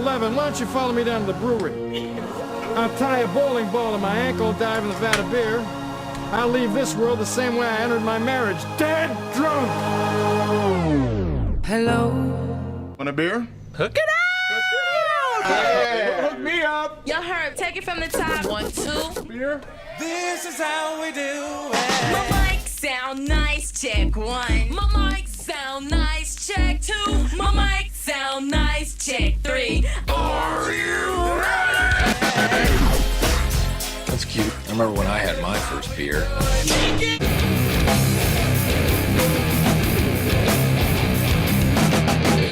11, why don't you follow me down to the brewery? I'll tie a bowling ball to my ankle, dive in the vat of beer. I'll leave this world the same way I entered my marriage, dead drunk. Hello. Want a beer? Hook it up! Hey, hook me up. Y'all heard, take it from the top. 1, 2. Beer? This is how we do it. My mic sound nice, check 1. My mic sound nice, check 2. My mic sound nice, check 3. Are you ready? That's cute. I remember when I had my first beer.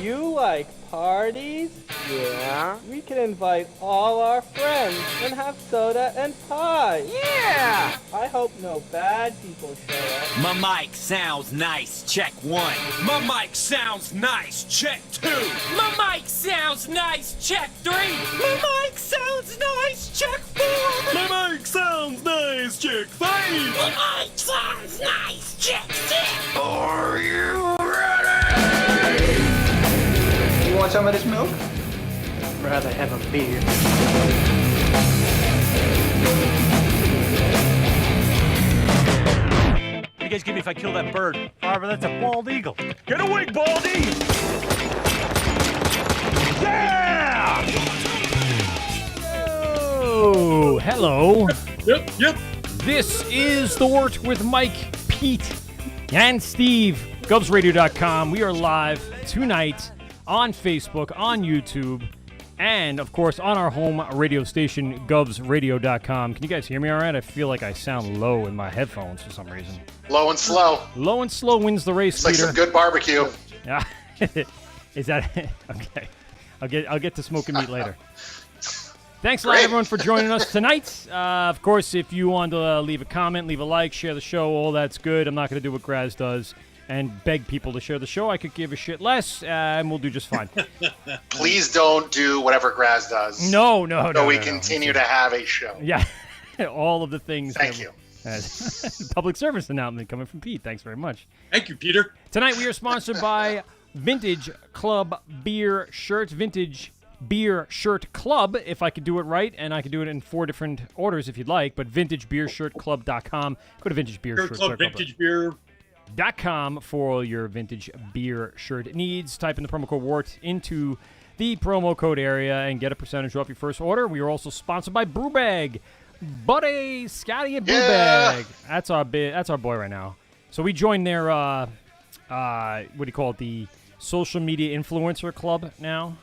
You like parties? Yeah. We can invite all our friends and have soda and pie. Yeah! I hope no bad people show up. My mic sounds nice, check 1. My mic sounds nice, check 2. My mic sounds nice, check 3. My mic sounds nice, check 4. My mic sounds nice, check 5. My mic sounds nice, check 6. Are you ready? You want some of this milk? I'd rather have a beer. What do you guys give me if I kill that bird? Barbara, that's a bald eagle. Get away, Baldy! Yeah! Oh, hello. Yep. This is The Wort with Mike, Pete, and Steve. GovsRadio.com. We are live tonight on Facebook, on YouTube, and, of course, on our home radio station, GovsRadio.com. Can you guys hear me all right? I feel like I sound low in my headphones for some reason. Low and slow. Low and slow wins the race, It's like Peter. some good barbecue. Yeah. Is that okay? I'll get to smoking meat later. Thanks a lot, Great. everyone, for joining us tonight. Of course, if you want to leave a comment, leave a like, share the show, all that's good. I'm not going to do what Graz does and beg people to share the show. I could give a shit less, and we'll do just fine. Please don't do whatever Graz does. No. So we continue to have a show. Yeah, all of the things. Thank you. Public service announcement coming from Pete. Thanks very much. Thank you, Peter. Tonight we are sponsored by Vintage Club Beer Shirts. Vintage Beer Shirt Club, if I could do it right, and I could do it in 4 different orders if you'd like, but vintagebeershirtclub.com. Go to Vintage Beer Shirt Club. Vintage beer. .com for all your vintage beer shirt needs. Type in the promo code WART into the promo code area and get a percentage off your first order. We are also sponsored by Brewbag. Buddy, Scotty, and Brewbag. That's our boy right now. So we joined their what do you call it? The social media influencer club now.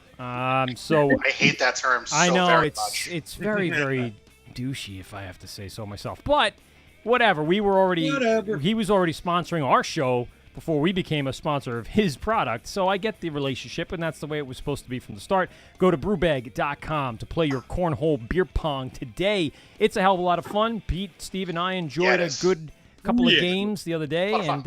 So I hate that term so I know very much. it's very very douchey if I have to say so myself. But whatever, he was already sponsoring our show before we became a sponsor of his product, so I get the relationship, and that's the way it was supposed to be from the start. Go to brewbag.com to play your cornhole beer pong today. It's a hell of a lot of fun. Pete, Steve, and I enjoyed a good couple of games the other day, and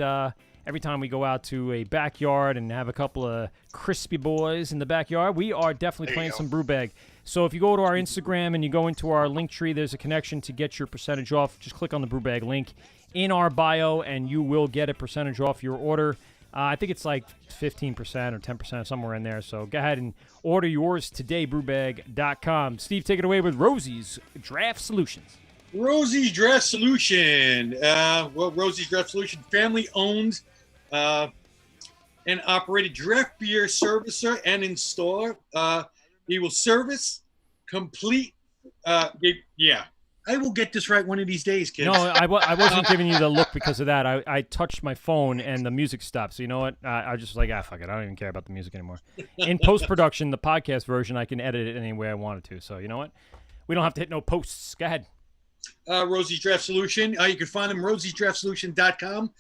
every time we go out to a backyard and have a couple of crispy boys in the backyard, we are definitely playing some Brewbag. So if you go to our Instagram and you go into our link tree, there's a connection to get your percentage off. Just click on the Brewbag link in our bio, and you will get a percentage off your order. I think it's like 15% or 10%, somewhere in there. So go ahead and order yours today, brewbag.com. Steve, take it away with Rosie's Draft Solutions. Rosie's Draft Solution. Rosie's Draft Solution, family-owned and operated draft beer servicer and installer. He will service, complete. I will get this right one of these days, kids. No, I wasn't giving you the look because of that. I touched my phone and the music stopped. So you know what? I was just like, fuck it. I don't even care about the music anymore. In post-production, the podcast version, I can edit it any way I wanted to. So you know what? We don't have to hit no posts. Go ahead. Rosie's Draft Solution. You can find them rosiesdraftsolution.com.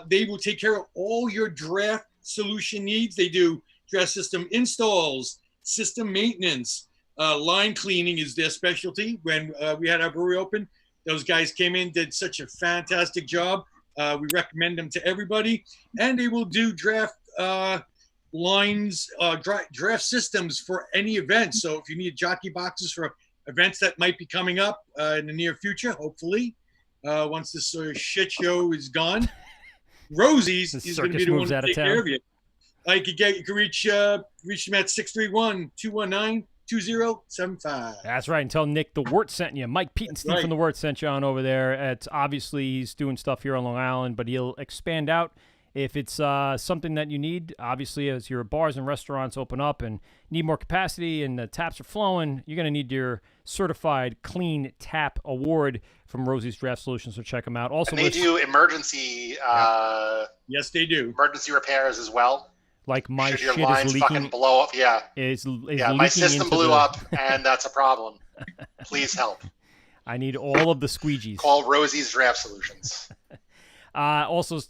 They will take care of all your draft solution needs. They do draft system installs, system maintenance, line cleaning is their specialty. When we had our brewery open, those guys came in, did such a fantastic job. We recommend them to everybody. And they will do draft lines, draft systems for any event. So if you need jockey boxes for events that might be coming up in the near future, hopefully, once this sort of shit show is gone, Rosie's is going to be the one to take care of you. You can reach them at 631-219-2299. 2075. That's right. And tell Nick the Wort sent you. Mike, Pete, and Steve right. from the Wort sent you on over there. It's obviously he's doing stuff here on Long Island, but he'll expand out if it's something that you need. Obviously, as your bars and restaurants open up and need more capacity and the taps are flowing, you're going to need your certified clean tap award from Rosie's Draft Solutions. So check them out. Also, and they do emergency. Yes, they do. Emergency repairs as well. Like my Should your shit lines is leaking. fucking blow up? Yeah. Is yeah, leaking my system into blew the- up, and that's a problem. Please help. I need all of the squeegees. Call Rosie's Draft Solutions. Also,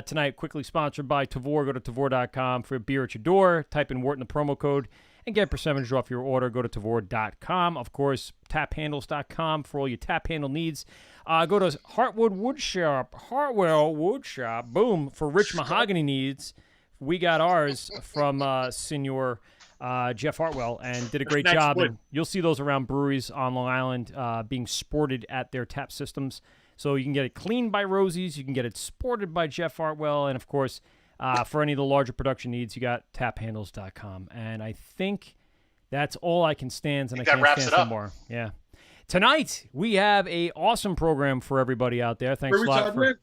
tonight, quickly sponsored by Tavor. Go to Tavor.com for a beer at your door. Type in Wort in the promo code and get a percentage off your order. Go to Tavor.com. Of course, taphandles.com for all your tap handle needs. Go to Hartwell Wood Shop, boom, for rich mahogany needs. We got ours from Senior Jeff Hartwell and did a great job. And you'll see those around breweries on Long Island being sported at their tap systems. So you can get it cleaned by Rosie's. You can get it sported by Jeff Hartwell. And, of course, for any of the larger production needs, you got taphandles.com. And I think that's all I can stand. And I can't stand some more. Yeah. Tonight, we have a awesome program for everybody out there. Thanks a lot for...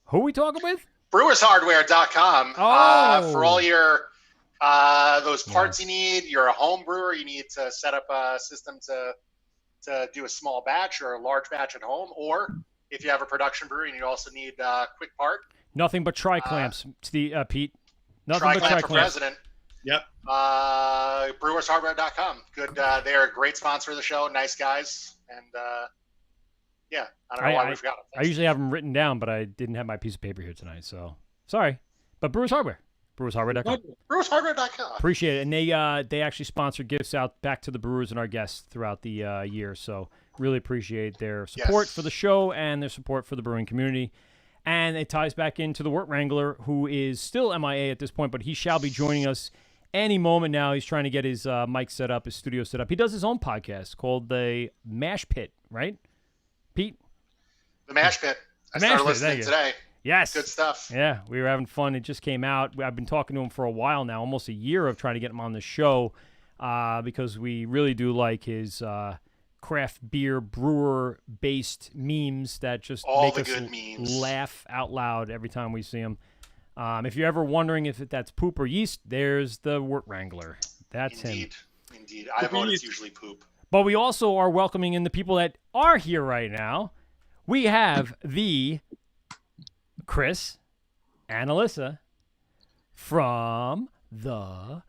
Who are we talking with? BrewersHardware.com. Oh. For all your those parts you need, you're a home brewer, you need to set up a system to do a small batch or a large batch at home, or if you have a production brewery and you also need a quick part. Nothing but tri-clamps, Pete. Nothing but Tri-clamp for tri-clamps. president. Yep. BrewersHardware.com. Good. They're a great sponsor of the show. Nice guys. And yeah, I don't know why we forgot them. I usually have them written down, but I didn't have my piece of paper here tonight, so sorry. But Brewers Hardware. BrewersHardware.com. BrewersHardware.com. Appreciate it. And they actually sponsor gifts out back to the brewers and our guests throughout the year. So really appreciate their support for the show and their support for the brewing community. And it ties back into the Wort Wrangler, who is still MIA at this point, but he shall be joining us any moment now. He's trying to get his mic set up, his studio set up. He does his own podcast called The Mash Pit, right, Pete? The Mash Pit. I started listening today. Yes. Good stuff. Yeah, we were having fun. It just came out. I've been talking to him for a while now, almost a year of trying to get him on the show because we really do like his craft beer brewer-based memes that just make us laugh out loud every time we see him. If you're ever wondering if that's poop or yeast, there's the Wort Wrangler. That's him. Indeed. I vote it's usually poop. But we also are welcoming in the people that are here right now. We have the Chris and Alyssa from the...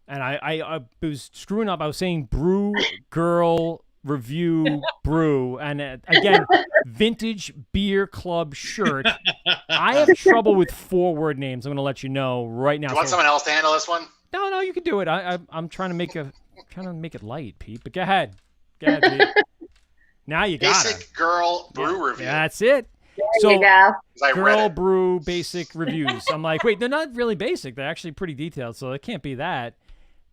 And I was screwing up. I was saying Brew Girl Review Brew. And again, Vintage Beer Club shirt. I have trouble with 4-word names. I'm going to let you know right now. You want someone else to handle this one? No, you can do it. I'm trying to make it light, Pete. But go ahead, Pete. Now you got it. Basic Girl Brew Review. That's it. There you go. Girl Brew Basic Reviews. I'm like, wait, they're not really basic. They're actually pretty detailed, so it can't be that.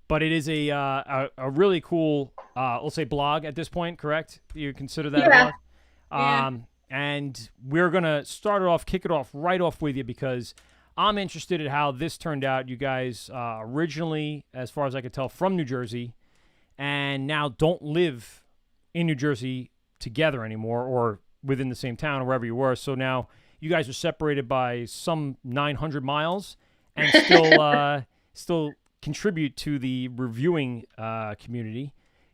But it is a really cool, let's say, blog at this point, correct? You consider that a blog? And we're going to kick it off right off with you because I'm interested in how this turned out. You guys originally, as far as I could tell, from New Jersey, and now don't live in New Jersey together anymore or within the same town or wherever you were. So now you guys are separated by some 900 miles and still contribute to the reviewing community.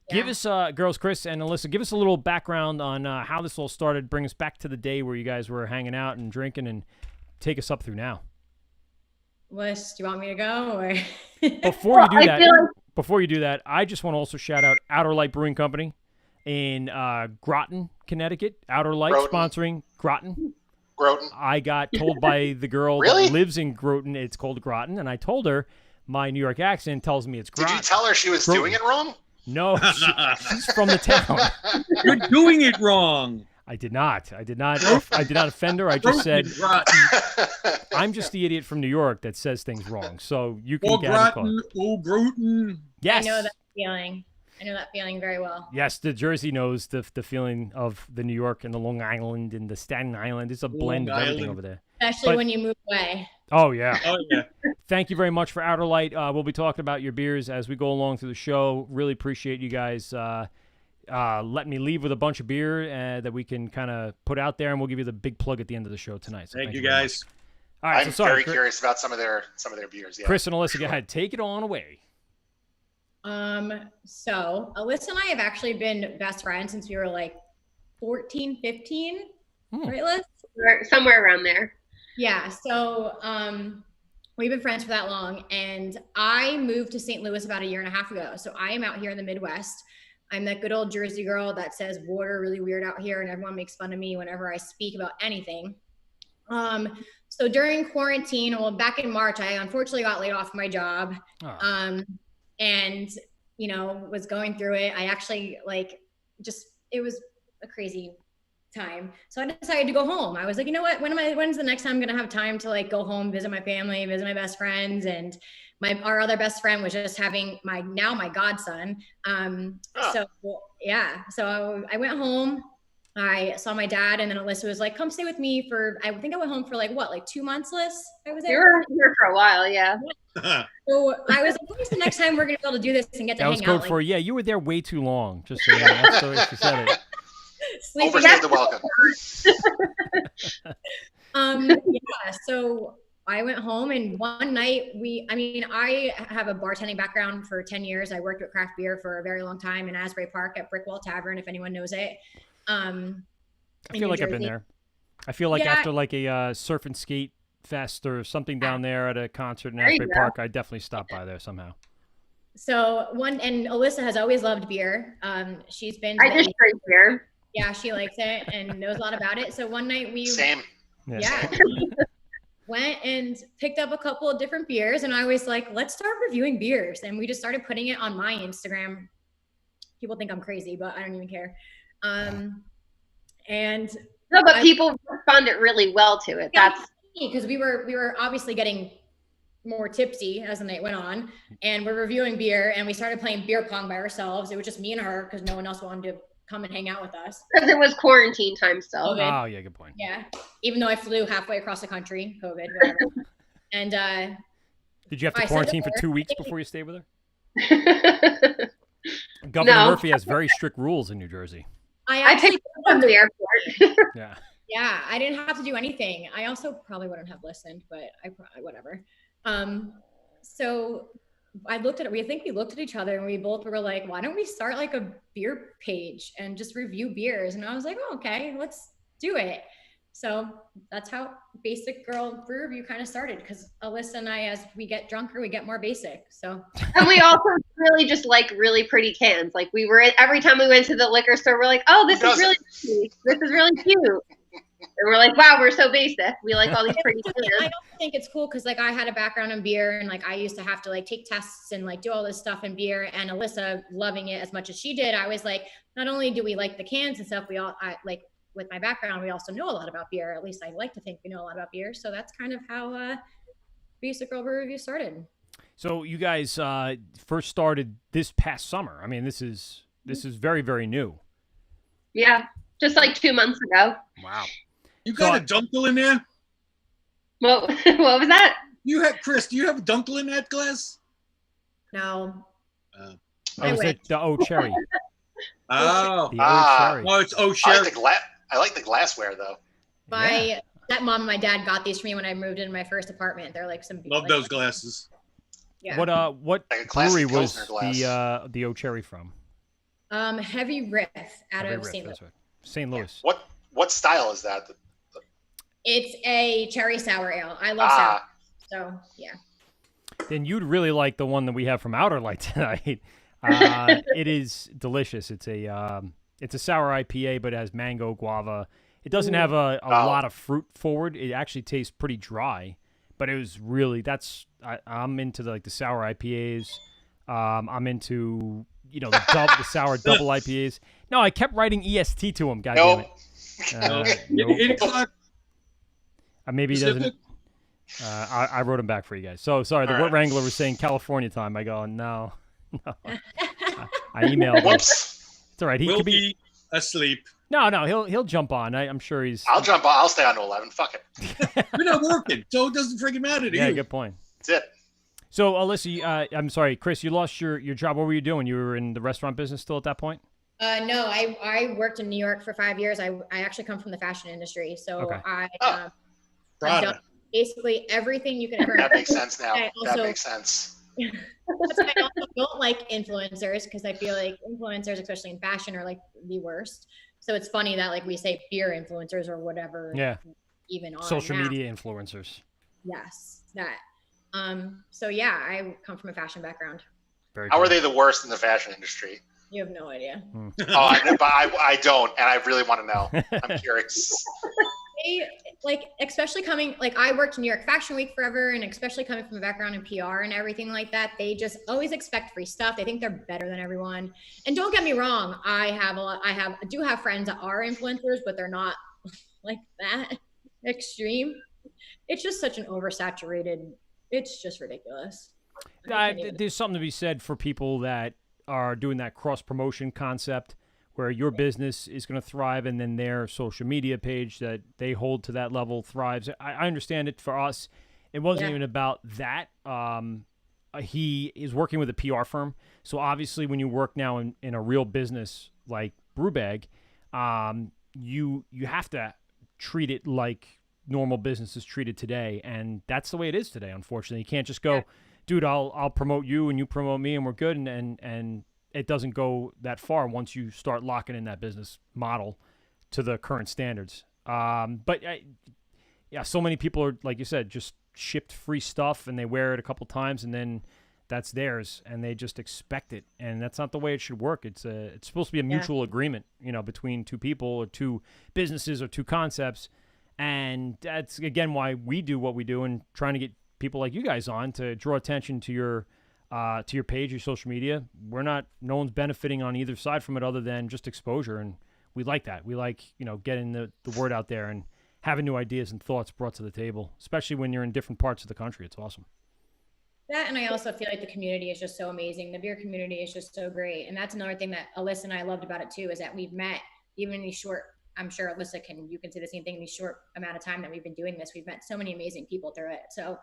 Yeah. Give us, girls, Chris and Alyssa, give us a little background on how this all started. Bring us back to the day where you guys were hanging out and drinking and take us up through now. Liz, do you want me to go? Or? Before you do that, I just want to also shout out Outer Light Brewing Company in Groton, Connecticut. Outer Light sponsoring Groton. I got told by the girl that lives in Groton it's called Groton, and I told her my New York accent tells me it's Groton. Did you tell her she was doing it wrong? No, she's from the town. You're doing it wrong. I did not offend her. I just said I'm just the idiot from New York that says things wrong. So you can get Groton. Yes. I know that feeling. I know that feeling very well. Yes, the Jersey knows the feeling of the New York and the Long Island and the Staten Island. It's a blend of everything over there. Especially when you move away. Oh, yeah. Oh, yeah. thank you very much for Outer Light. We'll be talking about your beers as we go along through the show. Really appreciate you guys letting me leave with a bunch of beer that we can kind of put out there, and we'll give you the big plug at the end of the show tonight. So thank you guys. All right, I'm very curious about some of their beers. Yeah. Chris and Alyssa, go ahead. Take it on away. So Alyssa and I have actually been best friends since we were like 14, 15, right, Liz? Somewhere around there. Yeah. So, we've been friends for that long, and I moved to St. Louis about a year and a half ago. So I am out here in the Midwest. I'm that good old Jersey girl that says water really weird out here, and everyone makes fun of me whenever I speak about anything. So during quarantine, well, back in March, I unfortunately got laid off my job. And, you know, was going through it. I actually it was a crazy time. So I decided to go home. I was like, you know what, when's the next time I'm going to have time to like go home, visit my family, visit my best friends. And our other best friend was just having my godson. So I went home. I saw my dad, and then Alyssa was like, come stay with me I think I went home for like 2 months, Liz? I was there. You were here for a while, yeah. So I was like, when's the next time we're going to be able to do this and get to hang out? That was code for, you were there way too long. Just so you know, that's the way she said it. Overstayed the welcome. So I went home, and one night I have a bartending background for 10 years. I worked with craft beer for a very long time in Asbury Park at Brickwall Tavern, if anyone knows it. I feel like I've been there. I feel like after like a surf and skate fest or something down there at a concert in Asbury Park, I definitely stopped by there somehow. So and Alyssa has always loved beer. She's been. I just drink beer. Yeah, she likes it and knows a lot about it. So one night we Yeah. went and picked up a couple of different beers, and I was like, let's start reviewing beers. And we just started putting it on my Instagram. People think I'm crazy, but I don't even care. People responded really well to it. Yeah, that's because we were obviously getting more tipsy as the night went on, and we're reviewing beer, and we started playing beer pong by ourselves. It was just me and her because no one else wanted to come and hang out with us. Because it was quarantine time still. Oh yeah, good point. Yeah, even though I flew halfway across the country, COVID, whatever. And did you have to quarantine for 2 weeks before you stayed with her? Governor Murphy has very strict rules in New Jersey. I picked up from the airport. Yeah, I didn't have to do anything. I also probably wouldn't have listened, but whatever. So I looked at it. We looked at each other, and we both were like, why don't we start like a beer page and just review beers? And I was like, oh, okay, let's do it. So that's how Basic Girl Brew Review kind of started, because Alyssa and I, as we get drunker, we get more basic. So and we also really just like really pretty cans. Like every time we went to the liquor store, we're like, oh, this is really pretty. This is really cute. And we're like, wow, we're so basic. We like all these pretty cans. I also think it's cool because like I had a background in beer, and like I used to have to like take tests and like do all this stuff in beer, and Alyssa loving it as much as she did. I was like, not only do we like the cans and stuff, with my background, we also know a lot about beer. At least I like to think we know a lot about beer. So that's kind of how Basic Girl Brew Review started. So you guys first started this past summer. I mean, this is very, very new. Yeah, just like 2 months ago. Wow. You got a dunkel in there? What was that? Chris, do you have a dunkel in that glass? No. I was like the cherry. Oh. Cherry. Oh, it's cherry. I like the glassware though. My stepmom and my dad got these for me when I moved into my first apartment. They're like some love those glasses. Yeah. What brewery was the O Cherry from? Heavy Riff out of St. Louis. Right. St. Louis. What style is that? It's a cherry sour ale. I love sour. So yeah. Then you'd really like the one that we have from Outer Light tonight. It is delicious. It's a sour IPA, but it has mango, guava. It doesn't have a lot of fruit forward. It actually tastes pretty dry, but it was really I'm into the sour IPAs. I'm into the sour double IPAs. No, I kept writing EST to him. God damn it. Nope. Maybe he doesn't. I wrote him back for you guys. So sorry. The Wort Wrangler was saying California time. I go no. I emailed him. Whoops. It's all right. He will could be asleep. No, he'll jump on. I'm sure he's. I'll jump on. I'll stay on to 11. Fuck it. We're not working, so it doesn't freaking matter to you. Yeah, good point. That's it. So, Alyssa, I'm sorry, Chris, you lost your job. What were you doing? You were in the restaurant business still at that point? No, I worked in New York for 5 years. I actually come from the fashion industry. So Okay. I've done basically everything you can ever. That makes sense now. Also, that makes sense. That's why I also don't like influencers, because I feel like influencers, especially in fashion, are like the worst. So it's funny that like we say beer influencers or whatever. Yeah. Even on social now. media influencers. Yes, that. So yeah, I come from a fashion background. How are they the worst in the fashion industry? You have no idea. But I don't, and I really want to know. I'm curious. They, like, especially coming, like I worked in New York Fashion Week forever, and especially coming from a background in PR and everything like that, they just always expect free stuff. They think they're better than everyone. And don't get me wrong, I do have friends that are influencers, but they're not like that extreme. It's just such an oversaturated. It's just ridiculous. There's something to be said for people that are doing that cross-promotion concept where your business is going to thrive and then their social media page that they hold to that level thrives. I understand it. For us, it wasn't even about that. He is working with a PR firm. So obviously when you work now in a real business like Brewbag, you have to treat it like normal business is treated today. And that's the way it is today, unfortunately. You can't just go, dude, I'll promote you and you promote me and we're good. And it doesn't go that far once you start locking in that business model to the current standards. But so many people are, like you said, just shipped free stuff and they wear it a couple times and then that's theirs and they just expect it. And that's not the way it should work. It's supposed to be a mutual agreement, between two people or two businesses or two concepts. And that's, again, why we do what we do and trying to get people like you guys on to draw attention to your page, your social media. No one's benefiting on either side from it other than just exposure. And we like that. We like, getting the word out there and having new ideas and thoughts brought to the table, especially when you're in different parts of the country. It's awesome. That, and I also feel like the community is just so amazing. The beer community is just so great. And that's another thing that Alyssa and I loved about it too, is that we've met even in these short, I'm sure Alyssa you can say the same thing, in these short amount of time that we've been doing this, we've met so many amazing people through it. So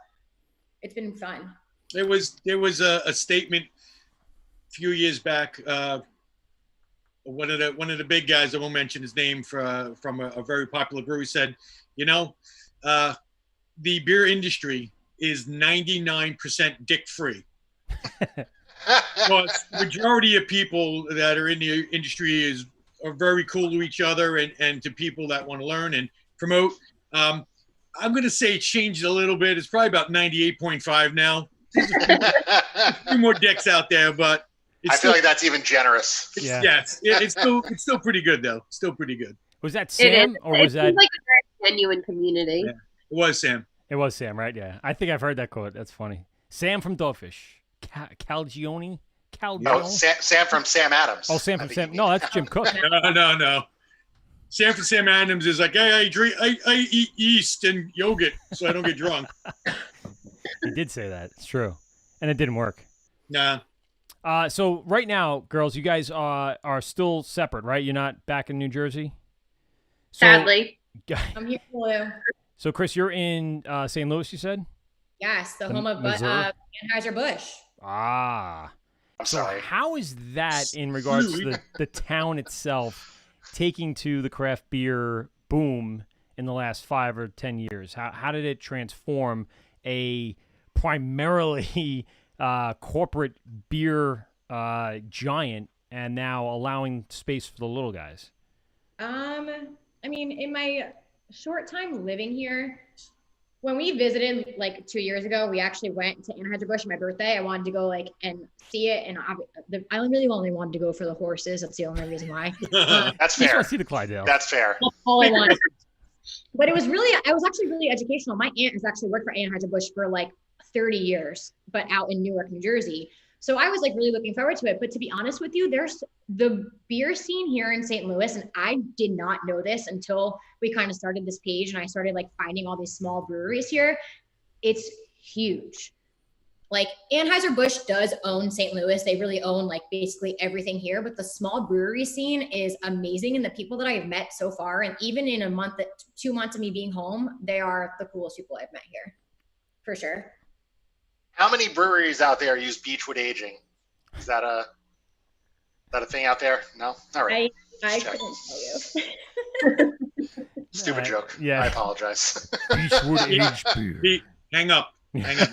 it's been fun. There was a statement a few years back. One of the big guys, I won't mention his name, from a very popular brewery, said, the beer industry is 99% dick free. Because majority of people that are in the industry are very cool to each other and to people that want to learn and promote. I'm going to say it changed a little bit. It's probably about 98.5 now. There's a few more dicks out there, but I feel like that's even generous. It's still pretty good though. Still pretty good. Was that Sam or was that like a very genuine community? Yeah, it was Sam. It was Sam, right? Yeah, I think I've heard that quote. That's funny. Sam from Dogfish, Calgione. No, Sam from Sam Adams. Oh, Sam from Sam. No, that's Jim Cook. No. Sam from Sam Adams is like, I eat yeast and yogurt so I don't get drunk. He did say that. It's true. And it didn't work. Nah. So right now, girls, you guys are still separate, right? You're not back in New Jersey? Sadly. I'm here for you. So, Chris, you're in St. Louis, you said? Yes, the home of Anheuser-Busch. Ah. I'm sorry. How is that in regards to the town itself taking to the craft beer boom in the last 5 or 10 years? How did it transform a primarily corporate beer giant and now allowing space for the little guys? I mean, in my short time living here, when we visited like 2 years ago, we actually went to Anheuser-Busch for my birthday. I wanted to go and see it, and I really only wanted to go for the horses. That's the only reason why. That's fair. You want to see the Clydesdale. That's fair. That's all I wanted. But it was actually really educational. My aunt has actually worked for Anheuser-Busch for like 30 years, but out in Newark, New Jersey. So I was like really looking forward to it. But to be honest with you, there's the beer scene here in St. Louis. And I did not know this until we kind of started this page and I started like finding all these small breweries here. It's huge. Like Anheuser-Busch does own St. Louis. They really own like basically everything here, but the small brewery scene is amazing. And the people that I've met so far, and even in 2 months of me being home, they are the coolest people I've met here for sure. How many breweries out there use beechwood aging? Is that a thing out there? No? All right. I couldn't tell you. Stupid joke. Yeah. I apologize. Beechwood aged beer. Hang up. Hang up.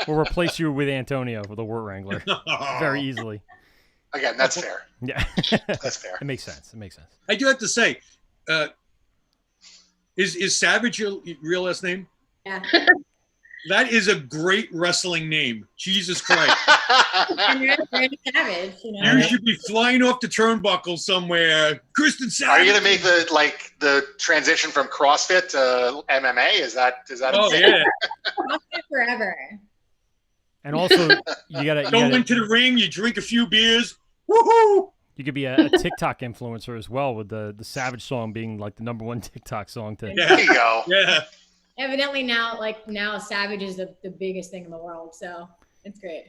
We'll replace you with Antonio, with the Wort Wrangler, very easily. Again, that's fair. Yeah. That's fair. It makes sense. It makes sense. I do have to say, is Savage your real last name? Yeah. That is a great wrestling name. Jesus Christ. And Randy Savage, you know. You should be flying off the turnbuckle somewhere. Kristen Savage. Are you gonna make the transition from CrossFit to MMA? Is that Oh insane? yeah. CrossFit forever. And also, you gotta Go into the ring, you drink a few beers. Woohoo! You could be a TikTok influencer as well, with the Savage song being like the #1 TikTok song. Yeah. There you go. Yeah. Evidently now Savage is the biggest thing in the world, so it's great.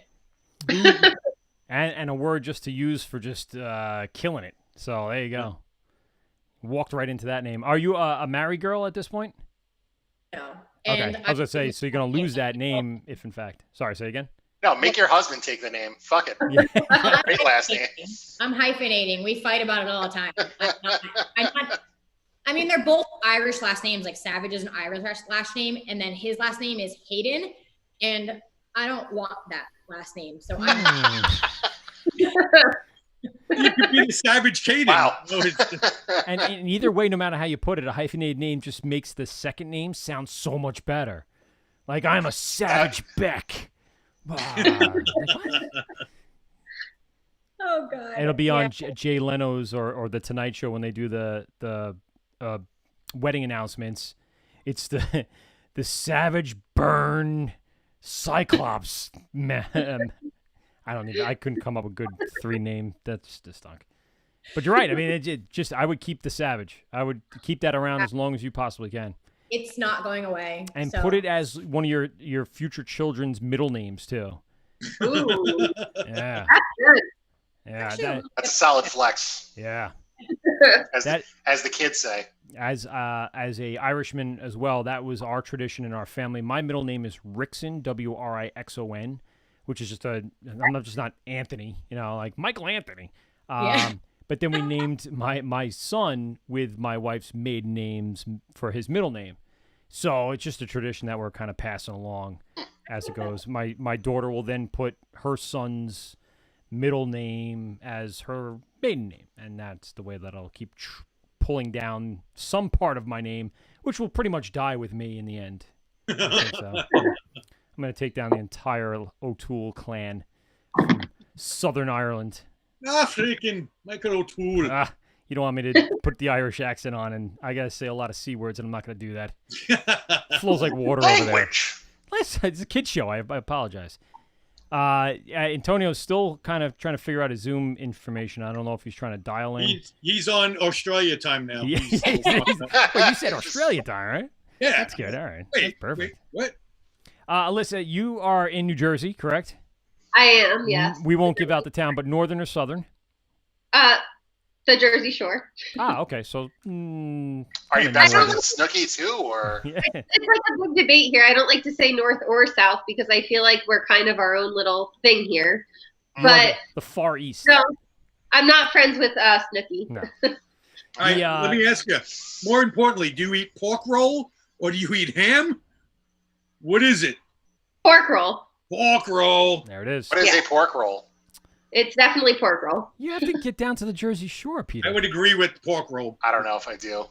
And a word just to use for just killing it. So there you go. Walked right into that name. Are you a married girl at this point? No. Okay. And I was gonna say, so you're gonna lose that name if, in fact. Sorry, say again. No, make your husband take the name. Fuck it. Yeah. Great last name. I'm hyphenating. We fight about it all the time. I mean, they're both Irish last names. Like Savage is an Irish last name, and then his last name is Hayden, and I don't want that last name. So You could be the Savage Caden. Wow. And either way, no matter how you put it, a hyphenated name just makes the second name sound so much better. Like, I'm a Savage Beck. Oh God. It'll be on Jay Leno's or the Tonight Show when they do the wedding announcements. It's the Savage Burn Cyclops. I couldn't come up with a good 3 name. That's just stunk. But you're right. I mean, I would keep the Savage. I would keep that around as long as you possibly can. It's not going away. And put it as one of your future children's middle names too. Ooh. Yeah. That's good. Yeah. That's a solid flex. Yeah. As the kids say. As a Irishman as well, that was our tradition in our family. My middle name is Rixon, Wrixon, which is just I'm not Anthony, like Michael Anthony. But then we named my son with my wife's maiden names for his middle name. So it's just a tradition that we're kind of passing along as it goes. My daughter will then put her son's middle name as her maiden name, and that's the way that I'll keep pulling down some part of my name, which will pretty much die with me in the end. I think so. I'm going to take down the entire O'Toole clan from Southern Ireland. Freaking Michael O'Toole. You don't want me to put the Irish accent on, and I got to say a lot of C words, and I'm not going to do that. It flows like water over there. It's a kid's show. I apologize. Antonio's still kind of trying to figure out his Zoom information. I don't know if he's trying to dial in. He's on Australia time now. Yeah. Well, you said Australia time, right? Yeah. That's good. All right. That's perfect. What? Alyssa, you are in New Jersey, correct? I am, yes. We won't give out the town, but northern or southern? The Jersey Shore. Okay. So, are you best friends with Snooki too, or? Yeah. It's like a big debate here. I don't like to say north or south because I feel like we're kind of our own little thing here. But the far east. No, I'm not friends with Snooki. No. All right, let me ask you. More importantly, do you eat pork roll or do you eat ham? What is it? Pork roll. Pork roll. There it is. What is a pork roll? It's definitely pork roll. You have to get down to the Jersey Shore, Peter. I would agree with pork roll. I don't know if I do.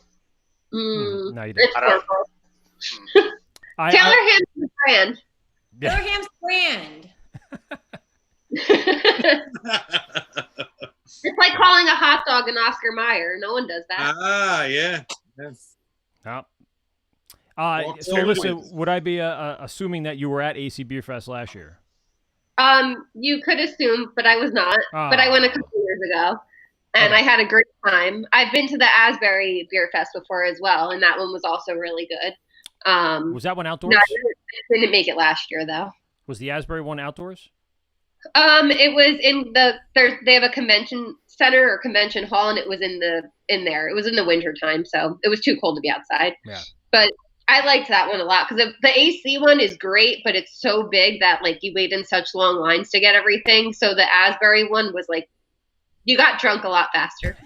No, you It's don't. pork roll. Taylor Ham's the brand. Taylor Ham's brand. It's like calling a hot dog an Oscar Mayer. No one does that. Yeah. So listen, would I be assuming that you were at AC Beer Fest last year? You could assume, but I was not. But I went a couple years ago, and I had a great time. I've been to the Asbury Beer Fest before as well, and that one was also really good. Was that one outdoors? No, I didn't make it last year though. Was the Asbury one outdoors? It was in they have a convention center or convention hall, and it was in there. It was in the winter time, so it was too cold to be outside. Yeah. But I liked that one a lot because the AC one is great, but it's so big that like you wait in such long lines to get everything. So the Asbury one was like, you got drunk a lot faster.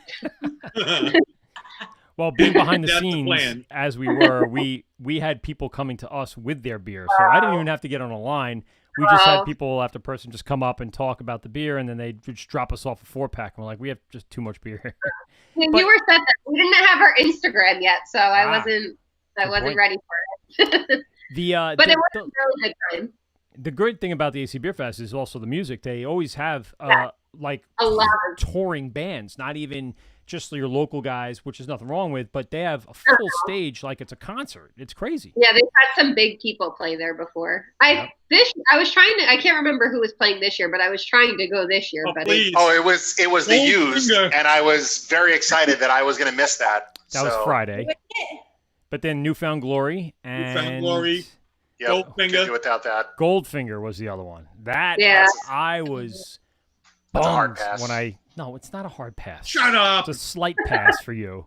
Well, being behind the That's the scenes plan. as we were, we had people coming to us with their beer, so I didn't even have to get on a line. We just had people after person just come up and talk about the beer, and then they just drop us off a 4-pack. And we're like, we have just too much beer. And you were said that we didn't have our Instagram yet, so I wasn't ready for it. But it was a really good time. The great thing about the AC Beer Fest is also the music. They always have like a lot of touring bands, not even just your local guys, which is nothing wrong with, but they have a full stage like it's a concert. It's crazy. Yeah, they've had some big people play there before. I can't remember who was playing this year, but I was trying to go this year. It was the Used, and I was very excited that I was going to miss that. That was Friday. But then Newfound Glory and Yep, Goldfinger. could do without that. Goldfinger was the other one. That I was That's a hard bummed pass. No, it's not a hard pass. Shut up. It's a slight pass for you.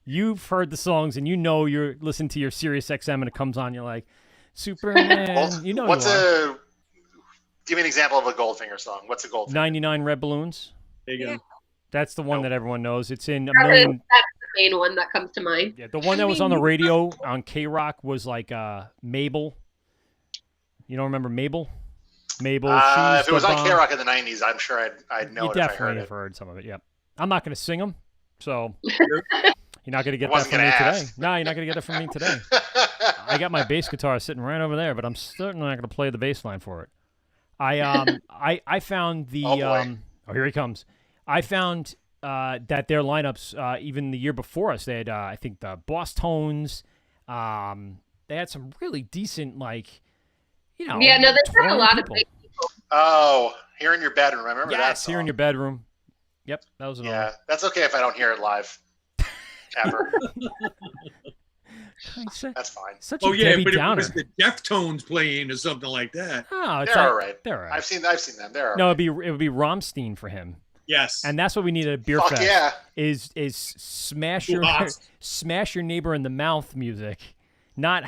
You've heard the songs and you know you're listening to your Sirius XM and it comes on. You're like, Superman. Well, you know what's you are. give me an example of a Goldfinger song. What's a Goldfinger? 99 Red Balloons. There you go. That's the one that everyone knows. It's in a That's million. the main one that comes to mind. Yeah, the one that was on the radio on K-Rock was like Mabel. You don't remember Mabel? Mabel. If it was on K-Rock in the 90s, I'm sure I'd know You it if I definitely heard have it. heard some of it, yep. I'm not going to sing them, so you're not going to get that wasn't from me gonna today. ask. No, you're not going to get that from me today. I got my bass guitar sitting right over there, but I'm certainly not going to play the bass line for it. I found the here he comes. I found that their lineups even the year before us, they had I think the Boss Tones. They had some really decent Yeah, no, they've had a lot of big people. Oh, Here in Your Bedroom. I remember that Yes, song. Here in Your Bedroom. Yep, that was another. Yeah, that's okay if I don't hear it live. Ever. That's fine. Such a yeah, Debbie but Downer. it was the Deftones playing or something like that. Oh, it's They're like- all right. They're all right. I've seen them. They're all No, right. it would be Rammstein for him. Yes. And that's what we need at a beer Fuck fest. yeah. Is smash Blast. your neighbor in the mouth music, not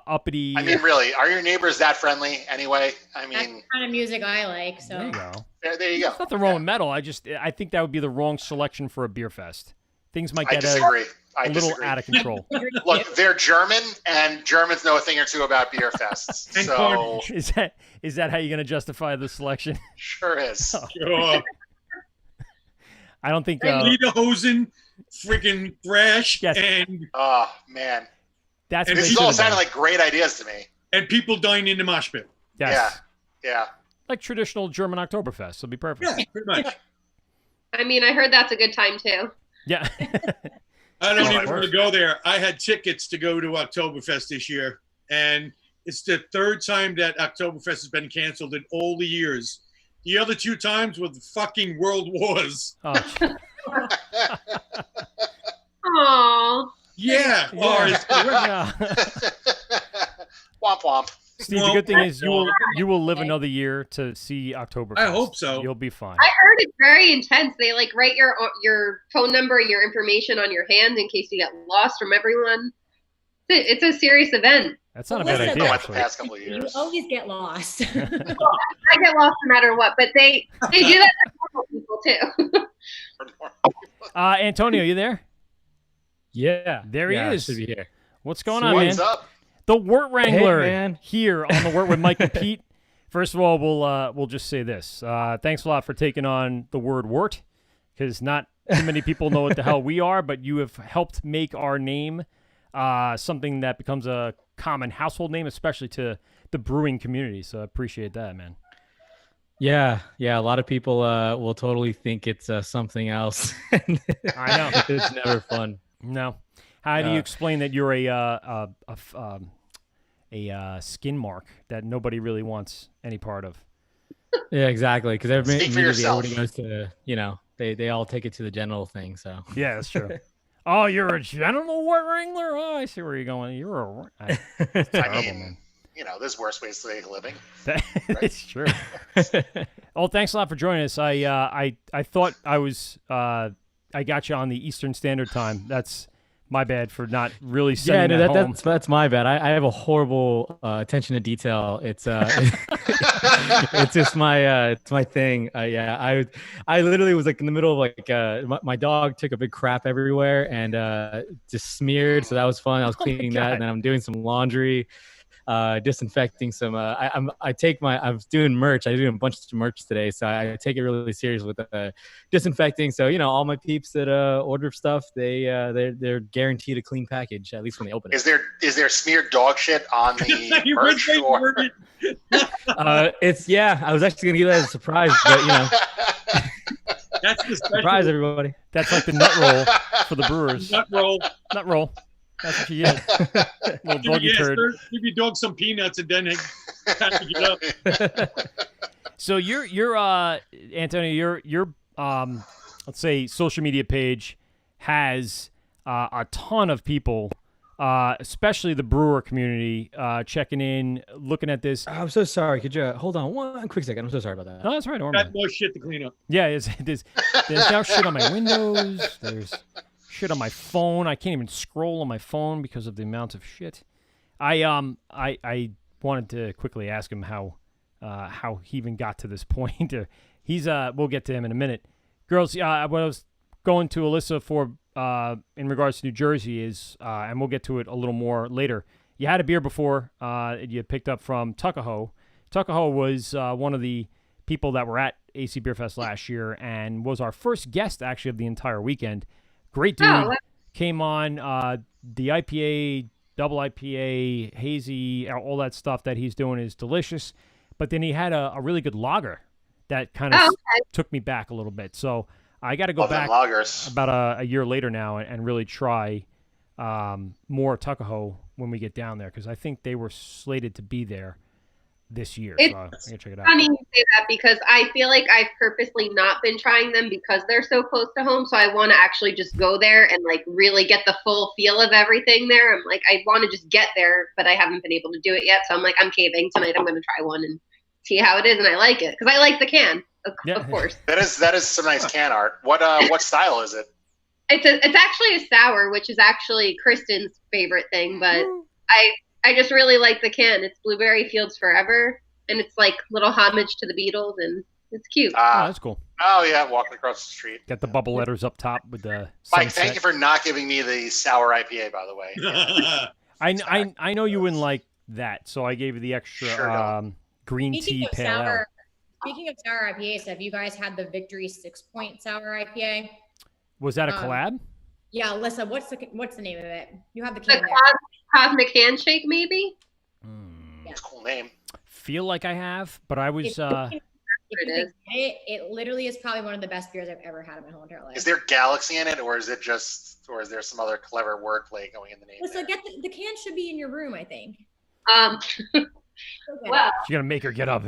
uppity. I mean, really, are your neighbors that friendly anyway? I That's mean, the kind of music I like. So there you go. there you go. There's nothing wrong with metal. I think that would be the wrong selection for a beer fest. Things might I get disagree. a little out of control. Look, they're German, and Germans know a thing or two about beer fests. And So Is that how you're going to justify the selection? sure is. Sure. I don't think. Lederhosen, freaking Thrash, Yes. and Oh man, That's what this they is all should've done. sounding like great ideas to me. people dying in the mosh pit. Yes. Yeah. Like traditional German Oktoberfest. It'll be perfect. Yeah, pretty much. I mean, I heard that's a good time too. Yeah. I don't Of even want course. to go there. I had tickets to go to Oktoberfest this year, and it's the third time that Oktoberfest has been canceled in all the years. The other 2 times were the fucking world wars. Oh, Aww. Yeah, wars. yeah. Womp womp. Steve, the good thing is you will live another year to see Oktoberfest. I hope so. You'll be fine. I heard it's very intense. They like write your phone number and your information on your hand in case you get lost from everyone. It's a serious event. That's not a Well, bad listen, idea, Went the actually. past couple of you years. always get lost. I get lost no matter what, but they do that to normal people too. Antonio, you there? Yeah. There he yeah, is. Should be here. What's going on, What's man? up? The Wort Wrangler man. here on the Wort with Mike and Pete. First of all, we'll just say this. Thanks a lot for taking on the word Wort, because not too many people know what the hell we are, but you have helped make our name something that becomes a common household name, especially to the brewing community. So I appreciate that, man. Yeah. A lot of people will totally think it's something else. I know. It's never fun. No. How do you explain that you're a skin mark that nobody really wants any part of? Yeah, exactly. Because Speak for yourself. everybody goes to, they all take it to the genital thing. So Yeah, that's true. Oh, you're a genital Wort Wrangler? Oh, I see where you're going. You're a... It's terrible, I mean, man. there's worse ways to make a living. It's true. Oh, thanks a lot for joining us. I thought I was I got you on the Eastern Standard Time. That's My bad for not really sending Yeah, that home. that's my bad. I have a horrible attention to detail. It's it's just it's my thing. I literally was like in the middle of like my dog took a big crap everywhere and just smeared. So that was fun. I was cleaning that, and then I'm doing some laundry. Disinfecting some. I was doing merch. I did a bunch of merch today, so I take it really serious with disinfecting. So all my peeps that order stuff, they're guaranteed a clean package at least when they open it. Is there smeared dog shit on the merch? Or... It's I was actually gonna give that as a surprise, but That's the surprise, everybody. That's like the nut roll for the brewers. Nut roll. Nut roll. That's what you get. Little doggy turd. Give your dog some peanuts and then package it up. So your Antonio, your let's say social media page has a ton of people, especially the brewer community, checking in, looking at this. I'm so sorry. Could you hold on one quick second? I'm so sorry about that. No, that's right. Got more shit to clean up. Yeah, there's now shit on my windows. There's shit on my phone. I can't even scroll on my phone because of the amount of shit. I wanted to quickly ask him how he even got to this point. He's we'll get to him in a minute. Girls, what I was going to Alyssa for in regards to New Jersey is, and we'll get to it a little more later. You had a beer before you picked up from Tuckahoe. Tuckahoe was one of the people that were at AC Beer Fest last year and was our first guest actually of the entire weekend. Great dude. Came on the IPA, double IPA, hazy, all that stuff that he's doing is delicious. But then he had a really good lager that kind of took me back a little bit. So I got to go back about a year later now and really try more Tuckahoe when we get down there because I think they were slated to be there this year. It's so I'm gonna check it out. funny you say that because I feel like I've purposely not been trying them because they're so close to home. So I want to actually just go there and like really get the full feel of everything there. I'm like, I want to just get there, but I haven't been able to do it yet. So I'm like, I'm caving tonight. I'm going to try one and see how it is. And I like it because I like the can, of course. That is some nice can art. What style is it? It's actually a sour, which is actually Kristen's favorite thing, but I just really like the can. It's Blueberry Fields Forever, and it's like little homage to the Beatles, and it's cute. Oh, that's cool. Oh yeah, walking across the street. Got the bubble letters up top with the Mike, sunset. thank you for not giving me the sour IPA, by the way. I know you wouldn't like that, so I gave you the extra green tea pale ale. Speaking of sour IPAs, have you guys had the Victory 6-point sour IPA? Was that a collab? Yeah, Alyssa, what's the name of it? You have the The can there. Cosmic Handshake, maybe? It's a cool name. Feel like I have, but I was. If you can get it, it literally is probably one of the best beers I've ever had in my whole entire life. Is there Galaxy in it, or is there some other clever wordplay going in the name? So the can should be in your room, I think. Well, She's gonna make her get up.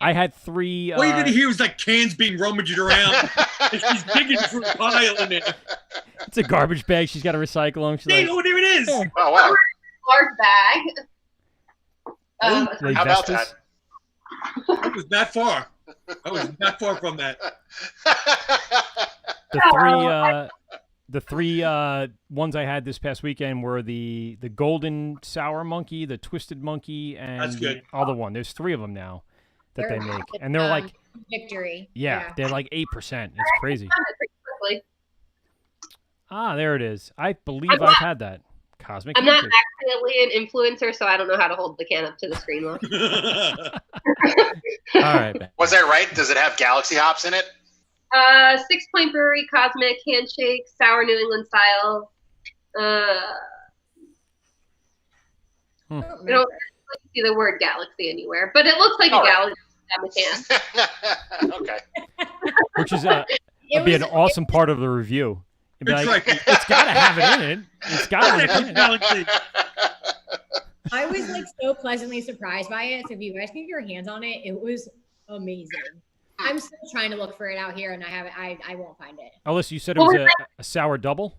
I had 3. All you did hear was like cans being rummaged around. And she's digging through a pile in it. It's a garbage bag. She's got to recycle them. She's Hey, like, oh, there it is. Oh wow. large bag. How about that? I was not far. I was not far from that. The three ones I had this past weekend were the golden sour monkey, the twisted monkey, and That's good. the other one. There's 3 of them now that they make, It's, and they're like Victory. they're like 8%. It's crazy. There it is. I believe I've had that. Cosmic. I'm not Handshake. actually an influencer, so I don't know how to hold the can up to the screen. Well. All right. Was that right? Does it have Galaxy hops in it? 6-point brewery, Cosmic Handshake, sour New England style. I don't really see the word galaxy anywhere, but it looks like a galaxy on the can. Okay. Which is it'd be an awesome part of the review. It'd be like, it's got to have it in it. It's got to have it in it. I was like so pleasantly surprised by it. So if you guys can get your hands on it, it was amazing. I'm still trying to look for it out here, and I won't find it. Alyssa, you said it was a sour double?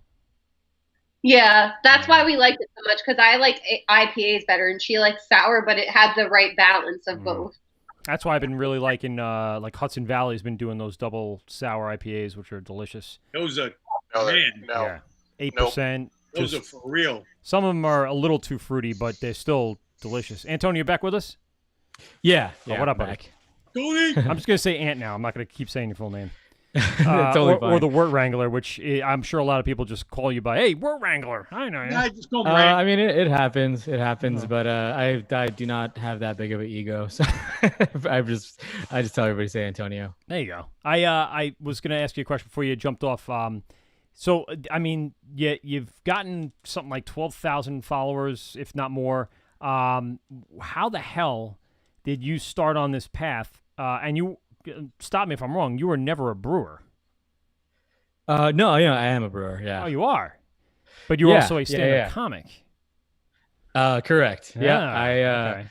Yeah, that's why we liked it so much, because I like IPAs better, and she likes sour, but it had the right balance of both. That's why I've been really liking, like Hudson Valley's been doing those double sour IPAs, which are delicious. Those are, No. Yeah. 8%. Those are for real. Some of them are a little too fruity, but they're still delicious. Antonio, you back with us? Yeah. What up, buddy? back? Tony. I'm just gonna say Ant now. I'm not gonna keep saying your full name. Totally or the Wort Wrangler, which I'm sure a lot of people just call you by, hey, Wort Wrangler. I know you. Nah, just call him I mean, it happens. It happens, but I do not have that big of an ego, so I just tell everybody say Antonio. There you go. I was gonna ask you a question before you jumped off. So I mean, you've gotten something like 12,000 followers, if not more. How the hell did you start on this path? And you stop me if I'm wrong. You were never a brewer. No, I am a brewer. Yeah. Oh, you are. But you're also a stand-up comic. Correct. Yeah. Okay.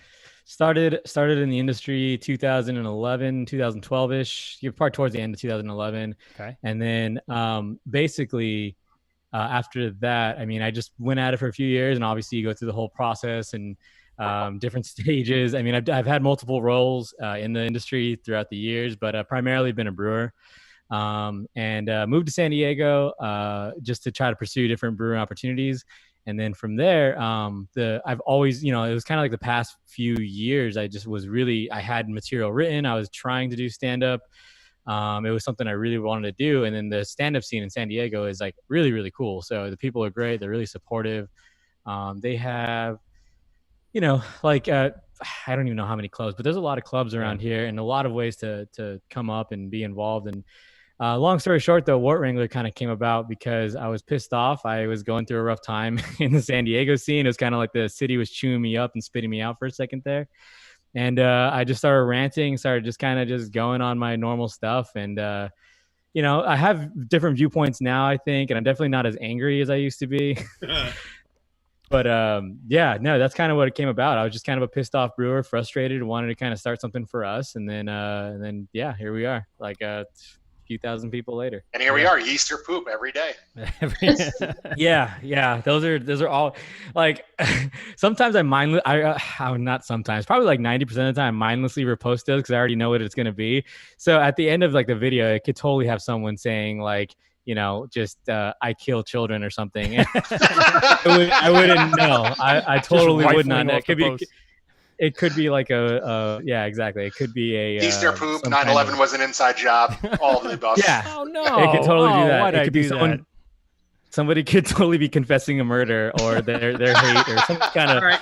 Started in the industry 2011, 2012-ish, probably towards the end of 2011. Okay. And then basically after that, I mean, I just went at it for a few years, and obviously you go through the whole process and different stages. I mean, I've had multiple roles in the industry throughout the years, but primarily been a brewer. And moved to San Diego just to try to pursue different brewing opportunities. And then from there, I've always, it was kind of like the past few years, I had material written. I was trying to do stand-up. It was something I really wanted to do. And then the stand-up scene in San Diego is like really, really cool. So the people are great. They're really supportive. They have, I don't even know how many clubs, but there's a lot of clubs around here and a lot of ways to come up and be involved. And long story short, though, Wort Wrangler kind of came about because I was pissed off. I was going through a rough time in the San Diego scene. It was kind of like the city was chewing me up and spitting me out for a second there. And I just started ranting, started just kind of just going on my normal stuff. And, I have different viewpoints now, I think, and I'm definitely not as angry as I used to be. But that's kind of what it came about. I was just kind of a pissed off brewer, frustrated, wanted to kind of start something for us. And then here we are, like a few thousand people later. And here we are, yeast or poop every day. Yeah. Those are all like, sometimes not sometimes, probably like 90% of the time, mindlessly repost those because I already know what it's going to be. So at the end of like the video, it could totally have someone saying like, I kill children or something. I wouldn't know. I totally would not know. It could be like exactly. It could be a Easter poop. 9/11 was an inside job. All of the above. Yeah. Oh no. It could totally do that. Why'd it I could be do someone. that? Somebody could totally be confessing a murder or their hate or some kind of. All right.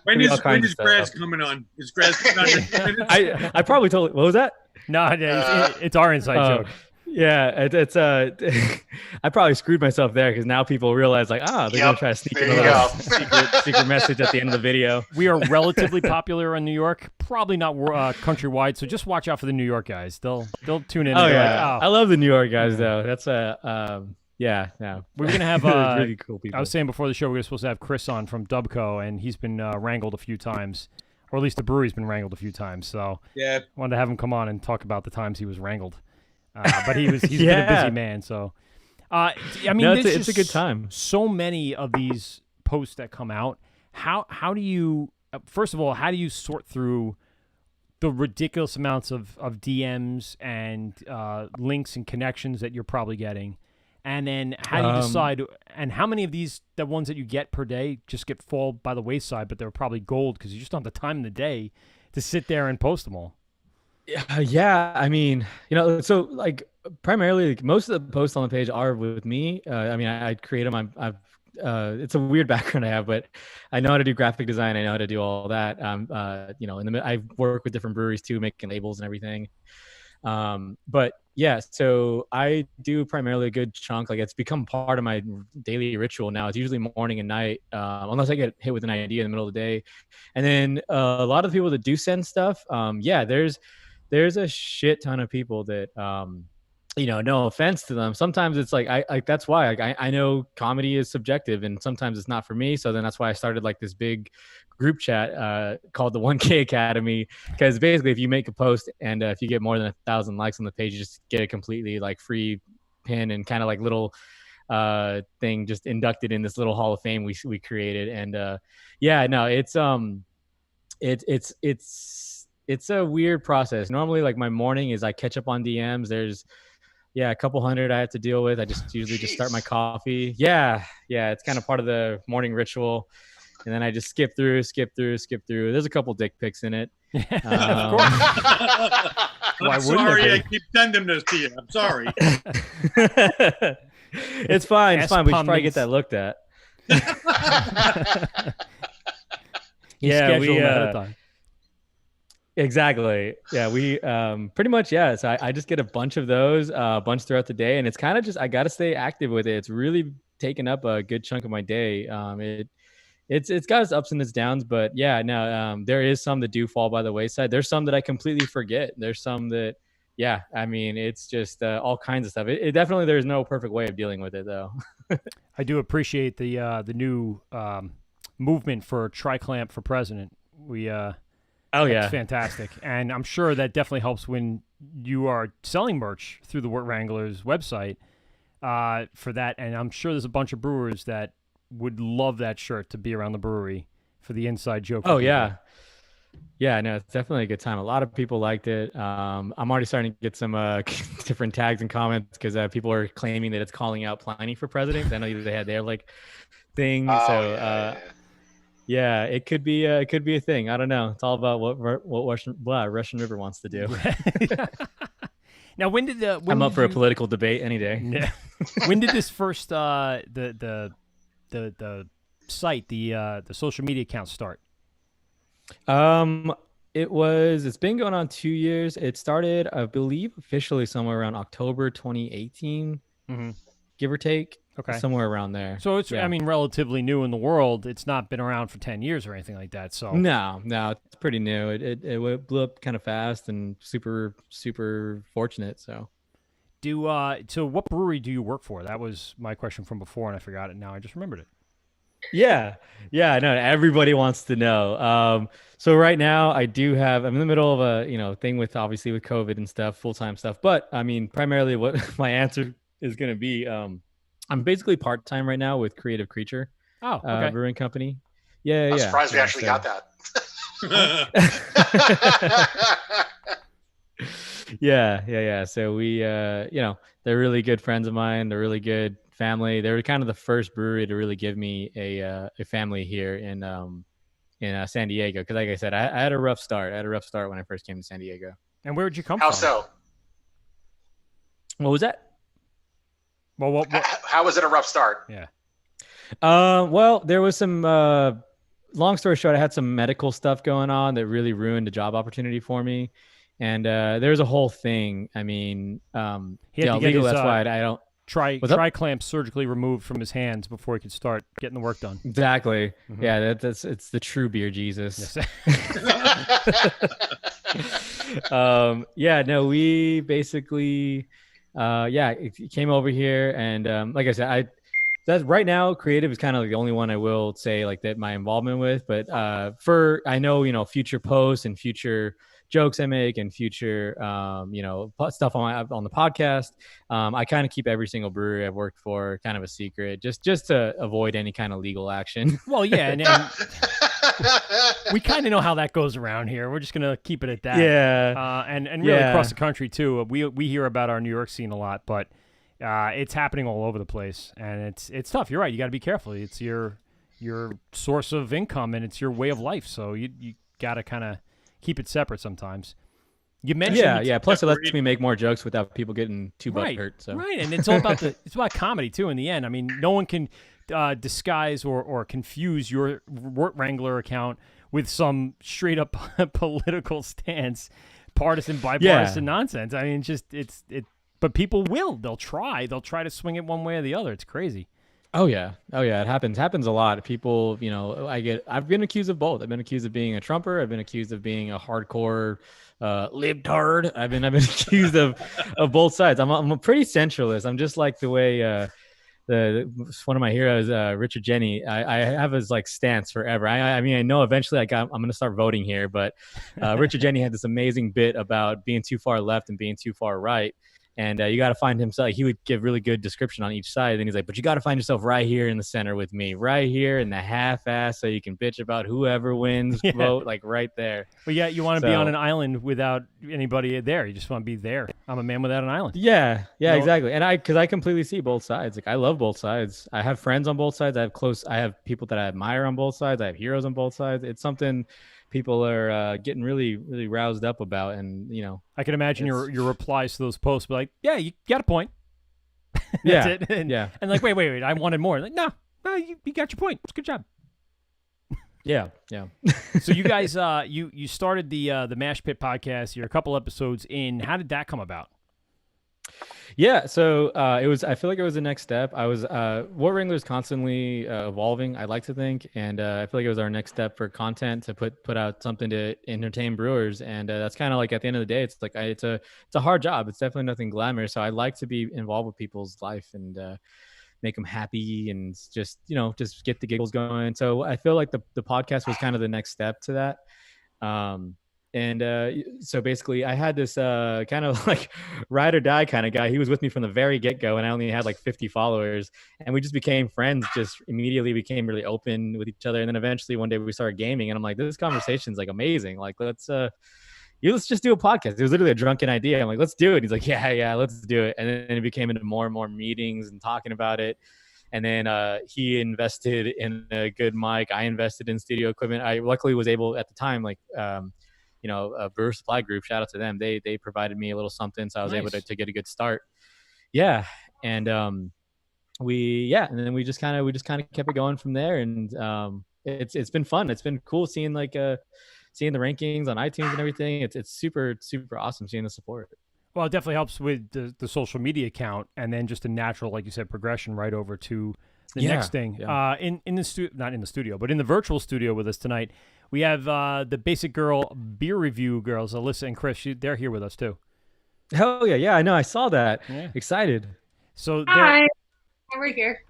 When is Graz coming on? Is Graz coming on? I probably totally. What was that? No, it's our inside joke. Yeah, it's I probably screwed myself there because now people realize like, they're gonna try to sneak in a secret message at the end of the video. We are relatively popular in New York, probably not countrywide, so just watch out for the New York guys. They'll tune in. I love the New York guys though. That's we're gonna have really cool people. I was saying before the show we were supposed to have Chris on from Dubco, and he's been wrangled a few times, or at least the brewery's been wrangled a few times. So yeah, wanted to have him come on and talk about the times he was wrangled. But he's been a busy man, so I mean, it's a good time. So many of these posts that come out. How do you first of all, how do you sort through the ridiculous amounts of DMs and links and connections that you're probably getting, and then how do you decide? And how many of these, the ones that you get per day, just fall by the wayside, but they're probably gold because you just don't have the time in the day to sit there and post them all. Yeah, I mean, so like primarily like, most of the posts on the page are with me. I mean, I create them. It's a weird background I have, but I know how to do graphic design. I know how to do all that. I work with different breweries too, making labels and everything. But yeah, so I do primarily a good chunk. Like it's become part of my daily ritual now. It's usually morning and night, unless I get hit with an idea in the middle of the day. And then a lot of the people that do send stuff, there's a shit ton of people that, no offense to them. Sometimes it's like, that's why I know comedy is subjective and sometimes it's not for me. So then that's why I started like this big group chat called the 1K Academy. Because basically if you make a post and if you get more than 1,000 likes on the page, you just get a completely like free pin and kind of like little thing just inducted in this little Hall of Fame we created. And it's a weird process. Normally, like my morning is I catch up on DMs. There's a couple hundred I have to deal with. I just usually just start my coffee. Yeah. It's kind of part of the morning ritual. And then I just skip through. There's a couple dick pics in it. I'm sorry I keep sending this to you. I'm sorry. It's fine. We should probably get that looked at. Exactly. Yeah, we pretty much, So I just get a bunch of those, a bunch throughout the day, and it's kind of just I got to stay active with it. It's really taken up a good chunk of my day. It's got its ups and its downs, but there is some that do fall by the wayside. There's some that I completely forget. There's some that, it's just all kinds of stuff. It definitely, there's no perfect way of dealing with it though. I do appreciate the new movement for Tri-Clamp for president. It's fantastic. And I'm sure that definitely helps when you are selling merch through the Wort Wranglers website for that. And I'm sure there's a bunch of brewers that would love that shirt to be around the brewery for the inside joke. Oh, yeah. Yeah, no, it's definitely a good time. A lot of people liked it. I'm already starting to get some different tags and comments because people are claiming that it's calling out Pliny for president. I know they had their thing. It could be a thing. I don't know. It's all about what Russian River wants to do. Now, I'm up for a political debate any day. Yeah. When did this first the site, the social media account start? It's been going on 2 years. It started, I believe, officially somewhere around October 2018, give or take. Okay. Somewhere around there. So it's, relatively new in the world. It's not been around for 10 years or anything like that. So no, it's pretty new. It blew up kind of fast and super, super fortunate. So so what brewery do you work for? That was my question from before and I forgot it. Now I just remembered it. Yeah, I know. Everybody wants to know. So right now I'm in the middle of a, thing with COVID and stuff, full-time stuff. But primarily what my answer is going to be, I'm basically part-time right now with Creative Creature, brewing company. I'm surprised we actually got that. Yeah. So we, they're really good friends of mine. They're really good family. They were kind of the first brewery to really give me a family here in San Diego. Because like I said, I had a rough start. When I first came to San Diego. And where'd you come from? How so? What was that? Well, how was it a rough start? Yeah. Well, there was some, long story short, I had some medical stuff going on that really ruined a job opportunity for me. And there's a whole thing. Legal, that's why I don't. Tri-Clamp surgically removed from his hands before he could start getting the work done. Exactly. Mm-hmm. Yeah, it's the true beer Jesus. Yes. We basically... it came over here and like I said, that's right now Creative is kind of the only one I will say that my involvement with, but for I know future posts and future jokes I make and future stuff on the podcast, I kind of keep every single brewery I've worked for kind of a secret just to avoid any kind of legal action. Well, yeah, and we kind of know how that goes around here. We're just gonna keep it at that. Yeah. And really across the country too. We hear about our New York scene a lot, but it's happening all over the place, and it's tough. You're right. You got to be careful. It's your source of income, and it's your way of life. So you got to kind of keep it separate sometimes. You mentioned Plus, it lets me make more jokes without people getting too butt hurt. So right, and it's all about it's about comedy too. In the end, no one can disguise or confuse your Wort Wrangler account with some straight up political stance, partisan, bipartisan nonsense. But people will. They'll try to swing it one way or the other. It's crazy. Oh yeah. It happens a lot. People, I've been accused of both. I've been accused of being a Trumper. I've been accused of being a hardcore libtard. I've been accused of both sides. I'm a pretty centralist. I'm just like the way one of my heroes, Richard Jenny, I have his stance forever. I know eventually I'm going to start voting here, but Richard Jenny had this amazing bit about being too far left and being too far right. And you got to find himself. Like, he would give really good description on each side. And he's like, but you got to find yourself right here in the center with me, right here in the half-ass, so you can bitch about whoever wins vote, like right there. But yeah, you want to be on an island without anybody there. You just want to be there. I'm a man without an island. Yeah, exactly. And because I completely see both sides. Like, I love both sides. I have friends on both sides. I have people that I admire on both sides. I have heroes on both sides. It's something people are getting really, really roused up about. And, you know, I can imagine your replies to those posts be like, yeah, you got a point. That's yeah, it. And, yeah. And like, wait, I wanted more. Like, no, you got your point. It's a good job. Yeah. So you guys, you started the Mash Pit podcast. You're a couple episodes in. How did that come about? Yeah, so I feel like it was the next step. Wort Wrangler is constantly evolving, I like to think, and I feel like it was our next step for content to put out something to entertain brewers, and that's kind of like, at the end of the day, it's like it's a hard job. It's definitely nothing glamorous. So I like to be involved with people's life and make them happy and just get the giggles going. So I feel like the podcast was kind of the next step to that. So basically I had this kind of like ride or die kind of guy. He was with me from the very get-go, and I only had like 50 followers, and we just became friends, just immediately became really open with each other. And then eventually one day we started gaming, and I'm like, this conversation's like amazing. Like, let's just do a podcast. It was literally a drunken idea. I'm like, let's do it. He's like, yeah, let's do it. And then it became into more and more meetings and talking about it. And then he invested in a good mic. I invested in studio equipment. I luckily was able at the time, like, a Brewer Supply Group, shout out to them. They provided me a little something, so I was able to get a good start. Yeah. And and then we just kind of kept it going from there. And it's been fun. It's been cool seeing seeing the rankings on iTunes and everything. It's super, super awesome seeing the support. Well, it definitely helps with the social media account, and then just a natural, like you said, progression right over to the next thing. Yeah. Not in the studio, but in the virtual studio with us tonight, we have the Basic Girl beer review girls, Alyssa and Chris. They're here with us too. Hell yeah. Yeah, I know. I saw that. Yeah. Excited. So hi, we're here.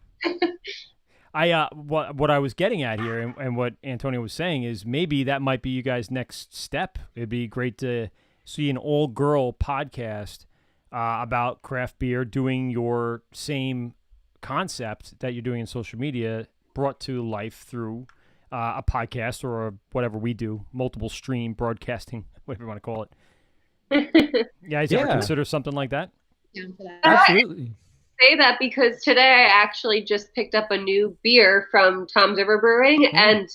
What I was getting at here, and what Antonio was saying, is maybe that might be you guys' next step. It'd be great to see an all-girl podcast about craft beer, doing your same concept that you're doing in social media, brought to life through a podcast or whatever we do, multiple stream broadcasting, whatever you want to call it. Yeah, you ever consider something like that? Absolutely. Say that because today I actually just picked up a new beer from Tom's River Brewing, and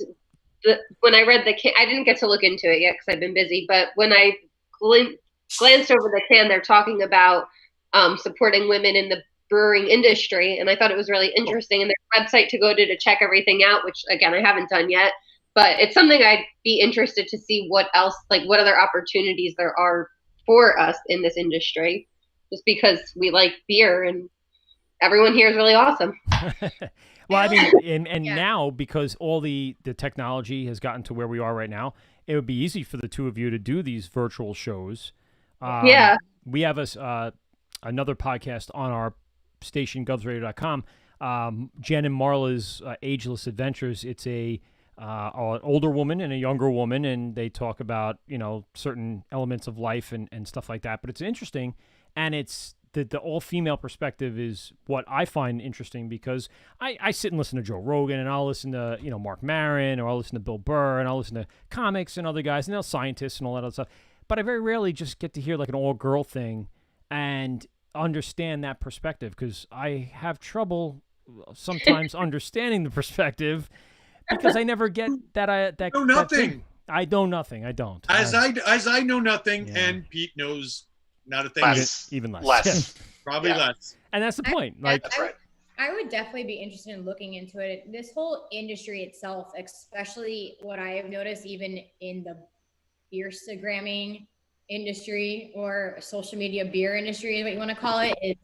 when I read the can, I didn't get to look into it yet because I've been busy, but when I glanced over the can, they're talking about supporting women in the brewing industry, and I thought it was really interesting. And their website to go to check everything out, which again I haven't done yet, but it's something I'd be interested to see what else, like what other opportunities there are for us in this industry, just because we like beer and everyone here is really awesome. Well, I mean, and now, because all the technology has gotten to where we are right now, it would be easy for the two of you to do these virtual shows. We have another podcast on our station, GovsRadio.com. Jen and Marla's Ageless Adventures. It's an older woman and a younger woman, and they talk about certain elements of life and stuff like that. But it's interesting, and it's the all-female perspective is what I find interesting, because I sit and listen to Joe Rogan, and I'll listen to Mark Maron, or I'll listen to Bill Burr, and I'll listen to comics and other guys, and scientists and all that other stuff. But I very rarely just get to hear like an all-girl thing and understand that perspective, because I have trouble sometimes understanding the perspective, because I never get that. I know nothing. I know nothing. I don't. As I know nothing, and Pete knows not a thing. Even less. Probably less. And that's the point. That's right. I would definitely be interested in looking into it. This whole industry itself, especially what I have noticed even in the beerstagramming industry, or social media beer industry, is what you want to call it, is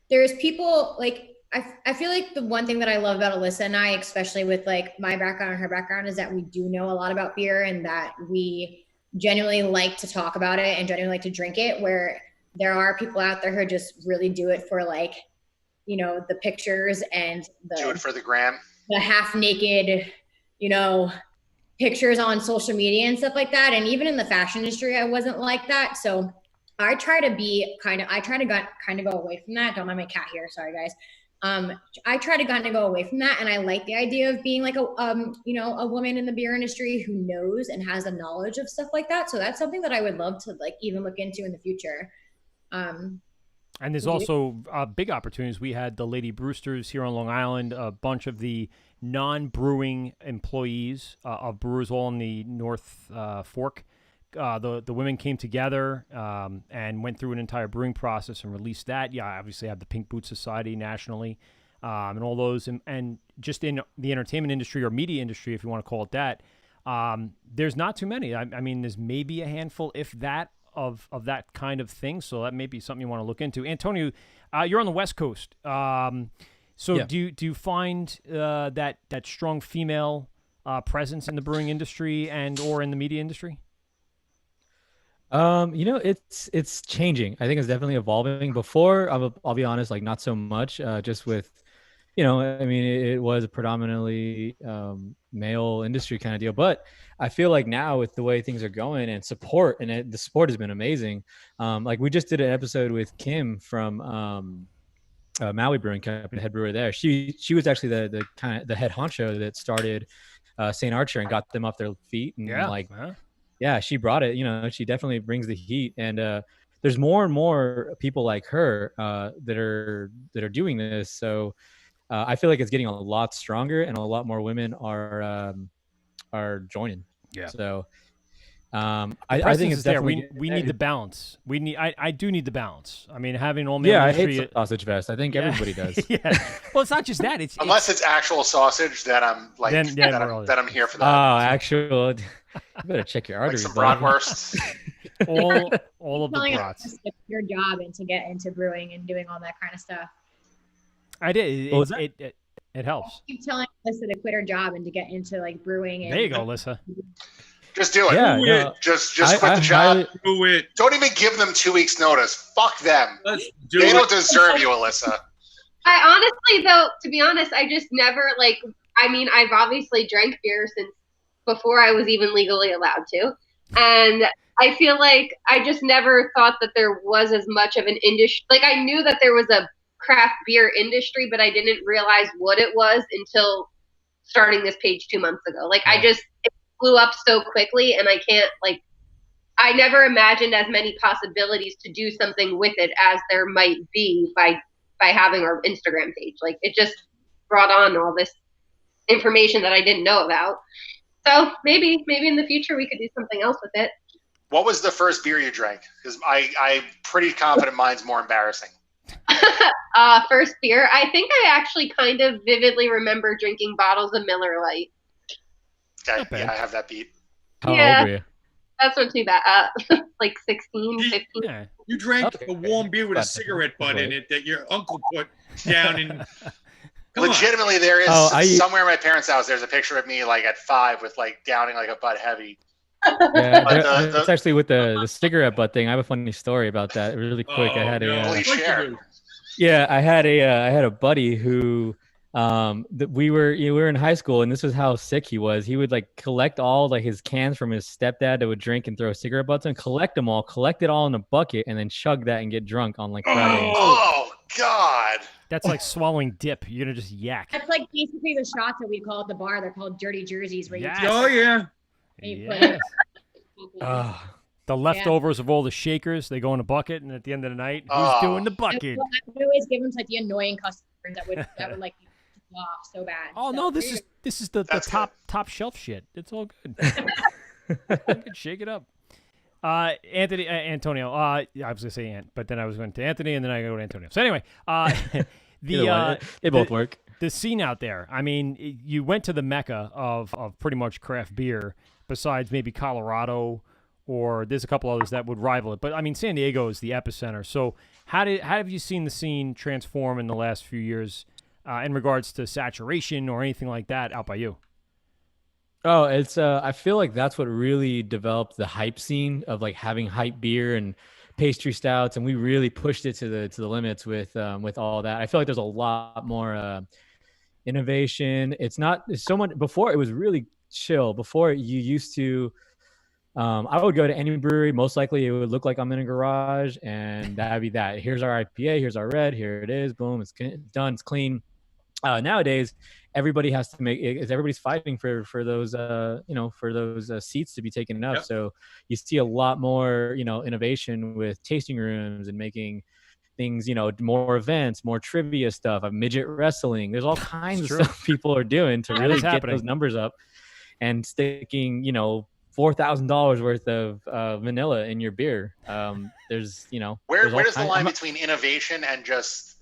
there's people like, I feel like the one thing that I love about Alyssa and I, especially with like my background and her background, is that we do know a lot about beer, and that we genuinely like to talk about it and genuinely like to drink it, where there are people out there who just really do it for like, the pictures and do it for the gram, the half naked, pictures on social media and stuff like that. And even in the fashion industry, I wasn't like that. So I try to go away from that. Don't mind my cat here. Sorry, guys. I try to kind of go away from that, and I like the idea of being like a woman in the beer industry who knows and has a knowledge of stuff like that. So that's something that I would love to like even look into in the future. And there's also big opportunities. We had the Lady Brewsters here on Long Island, a bunch of the non-brewing employees of brewers all in the North Fork. The women came together and went through an entire brewing process and released that. Yeah, I obviously have the Pink Boot Society nationally and all those. And just in the entertainment industry or media industry, if you want to call it that, there's not too many. I mean, there's maybe a handful, if that, of that kind of thing. So that may be something you want to look into. Antonio, you're on the West Coast. So do you find that strong female presence in the brewing industry and or in the media industry? It's changing. I think it's definitely evolving. Before, I'll be honest, like not so much. Just with, I mean, it was a predominantly male industry kind of deal. But I feel like now with the way things are going and support, and the support has been amazing. Like we just did an episode with Kim from Maui Brewing Company, head brewer there. She was actually the head honcho that started St. Archer and got them off their feet. And yeah, she brought it. She definitely brings the heat, and there's more and more people like her that are doing this. So I feel like it's getting a lot stronger, and a lot more women are joining. Yeah. So I think it's definitely we need the balance. I do need the balance. I mean, having all male I industry, hate sausage fest. I think everybody does. Yeah. Well, it's not just that. Unless it's actual sausage, that I'm like that I'm here for that. Oh, actual. You better check your arteries. Like some bratwursts. all of the brats. It's your job and to get into brewing and doing all that kind of stuff. I did. It helps. I keep telling Alyssa to quit her job and to get into like brewing. And there you go, Alyssa. Just do it. Yeah, Just quit the job. Do it. Don't even give them 2 weeks notice. Fuck them. They don't deserve you, Alyssa. I honestly, though, to be honest, I just never I've obviously drank beer since before I was even legally allowed to. And I feel like I just never thought that there was as much of an industry. Like I knew that there was a craft beer industry, but I didn't realize what it was until starting this page 2 months ago. Like it blew up so quickly, and I never imagined as many possibilities to do something with it as there might be by having our Instagram page. Like it just brought on all this information that I didn't know about. So maybe in the future we could do something else with it. What was the first beer you drank? Because I'm pretty confident mine's more embarrassing. First beer. I think I actually kind of vividly remember drinking bottles of Miller Lite. Okay, yeah, I have that beat. How old were you? That's not too bad. Like 16, 15. Yeah. You drank a warm beer with a cigarette butt in it that your uncle put down in. Legitimately, there is somewhere in my parents' house. There's a picture of me like at 5 with like downing like a butt heavy. Yeah, it's actually with the cigarette butt thing. I have a funny story about that. Really quick. I had I had a buddy who we were in high school, and this was how sick he was. He would like collect all like his cans from his stepdad that would drink and throw cigarette butts in, collect it all in a bucket, and then chug that and get drunk on like Fridays. Oh God. That's like swallowing dip. You're gonna just yak. That's like basically the shots that we call at the bar. They're called dirty jerseys. Where the leftovers of all the shakers, they go in a bucket, and at the end of the night, who's doing the bucket? I always give them to like the annoying customers that would like off so bad. Oh no, this is the top shelf shit. It's all good. Good. Shake it up. Antonio. I was gonna say Ant, but then I was going to Anthony, and then I go to Antonio. So anyway, they both work. The scene out there. I mean, you went to the mecca of pretty much craft beer, besides maybe Colorado, or there's a couple others that would rival it. But I mean, San Diego is the epicenter. So how have you seen the scene transform in the last few years in regards to saturation or anything like that out by you? Oh, it's I feel like that's what really developed the hype scene of like having hype beer and pastry stouts, and we really pushed it to the limits with all that. I feel like there's a lot more innovation. It's so much. Before it was really chill. Before you used to I would go to any brewery. Most likely, it would look like I'm in a garage, and that'd be that. Here's our IPA. Here's our red. Here it is. Boom. It's done. It's clean. Nowadays, everybody has to make. Everybody's fighting for those for those seats to be taken up. Yep. So you see a lot more innovation with tasting rooms and making things, more events, more trivia stuff, midget wrestling. There's all kinds of stuff people are doing to really get those numbers up, and sticking, $4,000 worth of vanilla in your beer. There's, where does the line between innovation and just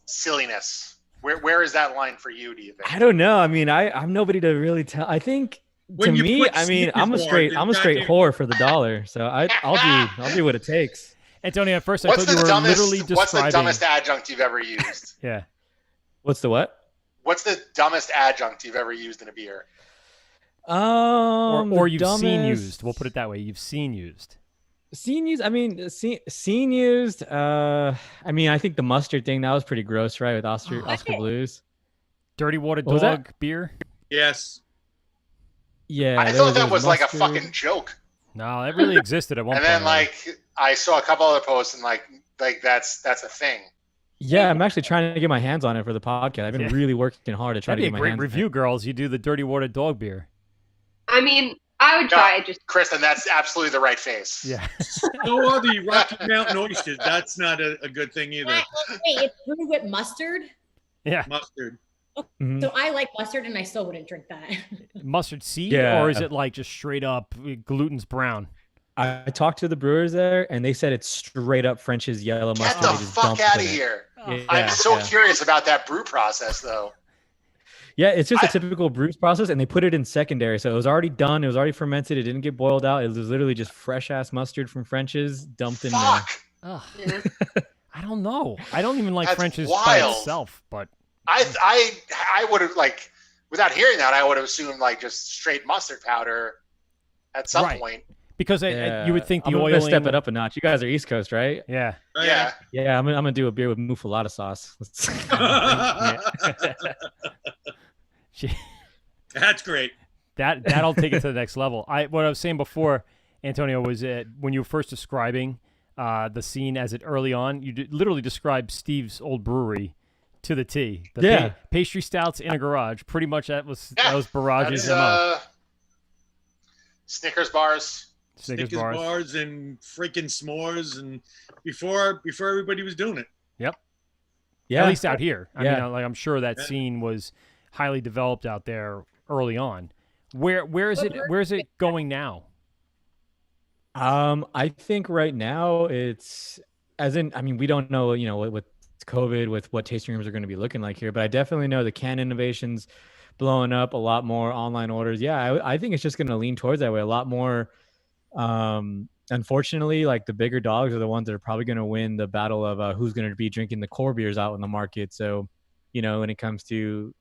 silliness? Where is that line for you, do you think? I don't know. I mean, I'm nobody to really tell. I think to me, I mean, I'm a straight whore for the dollar. So I'll do what it takes. Antonio, at first I thought you were literally describing. What's the dumbest adjunct you've ever used? Yeah. What's the what? What's the dumbest adjunct you've ever used in a beer? Or you've seen used. We'll put it that way. You've seen used. Seen used. I mean, seen used. I mean, I think the mustard thing, that was pretty gross, right? With Oscar Blues. Dirty Water Dog beer. Yes. Yeah. I thought that was like a fucking joke. No, that really existed at one point. And then I saw a couple other posts and like that's a thing. Yeah, I'm actually trying to get my hands on it for the podcast. I've been really working hard to try to get my hands on it. That'd be a great review, girls. You do the Dirty Water Dog beer. I mean, I would try it. Just Kristen, that's absolutely the right face. Yeah. So are the Rocky Mountain oysters. That's not a good thing either. Wait, it's brewed with mustard? Yeah. Mustard. Mm-hmm. So I like mustard, and I still wouldn't drink that. Mustard seed, or is it like just straight up gluten's brown? I talked to the brewers there, and they said it's straight up French's yellow mustard. Get the fuck out of here! Yeah, I'm so curious about that brew process, though. Yeah, it's just a typical brew process, and they put it in secondary. So it was already done. It was already fermented. It didn't get boiled out. It was literally just fresh-ass mustard from French's dumped in there. Ugh. I don't know. I don't even like French's by itself, but... I would have, like, without hearing that, I would have assumed, like, just straight mustard powder at some point. Because you would think the I'm oiling... gonna step it up a notch. You guys are East Coast, right? Yeah. Yeah. Yeah, I'm gonna do a beer with muffalata sauce. That's great. That'll take it to the next level. What I was saying before, Antonio, was when you were first describing the scene as it early on, you literally described Steve's old brewery to the T. Pastry stouts in a garage. Pretty much that was Barrage's MO. Snickers bars. Snickers bars and freaking s'mores, and before everybody was doing it. Yep. Yeah. At least out here. I mean, I'm sure that scene was highly developed out there early on. Where is it going now? I think right now it's we don't know, with COVID, with what tasting rooms are going to be looking like here, but I definitely know the can innovations blowing up, a lot more online orders. Yeah, I think it's just going to lean towards that way. A lot more. Unfortunately, like the bigger dogs are the ones that are probably going to win the battle of who's going to be drinking the core beers out in the market. So, when it comes to,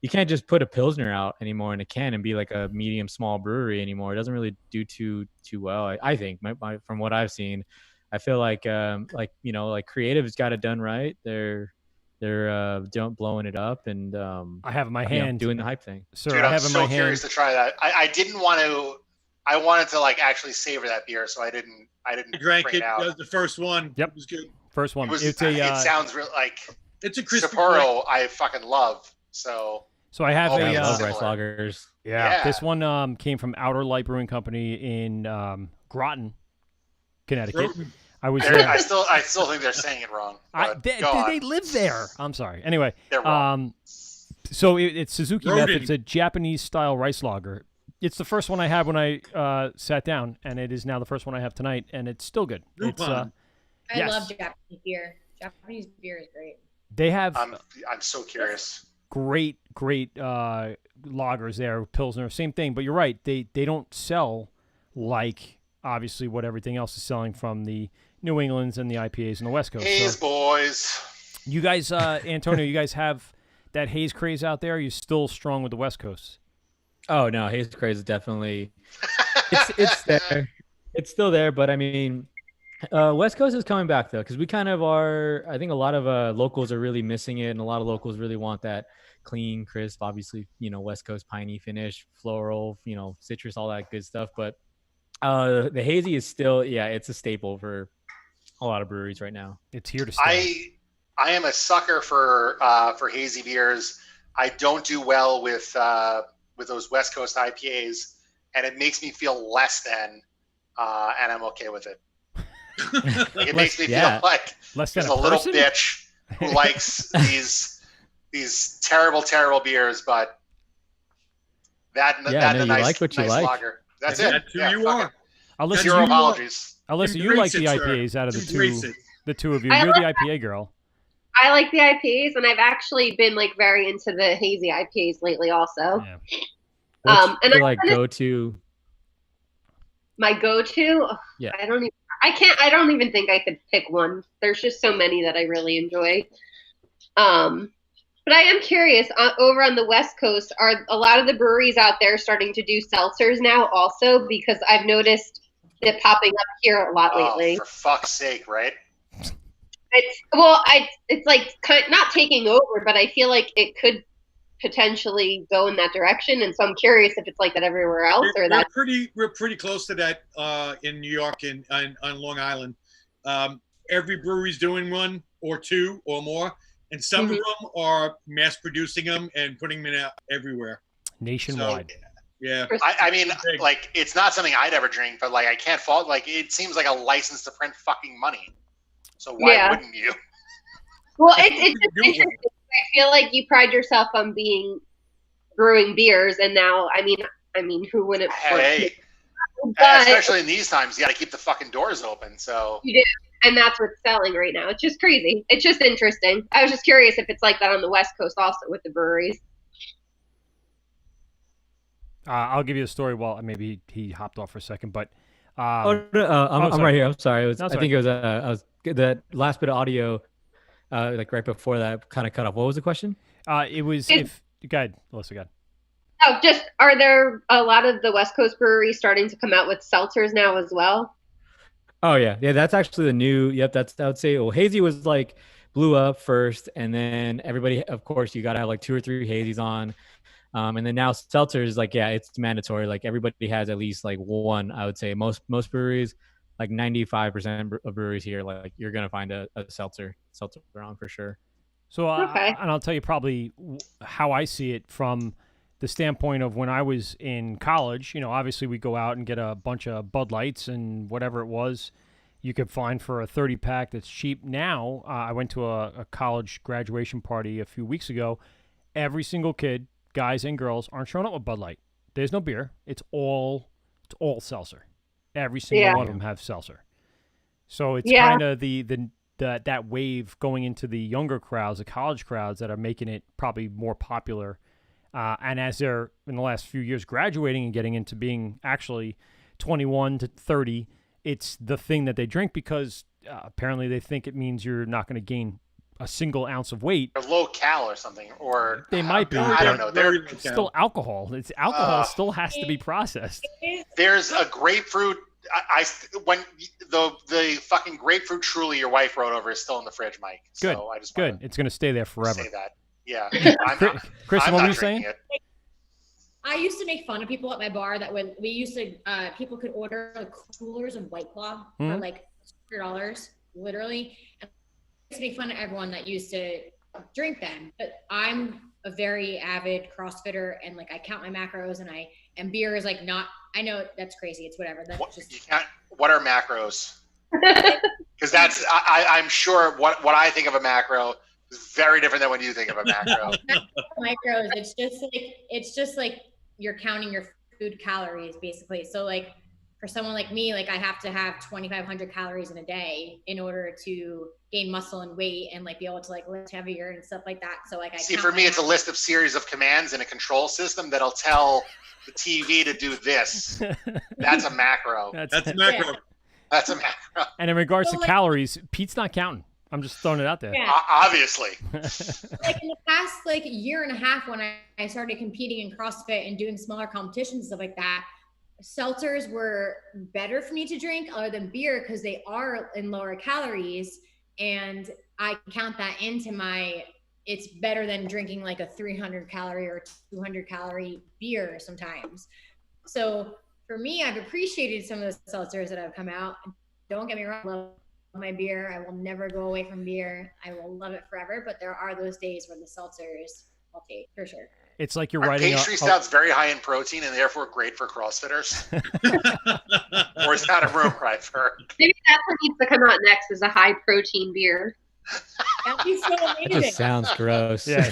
you can't just put a Pilsner out anymore in a can and be like a medium small brewery anymore. It doesn't really do too well. I think from what I've seen, I feel like Creative's got it done right. They're blowing it up, and I have in my hand doing the hype thing. Sir, Dude, I have I'm in so my curious hand. to try that. I didn't want to. I wanted to like actually savor that beer, so I didn't. I drank it. Out. That was the first one. Yep, it was good. First one. It sounds real like. It's a crispy. Sapporo, I fucking love. So I have I love rice lagers. Yeah, this one came from Outer Light Brewing Company in Groton, Connecticut. I still think they're saying it wrong. They live there. I'm sorry. Anyway, they're wrong. So it's Suzuki Method. It's a Japanese style rice lager. It's the first one I had when I sat down, and it is now the first one I have tonight, and it's still good. I love Japanese beer. Japanese beer is great. They have. I'm so curious. Great lagers there, Pilsner, same thing. But you're right. They don't sell like obviously what everything else is selling from the New Englands and the IPAs and the West Coast. Haze boys. You guys, Antonio, you guys have that haze craze out there? Are you still strong with the West Coast? Oh no, haze craze is definitely it's there. It's still there, but I mean, West Coast is coming back though, because we kind of are. I think a lot of locals are really missing it, and a lot of locals really want that clean, crisp, obviously, West Coast piney finish, floral, citrus, all that good stuff. But The hazy is still, it's a staple for a lot of breweries right now. It's here to stay. I am a sucker for hazy beers. I don't do well with those West Coast IPAs, and it makes me feel less than, and I'm okay with it. Like, it makes me feel like less there's than a little bitch who likes these terrible beers, but that you nice, like what you nice like. lager. That's it. That's who you are. Alyssa, Zero apologies. Alyssa, you like the IPAs out of the two of you. I You're like the IPA girl. I like the IPAs, and I've actually been like very into the hazy IPAs lately, also. Yeah. What's and your, like go-to? My go-to? Yeah. I don't even think I could pick one. There's just so many that I really enjoy. But I am curious, over on the West Coast, are a lot of the breweries out there starting to do seltzers now also? Because I've noticed it popping up here a lot lately. For fuck's sake, right? It's like not taking over, but I feel like it could potentially go in that direction, and so I'm curious if it's like that everywhere else, or that we're pretty close to that in New York and on Long Island. Every brewery's doing one or two or more, and some of them are mass producing them and putting them out everywhere, nationwide. So, yeah, I mean, like, it's not something I'd ever drink, but like, I can't fault. Like, it seems like a license to print fucking money. So why wouldn't you? Well, it's just interesting. I feel like you pride yourself on brewing beers, and now, I mean, who wouldn't? Hey, especially in these times, you got to keep the fucking doors open. So you do, and that's what's selling right now. It's just crazy. It's just interesting. I was just curious if it's like that on the West Coast also with the breweries. I'll give you a story. Well, maybe he hopped off for a second, but I'm right here. I'm sorry. No, I think it was the last bit of audio, like right before that, kind of cut off. What was the question? It was if go ahead, Alyssa, go ahead. Oh, just are there a lot of the West Coast breweries starting to come out with seltzers now as well? Oh yeah. That's actually the new. Yep, I would say. Well, hazy was like blew up first, and then everybody, of course, you got to have like 2 or 3 hazies on. And then now seltzer is like, it's mandatory. Like everybody has at least like one. I would say most breweries, like 95% of breweries here, like you're gonna find a seltzer on for sure. So and I'll tell you probably how I see it from the standpoint of when I was in college. You know, obviously we go out and get a bunch of Bud Lights and whatever it was you could find for a 30-pack that's cheap. Now I went to a college graduation party a few weeks ago. Every single kid, guys and girls, aren't showing up with Bud Light. There's no beer. It's all seltzer. Every single one of them have seltzer. So it's kind of that wave going into the younger crowds, the college crowds, that are making it probably more popular. And as they're in the last few years graduating and getting into being actually 21 to 30, it's the thing that they drink because apparently they think it means you're not going to gain a single ounce of weight. Or low cal or something, or they might be. I don't know. It's still alcohol. It's alcohol still has to be processed. There's a grapefruit. When the fucking grapefruit Truly your wife wrote over is still in the fridge, Mike. Good. So I just good. It's going to stay there forever. Say that. Yeah. Kristen, what were you saying? I used to make fun of people at my bar that when we used to, people could order like coolers of White Claw for like $100, literally. And I used to make fun of everyone that used to drink them. But I'm a very avid CrossFitter, and like I count my macros, and beer is like not. I know that's crazy. It's whatever. That's what are macros? Because that's I'm sure what I think of a macro is very different than what you think of a macro. Micros. It's just like you're counting your food calories basically. So like for someone like me, like I have to have 2,500 calories in a day in order to gain muscle and weight and like be able to like lift heavier and stuff like that. So like I see, for me, it's a list of series of commands in a control system that'll tell the TV to do this. That's a macro. That's a macro. Yeah. That's a macro. And in regards to calories, Pete's not counting. I'm just throwing it out there. Yeah. Obviously. Like in the past like year and a half when I started competing in CrossFit and doing smaller competitions and stuff like that, seltzers were better for me to drink other than beer because they are in lower calories, and I count that into it's better than drinking like a 300 calorie or 200 calorie beer sometimes. So for me, I've appreciated some of the seltzers that have come out. Don't get me wrong, I love my beer. I will never go away from beer. I will love it forever. But there are those days where the seltzers I'll take for sure. It's like you're Our writing pastry stout's very high in protein and therefore great for CrossFitters. Or is that a room cry for? Maybe that's what needs to come out next is a high protein beer. That'd be so amazing. That just sounds gross. Yeah.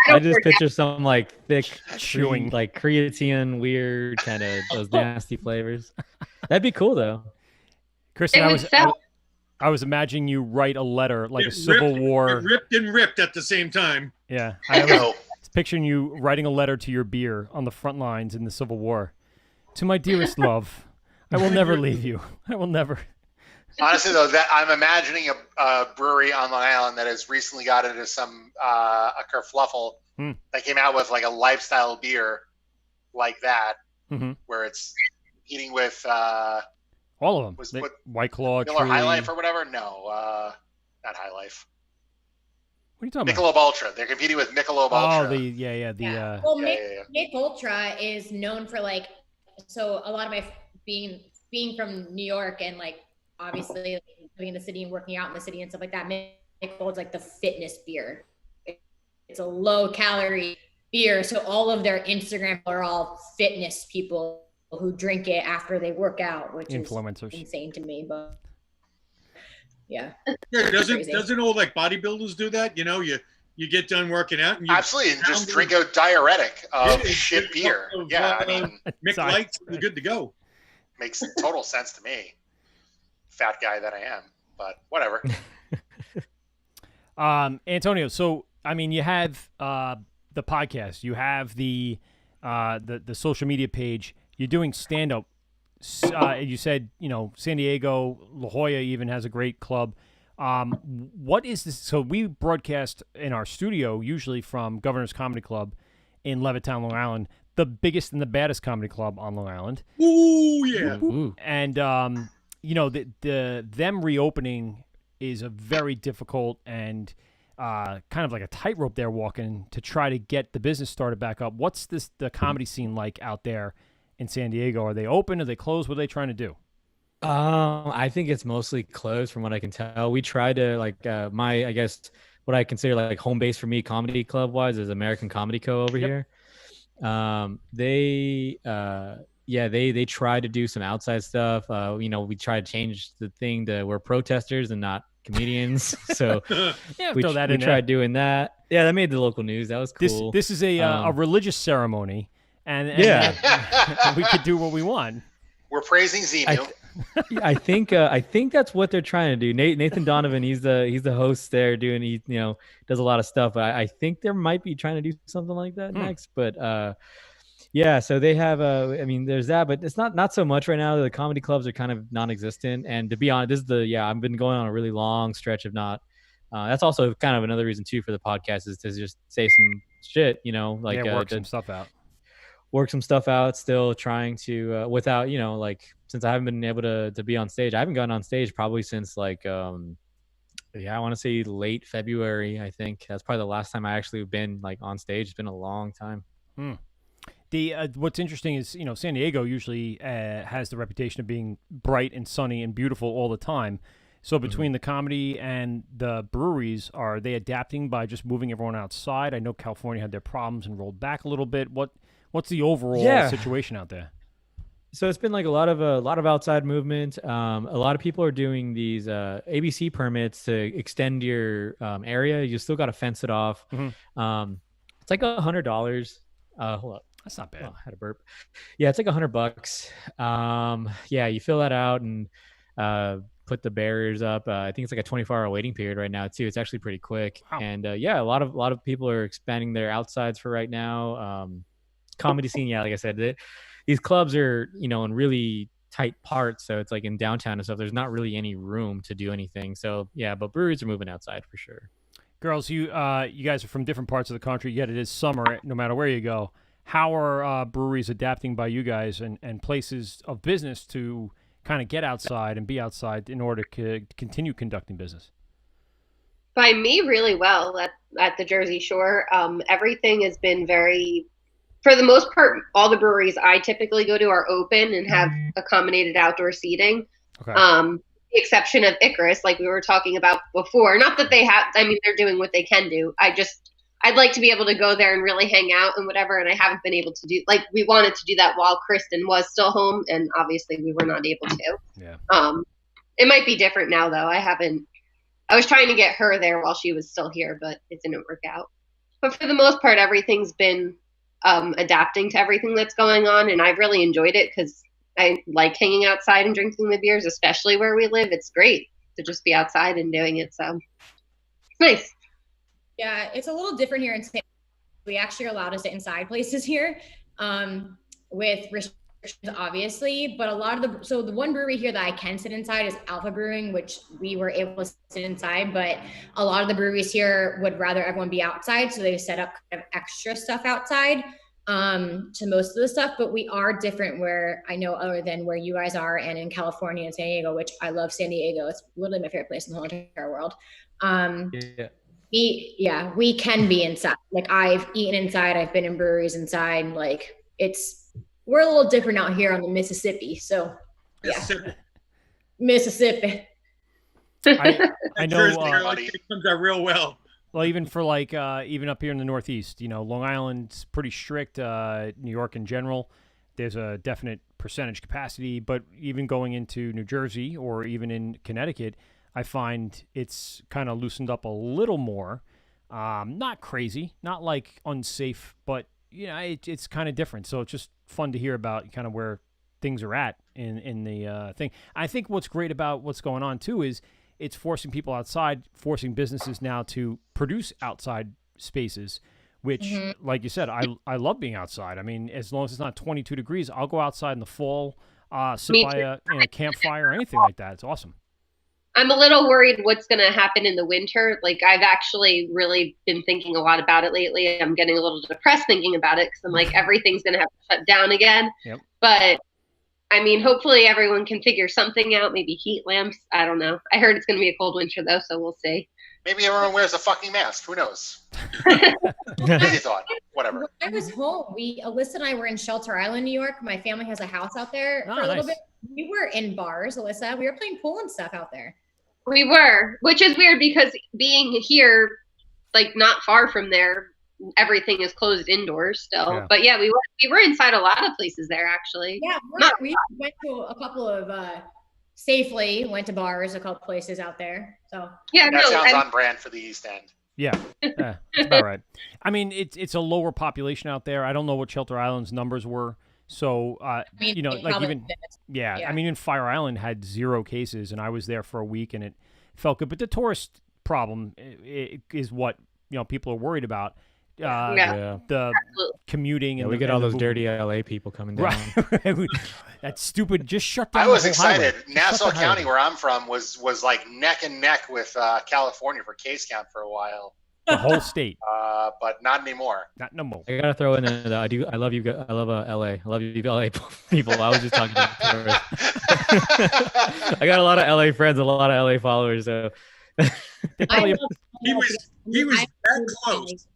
I just picture some like thick Chewing. like creatine, weird kind of those nasty flavors. That'd be cool though. Kristen, It would sell. I was imagining you write a letter like It a Civil ripped- War. it ripped and ripped at the same time. Yeah, I know. was picturing you writing a letter to your beer on the front lines in the Civil War. To my dearest love, I will never leave you. I will never. Honestly, though, that I'm imagining a brewery on Long Island that has recently got into some a kerfluffle that came out with like a lifestyle beer like that, where it's eating with All of them. Was They- what- White Claw, Miller High Truly. Life or whatever. No, not High Life. What are you talking about? Michelob Ultra. They're competing with Michelob Oh, Ultra. Well, Yeah, Mick, yeah, Mick Ultra is known for like, so a lot of my being from New York and like obviously like, living in the city and working out in the city and stuff like that. Mick Ultra's like the fitness beer. It's a low calorie beer, so all of their Instagram are all fitness people who drink it after they work out, which Influencers. is insane to me. But yeah, Yeah, Crazy. doesn't all like bodybuilders do that? You know, you get done working out and you Absolutely, and just drink a diuretic of Yeah, shit beer. Yeah, I mean, Mick Lights, you're good to go. makes total sense to me. Fat guy that I am, but whatever. Antonio, so I mean, you have the podcast, you have the social media page. You're doing stand up. You said San Diego, La Jolla even has a great club. What is this? So we broadcast in our studio usually from Governor's Comedy Club in Levittown, Long Island, the biggest and the baddest comedy club on Long Island. Ooh, yeah. And them reopening is a very difficult and kind of like a tightrope they're walking to try to get the business started back up. What's the comedy scene like out there in San Diego? Are they open? Are they closed? What are they trying to do? I think it's mostly closed from what I can tell. We tried to I guess what I consider like home base for me comedy club wise is American Comedy Co over here. They tried to do some outside stuff. We tried to change the thing to we're protesters and not comedians. So Yeah, we throw that in there. tried doing that. Yeah, that made the local news. That was cool. This is a religious ceremony, and we could do what we want. We're praising Xenu. I think that's what they're trying to do. Nathan Donovan, he's the host there doing, he does a lot of stuff, but I think there might be trying to do something like that next. But so they have there's that, but it's not so much right now. The comedy clubs are kind of non-existent, and to be honest, I've been going on a really long stretch of not. That's also kind of another reason too for the podcast is to just say some shit, work some stuff out. Work some stuff out, still trying to without since I haven't been able to be on stage. I haven't gone on stage probably since I want to say late February. I think that's probably the last time I actually been on stage. It's been a long time. What's interesting is San Diego usually has the reputation of being bright and sunny and beautiful all the time. So between the comedy and the breweries, are they adapting by just moving everyone outside? I know California had their problems and rolled back a little bit. What's the overall situation out there? So it's been a lot of outside movement. A lot of people are doing these ABC permits to extend your area. You still got to fence it off. It's like $100. Hold up. That's not bad. Oh, I had a burp. Yeah, it's like $100. You fill that out and put the barriers up. I think it's like a 24-hour waiting period right now too. It's actually pretty quick. Wow. And a lot of people are expanding their outsides for right now. Comedy scene, like I said, these clubs are in really tight parts, so it's like in downtown and stuff. There's not really any room to do anything. So but breweries are moving outside for sure. Girls, you guys are from different parts of the country, yet it is summer no matter where you go. How are breweries adapting by you guys and places of business to kind of get outside and be outside in order to continue conducting business? By me, really well at the Jersey Shore. Everything has been very for the most part, all the breweries I typically go to are open and have accommodated outdoor seating. Okay. The exception of Icarus, like we were talking about before. Not that they have, I mean, they're doing what they can do. I'd like to be able to go there and really hang out and whatever, and I haven't been able to do, like, we wanted to do that while Kristen was still home, and obviously we were not able to. Yeah. It might be different now, though. I was trying to get her there while she was still here, but it didn't work out. But for the most part, everything's been adapting to everything that's going on, and I've really enjoyed it because I like hanging outside and drinking the beers, especially where we live. It's great to just be outside and doing it, so it's nice. Yeah, it's a little different here in St. We actually are allowed to sit inside places here with restrictions, obviously, but the one brewery here that I can sit inside is Alpha Brewing, which we were able to sit inside, but a lot of the breweries here would rather everyone be outside, so they set up kind of extra stuff outside to most of the stuff. But we are different where I know other than where you guys are and in California and San Diego, which I love San Diego. It's literally my favorite place in the whole entire world. We can be inside. Like, I've eaten inside, I've been in breweries inside. Like, we're a little different out here on the Mississippi. So yeah, Mississippi. I know it comes out real well. Well, even for like even up here in the Northeast, Long Island's pretty strict. New York in general, there's a definite percentage capacity. But even going into New Jersey or even in Connecticut, I find it's kind of loosened up a little more. Not crazy, not like unsafe, but it's kind of different. So it's just fun to hear about kind of where things are at in the thing. I think what's great about what's going on too is it's forcing people outside, forcing businesses now to produce outside spaces, which, like you said, I love being outside. I mean, as long as it's not 22 degrees, I'll go outside in the fall, sit by a campfire or anything like that. It's awesome. I'm a little worried what's going to happen in the winter. Like, I've actually really been thinking a lot about it lately. I'm getting a little depressed thinking about it because I'm like, everything's going to have to shut down again. Yep. But I mean, hopefully everyone can figure something out. Maybe heat lamps. I don't know. I heard it's going to be a cold winter though, so we'll see. Maybe everyone wears a fucking mask. Who knows? Crazy thought. Whatever. When I was home, Alyssa and I were in Shelter Island, New York. My family has a house out there for a little bit. We were in bars, Alyssa. We were playing pool and stuff out there. We were, which is weird because being here, like not far from there, everything is closed indoors still. Yeah. But yeah, we were inside a lot of places there actually. Yeah, we went to a couple of safely went to bars, a couple places out there. So yeah, that sounds on brand for the East End. Yeah, that's about right. I mean, it's a lower population out there. I don't know what Shelter Island's numbers were. So, I mean, like even, I mean, even Fire Island had 0 cases, and I was there for a week, and it felt good. But the tourist problem is what people are worried about. The commuting and we get all those dirty LA people coming down. Right. That's stupid. Just shut down. I was the whole excited. highway. Nassau County, where I'm from, was like neck and neck with California for case count for a while. The whole state. But not anymore. Not no more. I gotta throw in I love you. I love LA. I love you, LA people. I was just talking to tourists. I got a lot of LA friends, a lot of LA followers. So he was that close.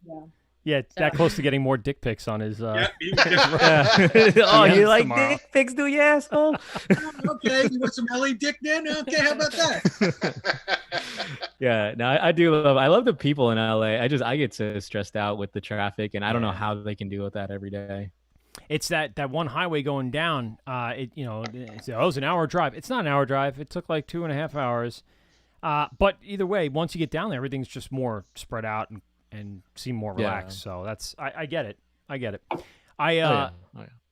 Yeah, that close to getting more dick pics on his. Yeah. Oh, you like dick pics, do you, asshole? Okay, you want some LA dick then? Okay, how about that? Yeah, no, I love the people in LA. I get so stressed out with the traffic, and I don't know how they can deal with that every day. It's that one highway going down. It was an hour drive. It's not an hour drive. It took like 2.5 hours. But either way, once you get down there, everything's just more spread out and seem more relaxed. Yeah. So that's I get it.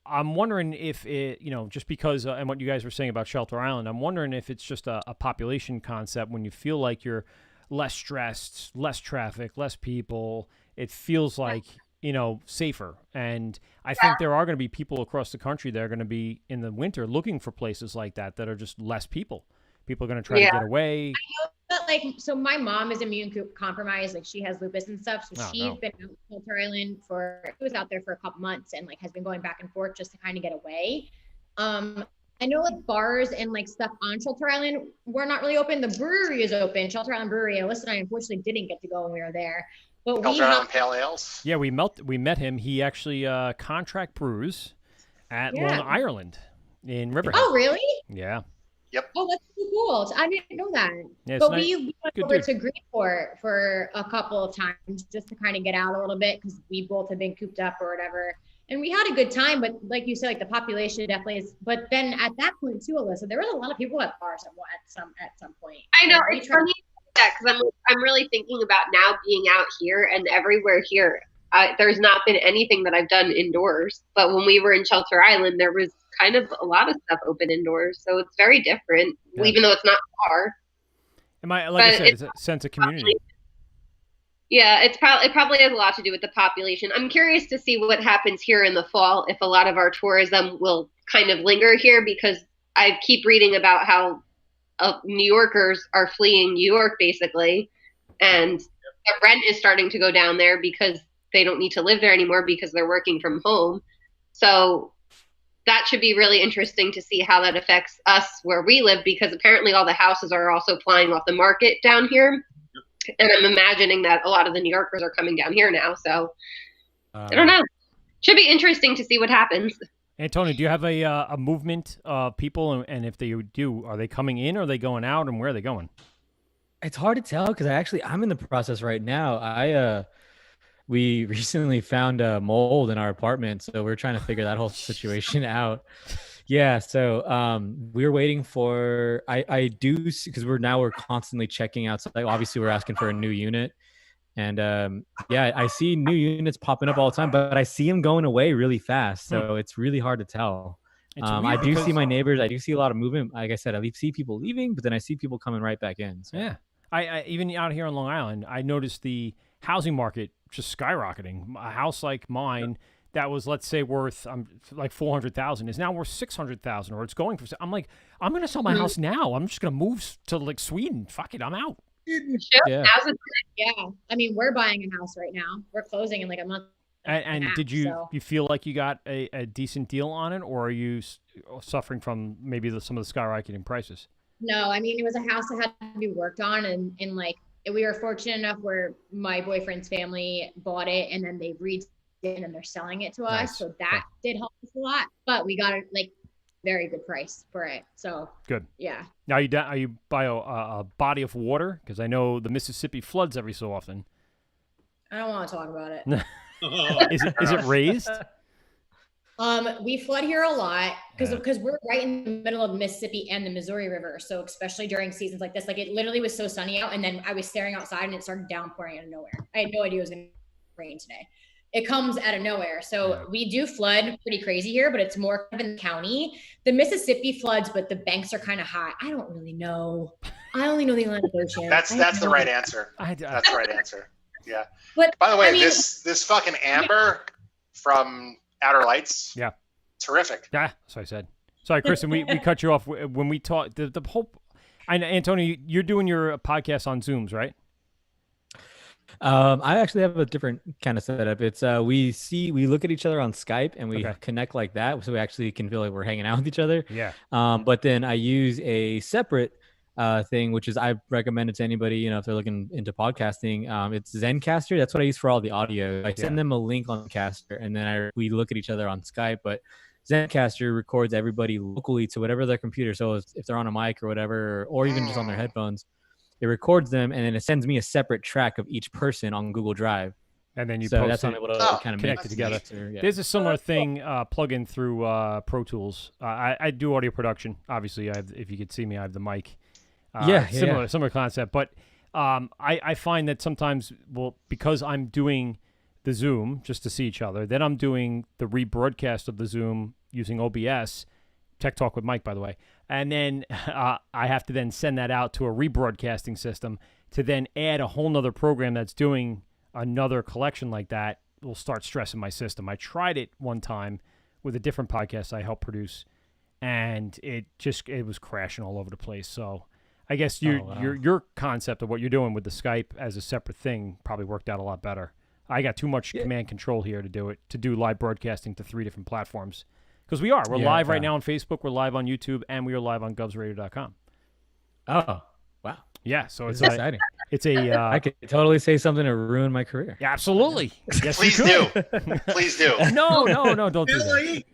I'm wondering if it, just because and what you guys were saying about Shelter Island, I'm wondering if it's just a population concept when you feel like you're less stressed, less traffic, less people. It feels like safer. And I think there are going to be people across the country that are going to be in the winter looking for places like that are just less people. People are going to try to get away. I know that, so my mom is immune compromised. Like, she has lupus and stuff. So she's been out in Seltzer Island she was out there for a couple months and has been going back and forth just to kind of get away. I know bars and stuff on Shelter Island were not really open. The brewery is open. Shelter Island Brewery. Alyssa and I unfortunately didn't get to go when we were there. But Seltzer Island Pale Ales. Yeah, we met him. He actually contract brews at Long Ireland in Riverhead. Oh, really? Yeah. Yep. Oh, that's so cool. I didn't know that. Yeah, but nice. we went over to Greenport for a couple of times just to kind of get out a little bit because we both have been cooped up or whatever. And we had a good time, but like you said, like the population definitely is. But then at that point too, Alyssa, there was a lot of people at bars at some point. I know, it's funny that because I'm really thinking about now being out here and everywhere here. There's not been anything that I've done indoors, but when we were in Shelter Island, there was kind of a lot of stuff open indoors, so it's very different, even though it's not far. I said, it's a sense of community. Yeah, it probably has a lot to do with the population. I'm curious to see what happens here in the fall, if a lot of our tourism will kind of linger here, because I keep reading about how New Yorkers are fleeing New York, basically, and the rent is starting to go down there because they don't need to live there anymore because they're working from home. So that should be really interesting to see how that affects us where we live, because apparently all the houses are also flying off the market down here. And I'm imagining that a lot of the New Yorkers are coming down here now. So I don't know. Should be interesting to see what happens. Antonio, do you have a movement of people? And if they do, are they coming in or are they going out, and where are they going? It's hard to tell because I'm in the process right now. We recently found a mold in our apartment, so we're trying to figure that whole situation out. Yeah, so we're waiting for I do, because we're constantly checking out. So obviously we're asking for a new unit, and I see new units popping up all the time, but I see them going away really fast. So it's really hard to tell. I do see my neighbors. I do see a lot of movement. Like I said, I see people leaving, but then I see people coming right back in. So. Yeah, I even out here on Long Island, I noticed the housing market just skyrocketing. A house like mine that was, let's say, worth like $400,000 is now worth $600,000, or it's going for. I'm like, I'm gonna sell my house now. I'm just gonna move to like Sweden. Fuck it, I'm out. Yeah. I mean, we're buying a house right now. We're closing in like a month. And did you feel like you got a decent deal on it, or are you suffering from maybe some of the skyrocketing prices? No, I mean, it was a house that had to be worked on, and like we were fortunate enough where my boyfriend's family bought it, and then they redid it, and they're selling it to us. Nice. So that did help us a lot. But we got it like very good price for it. So good. Yeah. Now are you by a body of water? Because I know the Mississippi floods every so often. I don't want to talk about it. Is it raised? We flood here a lot because we're right in the middle of the Mississippi and the Missouri River. So especially during seasons like this, like it literally was so sunny out, and then I was staring outside and it started downpouring out of nowhere. I had no idea it was going to rain today. It comes out of nowhere. So we do flood pretty crazy here, but it's more in the county. The Mississippi floods, but the banks are kind of high. I don't really know. I only know the Atlantic Ocean. That's the right answer. That's the right answer. Yeah. But by the way, I mean, this fucking amber from Outer Lights. Yeah. Terrific. Yeah, that's what I said. Sorry, Kristen, we cut you off when we talked. The whole, Antonio, you're doing your podcast on Zooms, right? I actually have a different kind of setup. It's we look at each other on Skype and we connect like that, so we actually can feel like we're hanging out with each other. Yeah. But then I use a separate thing, which is I recommend it to anybody, if they're looking into podcasting. It's Zencaster. That's what I use for all the audio. I send them a link on Caster, and then we look at each other on Skype. But Zencaster records everybody locally to whatever their computer. So if they're on a mic or whatever, or even just on their headphones, it records them, and then it sends me a separate track of each person on Google Drive. And then you so post that's it, how I'm able to kind of connect it together. There's a similar thing plug-in through Pro Tools. I do audio production. Obviously, if you could see me, I have the mic. Similar concept. But I find that sometimes, because I'm doing the Zoom just to see each other, then I'm doing the rebroadcast of the Zoom using OBS, Tech Talk with Mike, by the way. And then I have to then send that out to a rebroadcasting system to then add a whole nother program that's doing another collection like that. Will start stressing my system. I tried it one time with a different podcast I helped produce, and it was crashing all over the place. So I guess your concept of what you're doing with the Skype as a separate thing probably worked out a lot better. I got too much command control here to do live broadcasting to 3 different platforms. Because we're live right now on Facebook, we're live on YouTube, and we are live on GovsRadio.com. Oh, wow. Yeah, so it's exciting. It's a. I could totally say something to ruin my career. Yeah, absolutely. Yes, Please you do. could. Please do. No, don't do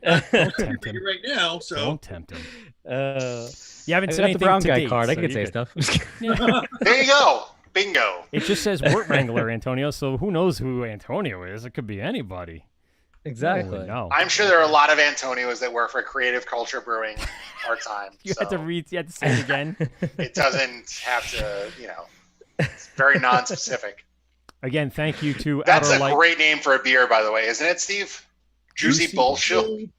that. Don't tempt him. right now, so Don't tempt him. You haven't I said got anything the brown to guy date, card. I so could you're say good. stuff. There you go. Bingo. It just says Wort Wrangler, Antonio. So who knows who Antonio is? It could be anybody. Exactly. No. I'm sure there are a lot of Antonios that work for Creative Culture Brewing part-time. You had to say it again. It doesn't have to, it's very non-specific. Again, thank you to That's Outer a Light. great name for a beer, by the way, isn't it, Steve? Juicy Bullshit.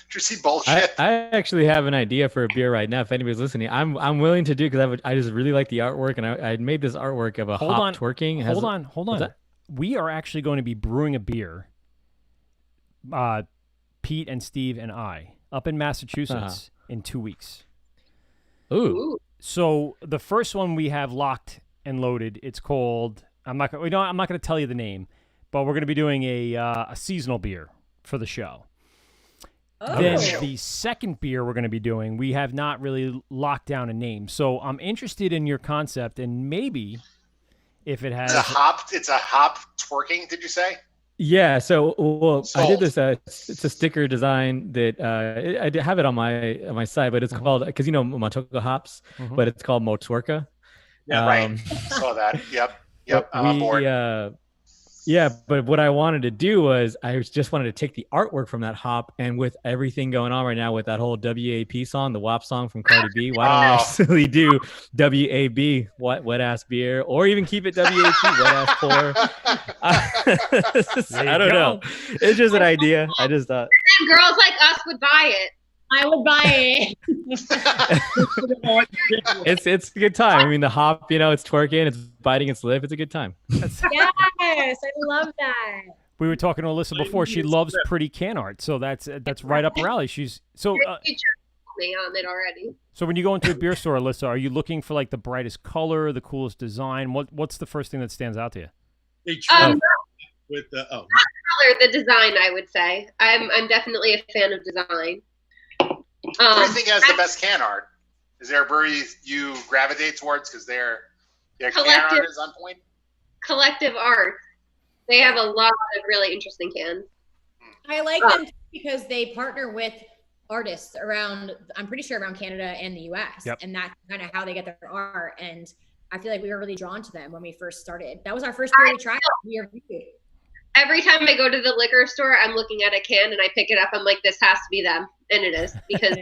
Juicy Bullshit. I actually have an idea for a beer right now. If anybody's listening, I'm willing to do because I just really like the artwork, and I made this artwork of a hop twerking. Hold on. We are actually going to be brewing a beer. Pete and Steve and I up in Massachusetts in 2 weeks. Ooh. So the first one we have locked and loaded. It's called. I'm not going to tell you the name, but we're going to be doing a seasonal beer for the show. Oh. Then the second beer we're going to be doing, we have not really locked down a name. So I'm interested in your concept, and maybe if it has It's a hop twerking, did you say? Yeah, so I did Sold. this. It's a sticker design that I have it on my site, but it's called because Motueka hops, but it's called Motueka. Yeah, right. Saw that. Yep. I'm on board. Yeah, but what I wanted to do was I just wanted to take the artwork from that hop, and with everything going on right now with that whole WAP song, the WAP song from Cardi B, why don't we actually do WAB, wet ass beer, or even keep it WAP, wet ass pour? I don't know. It's just an idea. I just thought. And girls like us would buy it. I would buy it. It's a good time. I mean, the hop, it's twerking, it's biting its lip. It's a good time. Yes, I love that. We were talking to Alyssa before. She loves pretty can art, so that's right up her alley. She's so. Me on it already. So when you go into a beer store, Alyssa, are you looking for like the brightest color, the coolest design? What's the first thing that stands out to you? With the not the color, the design, I would say. I'm definitely a fan of design. Who do you think has the best can art? Is there a brewery you gravitate towards because their can art is on point? Collective Art. They have a lot of really interesting cans. I like them too because they partner with artists around, I'm pretty sure around Canada and the US. Yep. And that's kind of how they get their art. And I feel like we were really drawn to them when we first started. That was our first beer we tried. We reviewed. Every time I go to the liquor store, I'm looking at a can and I pick it up. I'm like, this has to be them. And it is because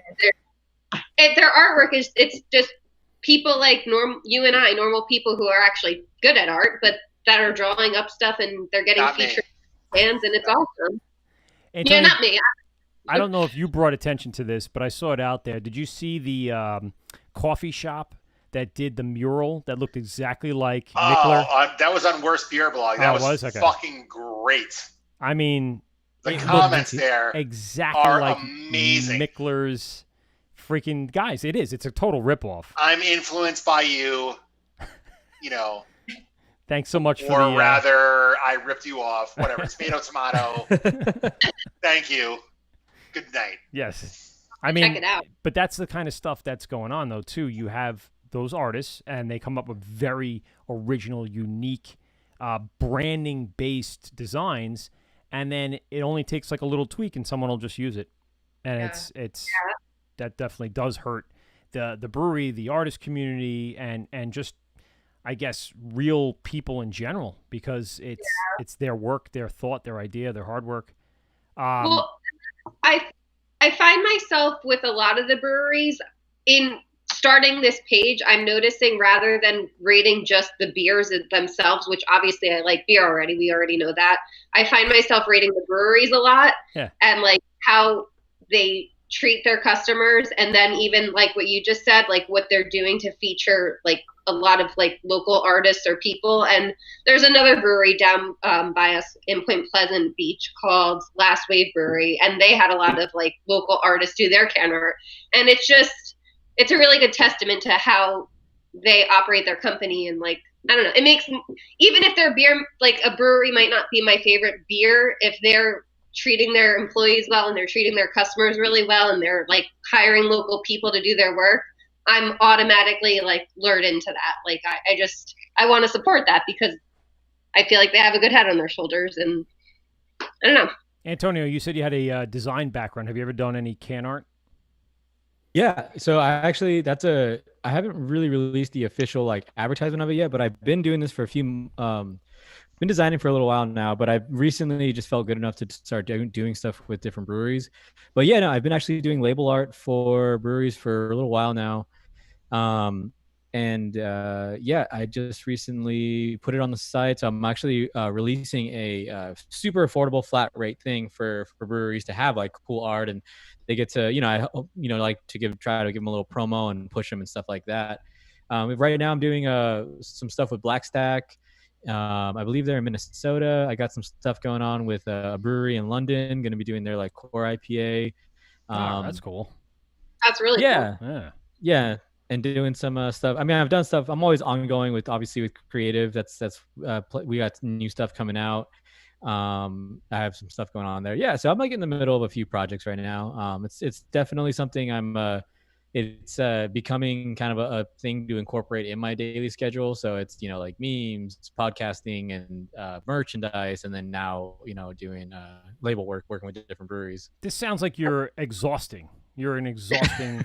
their artwork it's just people like you and I, normal people who are actually good at art, but that are drawing up stuff and they're getting featured fans, and it's awesome. Antonio, Yeah, not me. I don't know if you brought attention to this, but I saw it out there. Did you see the coffee shop that did the mural that looked exactly like Mickler? That was on Worst Beer Blog. That was okay. fucking great. I mean, the comments there exactly are like amazing. Mickler's freaking guys. It is. It's a total ripoff. I'm influenced by you, Thanks so much for or the. rather, I ripped you off. Whatever. Tomato. Thank you. Good night. Yes. I mean, check it out. But that's the kind of stuff that's going on, though, too. You have those artists, and they come up with very original, unique, branding-based designs, and then it only takes like a little tweak, and someone will just use it. And that definitely does hurt the brewery, the artist community, and just, I guess, real people in general, because it's their work, their thought, their idea, their hard work. Well, I find myself with a lot of the breweries in starting this page, I'm noticing rather than rating just the beers themselves, which obviously I like beer already. We already know that. I find myself rating the breweries a lot and like how they treat their customers. And then even like what you just said, like what they're doing to feature like a lot of like local artists or people. And there's another brewery down by us in Point Pleasant Beach called Last Wave Brewery. And they had a lot of like local artists do their can art. And it's a really good testament to how they operate their company. And like, I don't know, it makes, even if their beer, like a brewery might not be my favorite beer, if they're treating their employees well and they're treating their customers really well and they're like hiring local people to do their work, I'm automatically like lured into that. Like I want to support that because I feel like they have a good head on their shoulders, and I don't know. Antonio, you said you had a design background. Have you ever done any can art? Yeah, so I haven't really released the official like advertisement of it yet, but I've been doing this for a few been designing for a little while now, but I've recently just felt good enough to start doing stuff with different breweries. But yeah, no, I've been actually doing label art for breweries for a little while now. Yeah, I just recently put it on the site. So I'm actually releasing a super affordable flat rate thing for breweries to have like cool art, and they get to, like to try to give them a little promo and push them and stuff like that. Right now I'm doing some stuff with Black Stack. I believe they're in Minnesota. I got some stuff going on with a brewery in London, going to be doing their like core IPA. That's cool. That's really cool. Yeah. And doing some stuff. I mean, I've done stuff. I'm always ongoing with creative. We got new stuff coming out. I have some stuff going on there. Yeah. So I'm like in the middle of a few projects right now. It's definitely something it's becoming kind of a thing to incorporate in my daily schedule. So it's, like memes, podcasting, and merchandise. And then now, doing label work, working with different breweries. This sounds like you're exhausting. You're an exhausting...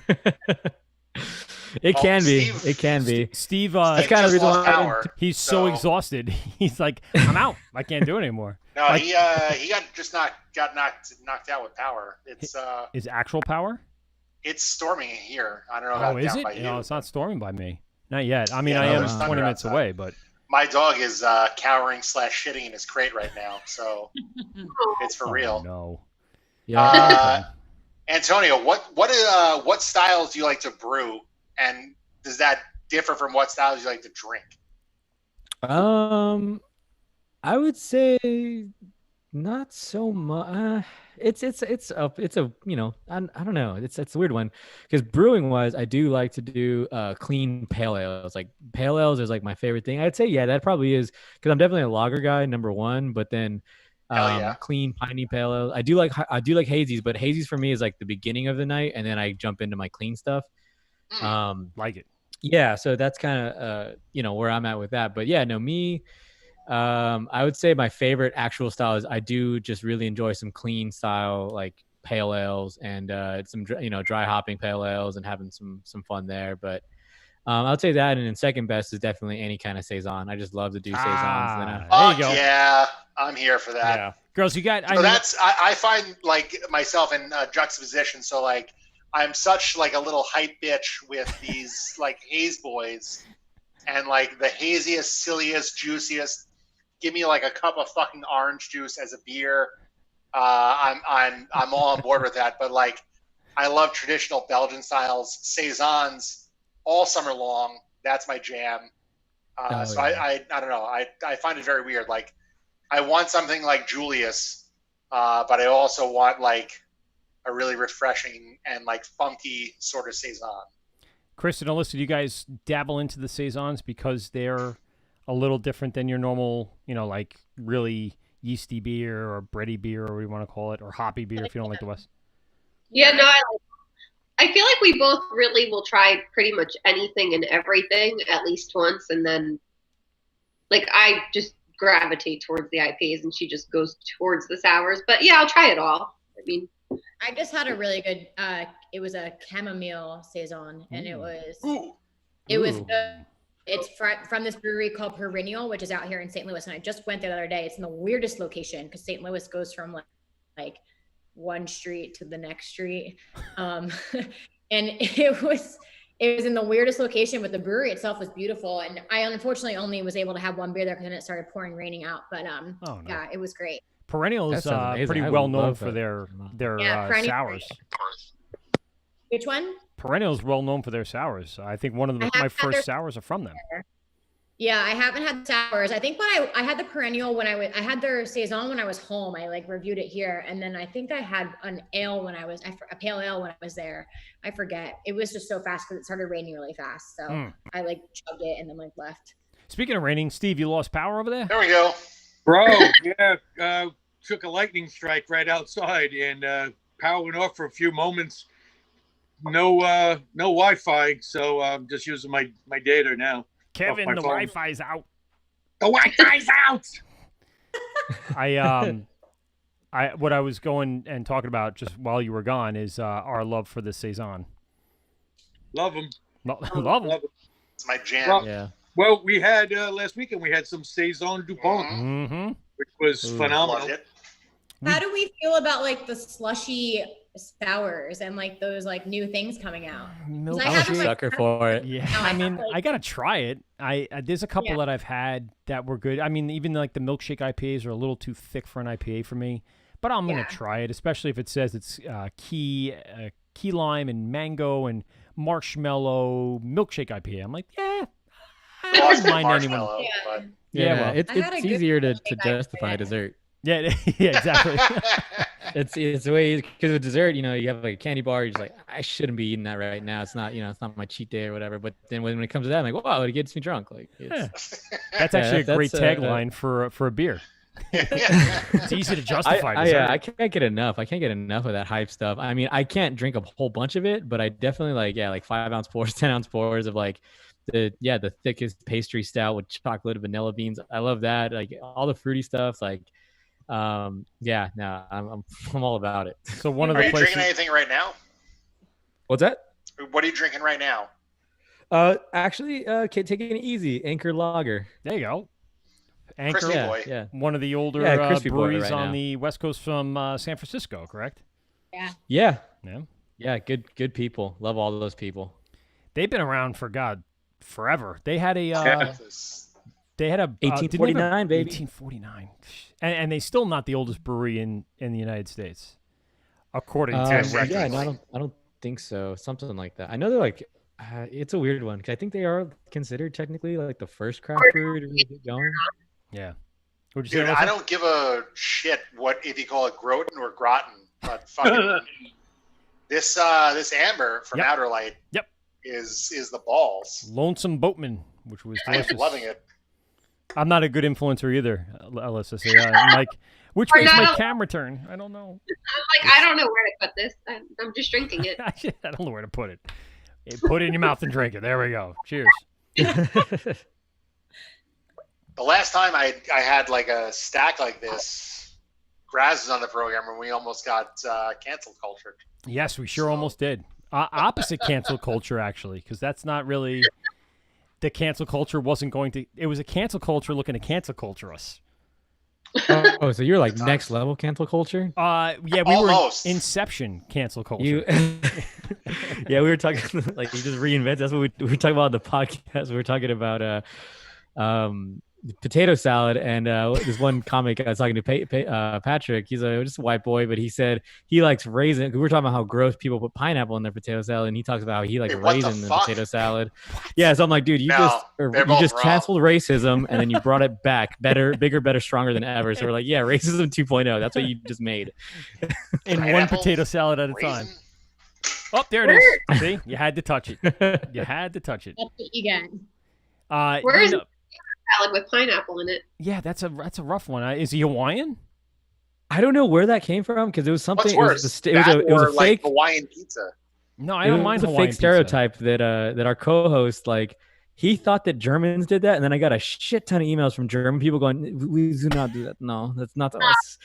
It can be. It can be. Steve, that's kind of the reason why he's so exhausted. He's like, I'm out. I can't do it anymore. No, like, he got knocked out with power. It's is actual power? It's storming here. I don't know about is down it? by you. No, it's not storming by me. Not yet. I mean, I am 20 minutes away, but my dog is cowering / shitting in his crate right now, so it's for real. No. Yeah. Antonio, what styles do you like to brew? And does that differ from what styles you like to drink? I would say not so much. It's I don't know. It's a weird one because brewing wise, I do like to do clean pale ales. Like pale ales is like my favorite thing. I'd say that probably is because I'm definitely a lager guy, number one. But then clean piney pale ales. I do like hazies, but hazies for me is like the beginning of the night, and then I jump into my clean stuff. Like it. Yeah, so that's kind of where I'm at with that. But yeah, no, me, I would say my favorite actual style is I do just really enjoy some clean style like pale ales and some dry hopping pale ales and having some fun there. But I would say that, and then second best is definitely any kind of saison. I just love to do saisons. There you go. Yeah, I'm here for that. Yeah, girls, you got. So I find like myself in juxtaposition. So like. I'm such like a little hype bitch with these like haze boys, and like the haziest, silliest, juiciest. Give me like a cup of fucking orange juice as a beer. I'm all on board with that. But like, I love traditional Belgian styles, saisons, all summer long. That's my jam. I don't know. I find it very weird. Like, I want something like Julius, but I also want like a really refreshing and like funky sort of saison. Chris and Alyssa, do you guys dabble into the saisons because they're a little different than your normal, like really yeasty beer or bready beer, or whatever you want to call it, or hoppy beer if you don't like the West? Yeah, no, I feel like we both really will try pretty much anything and everything at least once, and then like I just gravitate towards the IPAs and she just goes towards the sours. But yeah, I'll try it all. I mean, I just had a really good, it was a chamomile saison, and it was good. It's from this brewery called Perennial, which is out here in St. Louis. And I just went there the other day. It's in the weirdest location because St. Louis goes from like one street to the next street. And it was in the weirdest location, but the brewery itself was beautiful. And I unfortunately only was able to have one beer there because then it started raining out. But yeah, it was great. Perennial is pretty well known for their sours. Which one? Perennial is well known for their sours. I think one of my first sours are from them. Yeah, I haven't had sours. I think when I had the Perennial I had their saison when I was home. I like reviewed it here, and then I think I had an ale a pale ale when I was there. I forget. It was just so fast because it started raining really fast. So I like chugged it and then like left. Speaking of raining, Steve, you lost power over there? There we go. Bro, yeah, took a lightning strike right outside, and power went off for a few moments. no Wi-Fi, so I'm just using my data now. Kevin, my the phone. Wi-Fi's out. The Wi-Fi's out. What I was going and talking about just while you were gone is our love for the saison. Love them. Love them. It's my jam. Well, Yeah. Well, we had last weekend. We had some saison Dupont, Mm-hmm. which was phenomenal. Loved it. How do we feel about like the slushy sours and like those like new things coming out? 'Cause I I'm a haven't, like, sucker for it. Yeah, No, I I mean, have, like- I gotta try it. There's a couple Yeah. that I've had that were good. I mean, even like the milkshake IPAs are a little too thick for an IPA for me, but I'm gonna Yeah. try it, especially if it says it's key lime and mango and marshmallow milkshake IPA. I'm like, yeah, I Lost don't in mind anyone. marshmallow, but Yeah, well, it's I had a it's good easier to milkshake justify IPA. dessert. Yeah, yeah, exactly. It's the way because with dessert, you have like a candy bar. You're just like, I shouldn't be eating that right now. It's not, it's not my cheat day or whatever. But then when it comes to that, I'm like, wow, it gets me drunk. Like, it's, That's actually a great that's, tagline for a beer. It's easy to justify. I can't get enough. I can't get enough of that hype stuff. I mean, I can't drink a whole bunch of it, but I definitely like 5-ounce pours, 10-ounce pours of like the thickest pastry stout with chocolate and vanilla beans. I love that. Like all the fruity stuff. Like, I'm all about it. So one of are the you places. drinking anything right now? What's that? What are you drinking right now? Actually, taking it easy. Anchor Lager. There you go. Anchor, Crispy boy. Yeah. one of the older Crispy boy breweries right on now. the West Coast from San Francisco, correct? Yeah. Yeah. Yeah. Yeah. Good people. Love all those people. They've been around for forever. They had a they had a 1849, baby. 1849, and they still not the oldest brewery in the United States, according to Exactly. Yeah, no, I don't think so. Something like that. I know they're like. It's a weird one because I think they are considered technically like the first craft brewery to really get going. Yeah. Would you say? Dude, I don't give a shit if you call it Groton or Groton, but fucking this amber from Yep. Outer Light Yep. is the balls. Lonesome Boatman, which was I'm delicious. loving it. I'm not a good influencer either, Alyssa. So I'm like, which We're way's not my a- camera turn? I don't know. I'm like, I don't know where to put this. I'm just drinking it. I don't know where to put it. Hey, put it in your mouth and drink it. There we go. Cheers. The last time I had like a stack like this, Graz was on the program and we almost got canceled culture. Yes, we sure almost did. Opposite cancel culture, actually, because that's not really the cancel culture wasn't going to. It was a cancel culture looking to cancel culture us. Oh, so you're like next level cancel culture? Yeah, we Almost. were Inception cancel culture. Yeah, we were talking like you just reinvent. That's what we were talking about on the podcast. We were talking about potato salad, and this one comic I was talking to Patrick. He's just a white boy, but he said he likes raisin. We were talking about how gross people put pineapple in their potato salad, and he talks about how he likes Hey, what the raisin in fuck? potato salad. Yeah, so I'm like, dude, you No, they're you both just wrong. canceled racism, and then you brought it back, better, bigger, better, stronger than ever. So we're like, yeah, racism 2.0. That's what you just made. in one Pineapple, potato salad at a time. raisin. Oh, there it is. See, you had to touch it. You had to touch it. That's what you get. Where is you know- salad with pineapple in it? yeah, that's a rough one. Is he Hawaiian? I don't know where that came from because it was something. What's It was, worse? it was that a it was or a like fake. Hawaiian pizza? No, I It don't mind was a Hawaiian fake pizza. stereotype that our co-host like he thought that Germans did that, and then I got a shit ton of emails from German people going, "We do not do that. No, that's not us."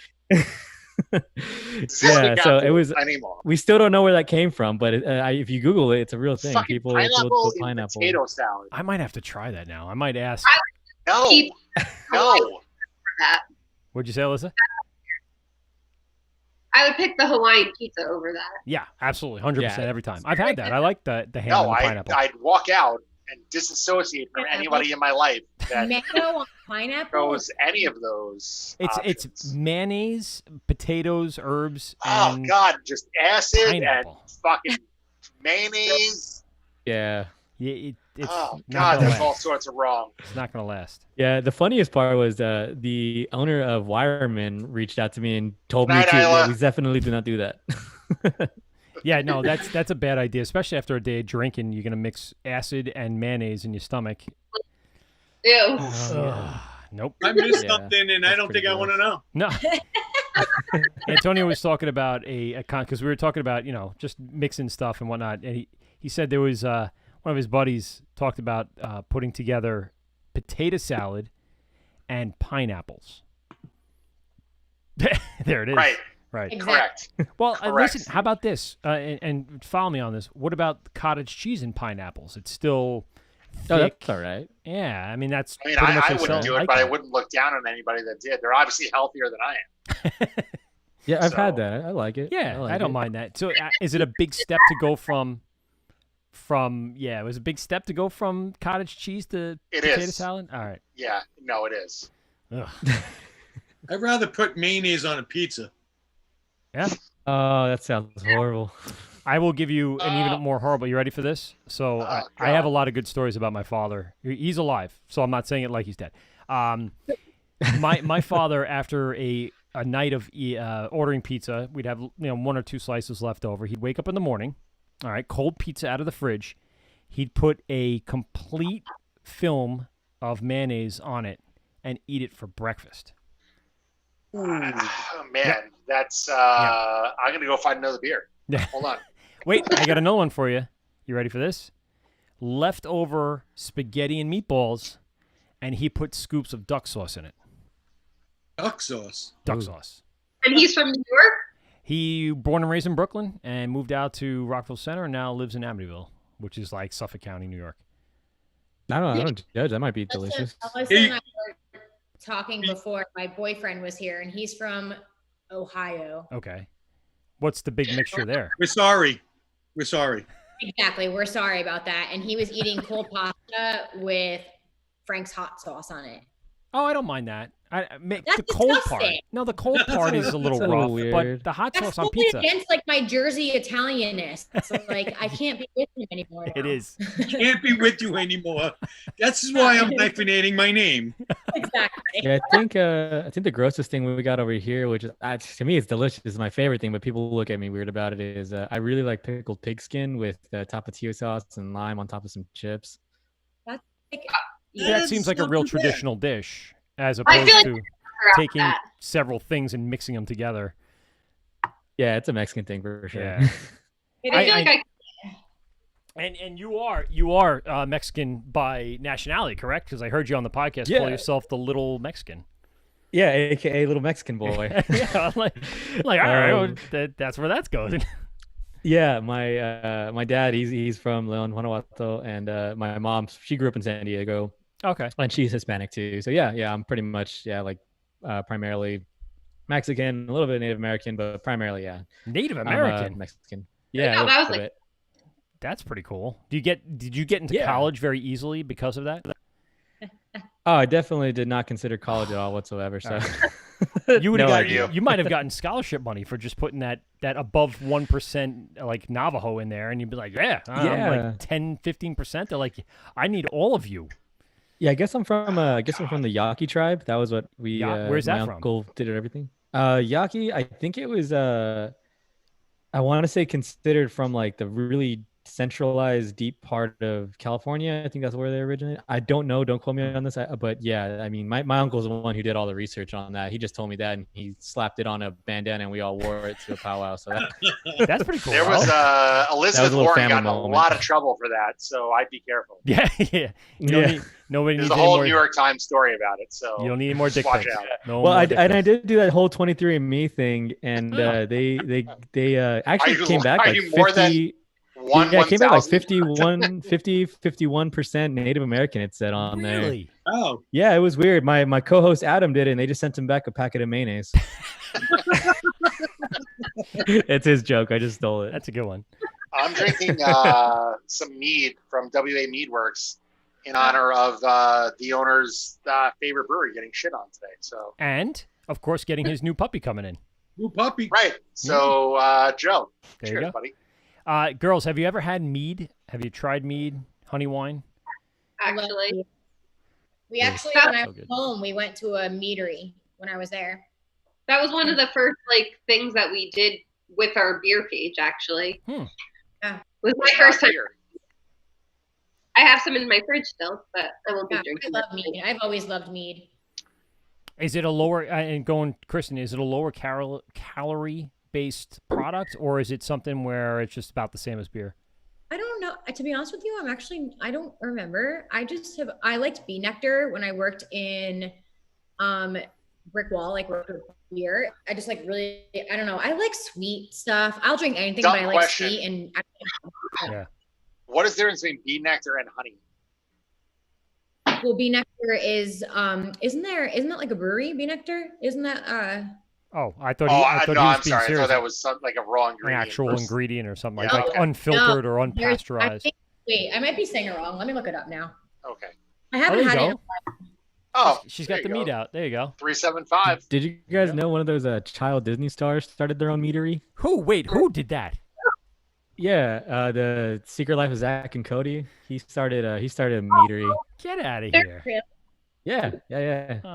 Yeah, so it was. Anymore. We still don't know where that came from, but if you Google it, it's a real thing. Fucking People pineapple put in pineapple. potato salad. I might have to try that now. I might ask. No, Keep- no. For that, What'd you say, Alyssa? I would pick the Hawaiian pizza over that. Yeah, absolutely, 100% Yeah. every time. I've had that. I like the ham No, and the pineapple. I'd walk out and disassociate from anybody in my life that Mango on pineapple. goes any of those. it's options. mayonnaise, potatoes, herbs, Oh and God, just acid pineapple. and fucking mayonnaise. Yeah, Oh it's not God, gonna that's all last. sorts of wrong. It's not gonna last. yeah. The funniest part was the owner of Wireman reached out to me and told me Night, to. Isla. That we definitely do not do that. Yeah, no, that's a bad idea, especially after a day of drinking. You're gonna mix acid and mayonnaise in your stomach. Ew. Nope. I missed Yeah, something, and I that's don't pretty think I want to know. No. Antonio was talking about because we were talking about just mixing stuff and whatnot, and he said there was one of his buddies talked about putting together potato salad and pineapples. There it is. Right. Exactly. Correct. Well, Correct. listen. How about this? And follow me on this. What about cottage cheese and pineapples? It's still thick. Oh, that's all right. Yeah, I mean that's. I mean, pretty much I what wouldn't Sel- do it, like but I that. wouldn't look down on anybody that did. They're obviously healthier than I am. Yeah, I've had So- that. I like it. Yeah, like I don't it. mind that. So, is it a big step to go from? Yeah, it was a big step to go from cottage cheese to It potato is. salad. All right. Yeah, no, it is. Ugh. I'd rather put mayonnaise on a pizza. Yeah. Oh, that sounds horrible. I will give you an even more horrible. You ready for this? So I have a lot of good stories about my father. He's alive, so I'm not saying it like he's dead. My father, after a night of ordering pizza, we'd have 1 or 2 slices left over. He'd wake up in the morning, all right, cold pizza out of the fridge. He'd put a complete film of mayonnaise on it and eat it for breakfast. Oh, man, that's. I'm gonna go find another beer. Yeah. Hold on. Wait, I got another one for you. You ready for this? Leftover spaghetti and meatballs, and he put scoops of duck sauce in it. Duck sauce. Duck sauce. And he's from New York? He born and raised in Brooklyn and moved out to Rockville Center and now lives in Amityville, which is like Suffolk County, New York. I don't judge. That might be delicious. Alyssa and I were talking before. My boyfriend was here, and he's from Ohio. Okay. What's the big mixture there? We're sorry. We're sorry. Exactly. We're sorry about that. And he was eating cold pasta with Frank's hot sauce on it. Oh, I don't mind that. That's the cold part. disgusting. No, the cold part is a little That's a rough, little but weird. the hot That's sauce on totally pizza. against like my Jersey Italianness. So like I can't be with him anymore. It now. is. Can't be with you anymore. That's why I'm hyphenating my name. Exactly. Yeah, I think the grossest thing we got over here, which is to me it's delicious, is my favorite thing, but people look at me weird about it. Is I really like pickled pigskin with tapatio sauce and lime on top of some chips. That's like, That seems like a not real too bad. traditional dish, as I opposed feel like to about taking that. several things and mixing them together. Yeah, it's a Mexican thing for sure. Yeah. I feel like And you are Mexican by nationality, correct? Because I heard you on the podcast call Yeah. yourself the Little Mexican. Yeah, aka little Mexican boy. Yeah, I'm like all right, Um, that's where that's going. Yeah, my dad, he's from Leon, Guanajuato, and my mom, she grew up in San Diego, Okay. and she's Hispanic too. So yeah, I'm pretty much primarily Mexican, a little bit Native American, but primarily Native I'm, American. Mexican. Yeah, know, a that was little like- bit. That's pretty cool. Did you get into Yeah. college very easily because of that? Oh, I definitely did not consider college at all whatsoever. So You would No have idea. you might have gotten scholarship money for just putting that above 1% like Navajo in there, and you'd be like, I'm Yeah. like 10-15%. They're like, I need all of you. Yeah, I guess I'm from the Yaqui tribe. That was what we. Where's my that from? uncle did it everything. Yaqui, I think it was. I want to say considered from like the really centralized deep part of California. I think that's where they originated. I don't know. Don't quote me on this. But yeah, I mean, my uncle's the one who did all the research on that. He just told me that, and he slapped it on a bandana, and we all wore it to a powwow. So That's pretty cool. There was That Elizabeth was a little Warren family got in a moment. lot of trouble for that, so I'd be careful. Yeah. Nobody There's needs a any whole more. New York Times story about it, so You don't need any more dick watch pics. out. No well, more I dick and I pics. did do that whole 23andMe thing, and they actually you- came back are like you more than 50. One, Yeah, it came out like 1,000? 51% Native American. It said on there. Really? Oh, Yeah, it was weird. My co-host Adam did it, and they just sent him back a packet of mayonnaise. It's his joke. I just stole it. That's a good one. I'm drinking some mead from WA Mead Works in honor of the owner's favorite brewery getting shit on today. So And of course, getting his new puppy coming in. new puppy. right. So Joe, There you cheers, go. buddy. Girls, have you ever had mead? Have you tried mead, honey wine? actually. We actually, That's when I so was good. home, we went to a meadery when I was there. That was one of the first like things that we did with our beer page. Actually, Hmm. Yeah. was my Not first time. beer. I have some in my fridge still, but I won't be Yeah, I drinking. love them. mead. I've always loved mead. Is it a lower and going, Kristen? Is it a lower calorie based product, or is it something where it's just about the same as beer? I don't know. To be honest with you, I don't remember. I liked bee nectar when I worked in Brick Wall, like worked with beer. I just like really, I don't know. I like sweet stuff. I'll drink anything, but I like sweet and yeah. What is the difference between bee nectar and honey? Well, bee nectar is isn't that like a brewery, bee nectar? Isn't that Oh, I thought he was being I'm sorry. serious. I thought that was like a raw ingredient. An actual ingredient or something Yeah, like okay. unfiltered or unpasteurized. Wait, I might be saying it wrong. Let me look it up now. Okay. I haven't had it. Oh, she's got the meat out. There you go. 375. Did you guys know one of those child Disney stars started their own meadery? Who? Wait, who did that? Yeah, the Secret Life of Zach and Cody. He started a meadery. Get out of here. Yeah.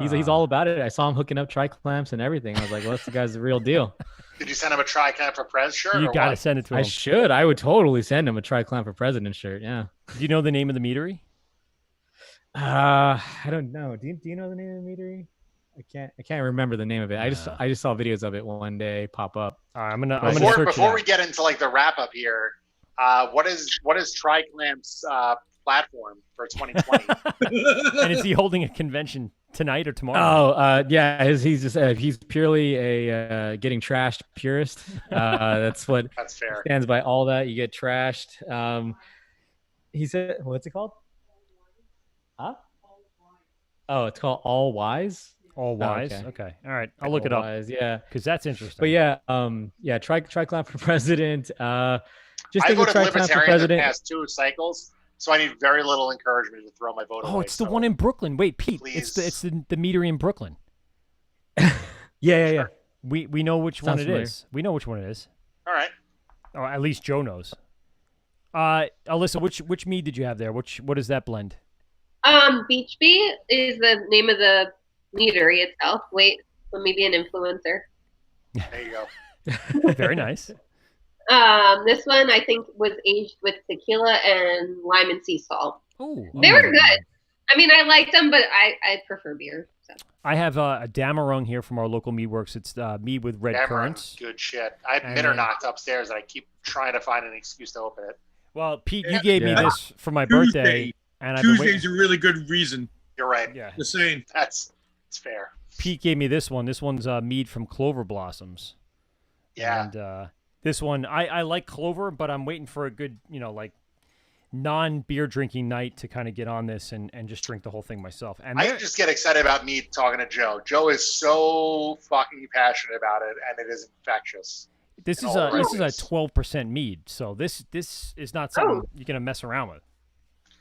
He's all about it. I saw him hooking up tri-clamps and everything. I was like, well, this guy's the real deal. Did you send him a tri-clamp for Prez shirt? You got to send it to him. I should. I would totally send him a tri-clamp for president shirt. Yeah. Do you know the name of the meadery? I don't know. Do you know the name of the meadery? I can't remember the name of it. I just saw videos of it one day pop up. I'm gonna search before we get into like the wrap up here. What is Tri-Clamp's platform for 2020? And is he holding a convention tonight or tomorrow? Oh, yeah. He's purely a getting trashed purist. That's fair. Stands by all that. You get trashed. He said, what's it called? Huh? Oh, it's called All Wise. All Wise. Oh, okay. All right. I'll look it up. Wise, yeah. Because that's interesting. But yeah, tri-clamp for president. Just I think of voted tri-clamp for Libertarian in the president. past 2 cycles, so I need very little encouragement to throw my vote away. Oh, it's the one in Brooklyn. Wait, Pete. Please. It's the meadery in Brooklyn. Yeah. We know which one Sounds it familiar. is. We know which one it is. All right. Or at least Joe knows. Alyssa, which mead did you have there? What is that blend? Beach Bee is the name of the meadery itself. Wait, let me be an influencer. There you go. Very nice. This one I think was aged with tequila and lime and sea salt. Ooh, they were good. I mean, I liked them, but I prefer beer. So. I have a Damarung here from our local mead works. It's mead with red currants. Good shit. I have And, Mitternacht upstairs, and I keep trying to find an excuse to open it. Well, Pete, you gave me this for my birthday, and I've been Tuesday's a really good reason. You're right. Yeah. Just saying. It's fair. Pete gave me this one. This one's mead from clover blossoms. Yeah. And this one, I like clover, but I'm waiting for a good, like non-beer drinking night to kind of get on this and just drink the whole thing myself. And I just get excited about me talking to Joe. Joe is so fucking passionate about it, and it is infectious. This is a 12% mead, so this is not something you're gonna mess around with.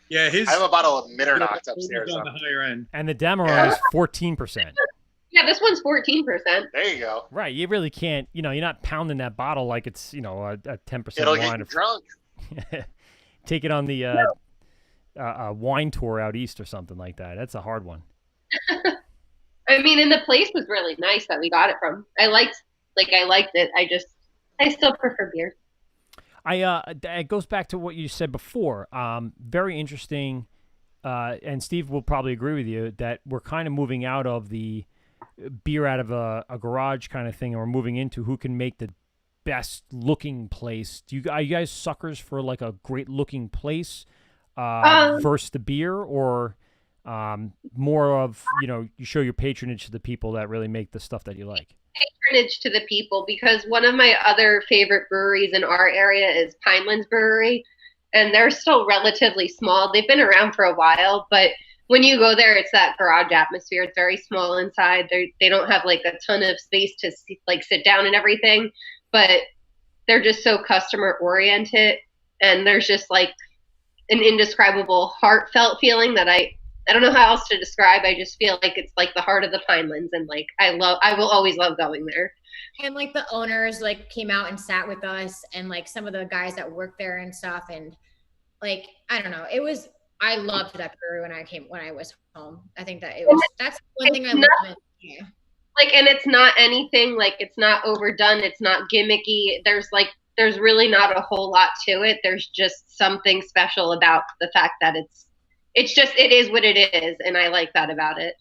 Yeah, I have a bottle of Mitternacht upstairs. On the higher end. And the Damarung is 14%. Yeah, this one's 14%. There you go. Right, you really can't. You're not pounding that bottle like it's a 10% It'll wine. get you drunk. Take it on the wine tour out east or something like that. That's a hard one. I mean, and the place was really nice that we got it from. I liked it. I still prefer beer. It goes back to what you said before. Very interesting, and Steve will probably agree with you that we're kind of moving out of the beer out of a garage kind of thing, and we're moving into who can make the best looking place. Are you guys suckers for like a great looking place versus the beer, or more of you show your patronage to the people that really make the stuff that you like? Patronage to the people, because one of my other favorite breweries in our area is Pinelands Brewery, and they're still relatively small. They've been around for a while, but when you go there, it's that garage atmosphere. It's very small inside. They don't have like a ton of space to sit down and everything, but they're just so customer oriented, and there's just like an indescribable heartfelt feeling that I don't know how else to describe. I just feel like it's like the heart of the Pinelands, and like I will always love going there. And like the owners came out and sat with us, and like some of the guys that work there and stuff, and like I don't know, I loved that brewery when I was home. I think that's one thing I love. Yeah. Like, and it's not anything it's not overdone. It's not gimmicky. There's really not a whole lot to it. There's just something special about the fact that it is what it is, and I like that about it.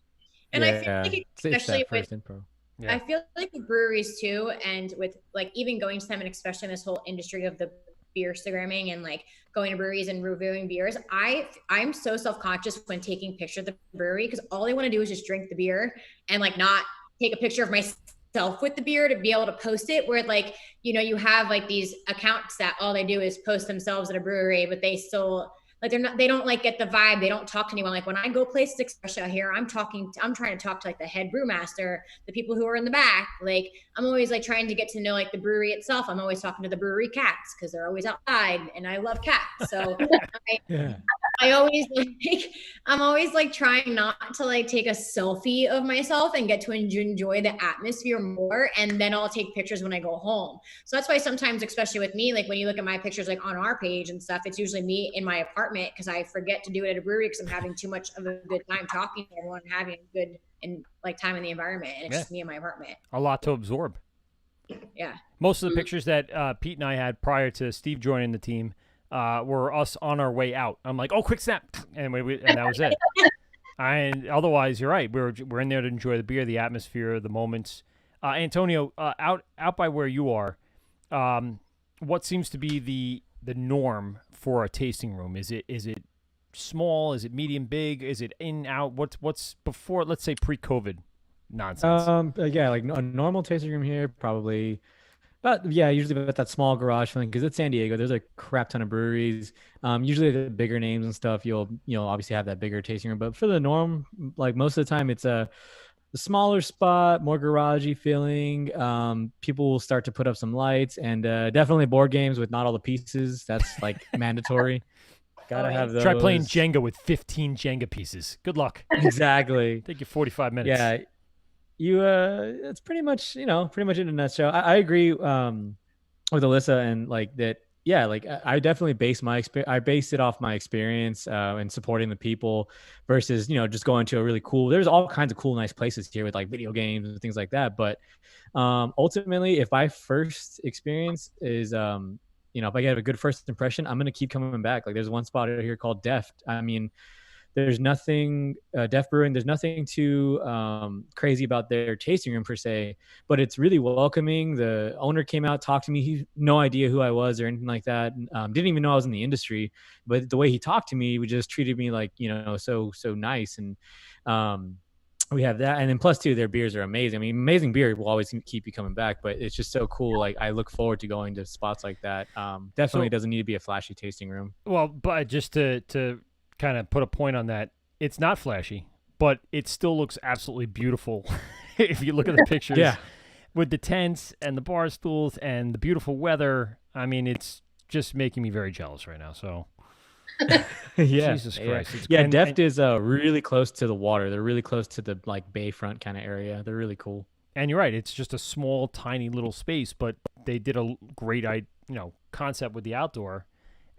And I feel like, it's especially that first with, intro. Yeah. I feel like with breweries too, and with like even going to them, and especially in this whole industry of the beer Instagramming and like going to breweries and reviewing beers, I'm so self-conscious when taking pictures of the brewery, because all I want to do is just drink the beer and like not take a picture of myself with the beer to be able to post it. Where like, you know, you have like these accounts that all they do is post themselves at a brewery, but they still like they don't like get the vibe. They don't talk to anyone. Like when I go places, especially out here, I'm trying to talk to like the head brewmaster, the people who are in the back. Like I'm always like trying to get to know like the brewery itself. I'm always talking to the brewery cats because they're always outside and I love cats. So I always like, I'm always like trying not to like take a selfie of myself and get to enjoy the atmosphere more. And then I'll take pictures when I go home. So that's why sometimes, especially with me, like when you look at my pictures, like on our page and stuff, it's usually me in my apartment because I forget to do it at a brewery because I'm having too much of a good time talking to everyone, having a good and like time in the environment. And it's just me in my apartment. A lot to absorb. Yeah. Most of the pictures that Pete and I had prior to Steve joining the team were us on our way out. I'm like, oh, quick snap. And that was it. And otherwise, you're right. We're in there to enjoy the beer, the atmosphere, the moments. Antonio, out by where you are, what seems to be the norm for a tasting room? Is it small? Is it medium, big? Is it in, out? What's before, let's say pre-COVID nonsense? Yeah, like a normal tasting room here, probably. But yeah, usually about that small garage feeling, because it's San Diego. There's a crap ton of breweries. Usually the bigger names and stuff, you'll obviously have that bigger tasting room. But for the norm, like most of the time, it's a smaller spot, more garagey feeling. People will start to put up some lights and definitely board games with not all the pieces. That's like mandatory. Gotta have those. Try playing Jenga with 15 Jenga pieces. Good luck. Exactly. Take you 45 minutes. Yeah. It's pretty much in a nutshell. I agree with Alyssa and like that. Yeah, like I definitely base it off my experience and supporting the people versus just going to a really cool. There's all kinds of cool, nice places here with like video games and things like that. But ultimately, if my first experience is if I get a good first impression, I'm gonna keep coming back. Like there's one spot out here called Deft. I mean, there's nothing Def Brewing. There's nothing too crazy about their tasting room per se, but it's really welcoming. The owner came out, talked to me. He had no idea who I was or anything like that. Didn't even know I was in the industry, but the way he talked to me, he just treated me like so nice. And we have that, and then plus two, their beers are amazing. I mean, amazing beer will always keep you coming back, but it's just so cool. Like I look forward to going to spots like that. Definitely doesn't need to be a flashy tasting room. Well, but just to kind of put a point on that, it's not flashy, but it still looks absolutely beautiful if you look at the pictures. Yeah. With the tents and the bar stools and the beautiful weather. I mean, it's just making me very jealous right now. So yeah. Jesus Christ. Yeah, Deft is really close to the water. They're really close to the like bayfront kind of area. They're really cool. And you're right, it's just a small, tiny little space, but they did a great concept with the outdoor.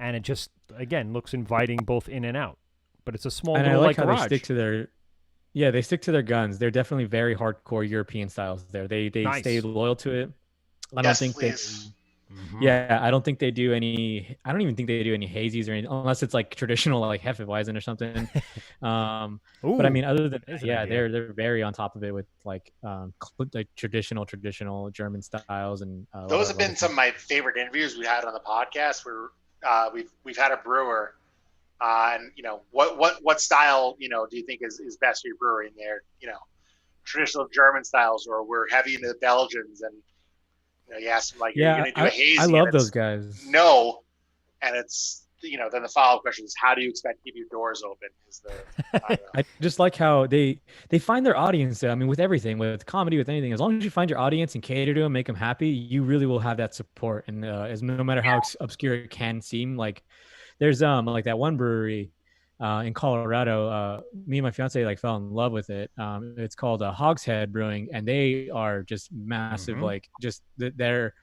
And it just, again, looks inviting both in and out. But it's a small and little I like how garage. they stick to their guns. They're definitely very hardcore European styles there. They Nice. stay loyal to it. I Yes, don't think please. I don't think they do any. I don't even think they do any hazies or anything, unless it's like traditional, like Hefeweizen or something. But I mean, other than there's that, an yeah, idea. they're very on top of it with like traditional German styles and Those have been some of my favorite interviews we had on the podcast. Where we've had a brewer, and what style do you think is best for your brewery? And they're traditional German styles, or we're heavy into the Belgians, and you ask them like, are you going to do a hazy? I love those guys. No, and it's then the follow-up question is, how do you expect to keep your doors open? I just like how they find their audience. I mean, with everything, with comedy, with anything, as long as you find your audience and cater to them, make them happy, you really will have that support. And as no matter how obscure it can seem, like there's like that one brewery in Colorado. Me and my fiance like fell in love with it. It's called Hogshead Brewing, and they are just massive. Like just their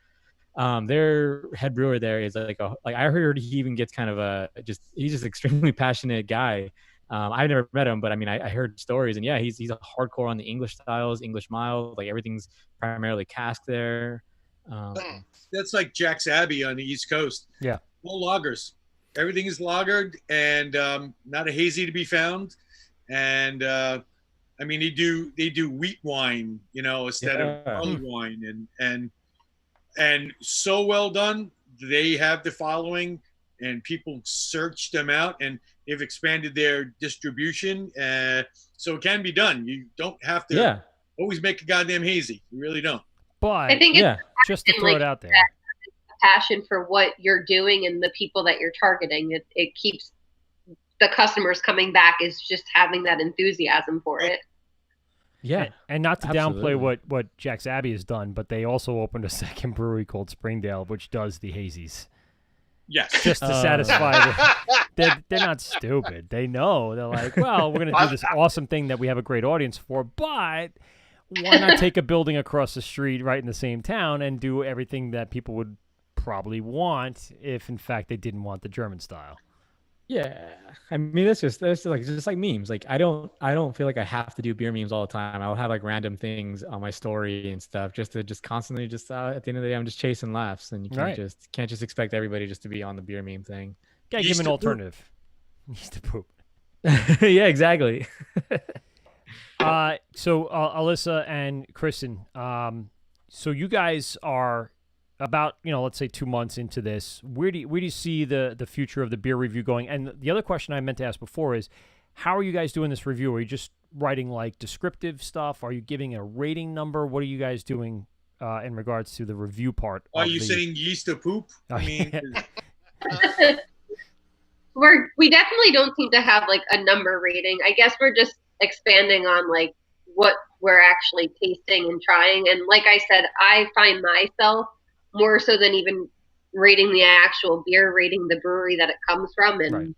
head brewer there is like I heard he even gets kind of he's just extremely passionate guy. I've never met him, but I mean, I heard stories, and yeah, he's a hardcore on the English styles, English mild, like everything's primarily cask there. That's like Jack's Abbey on the East Coast. Yeah. All lagers. Everything is lagered and not a hazy to be found. And I mean, they do wheat wine, instead of barley wine, and so well done. They have the following, and people search them out, and they've expanded their distribution. So it can be done. You don't have to always make a goddamn hazy. You really don't. But I think it's just to throw it out there. Passion for what you're doing and the people that you're targeting. It keeps the customers coming back, is just having that enthusiasm for it. Yeah. And not to downplay what Jack's Abbey has done, but they also opened a second brewery called Springdale, which does the hazies. Yes. Just to satisfy they're not stupid. They know. They're like, well, we're going to do this awesome thing that we have a great audience for, but why not take a building across the street right in the same town and do everything that people would probably want if, in fact, they didn't want the German style? Yeah, I mean that's just like memes. Like I don't feel like I have to do beer memes all the time. I'll have like random things on my story and stuff just to constantly at the end of the day I'm just chasing laughs, and you can't just expect everybody just to be on the beer meme thing. Gotta give him an alternative. Used to poop. Yeah, exactly. So Alyssa and Kristen, so you guys are about, let's say 2 months into this. Where do you see the future of the beer review going? And the other question I meant to ask before is, how are you guys doing this review? Are you just writing like descriptive stuff? Are you giving a rating number? What are you guys doing in regards to the review part? Are you saying yeast to poop? I mean, we definitely don't seem to have like a number rating. I guess we're just expanding on like what we're actually tasting and trying. And like I said, I find myself more so than even rating the actual beer, rating the brewery that it comes from, and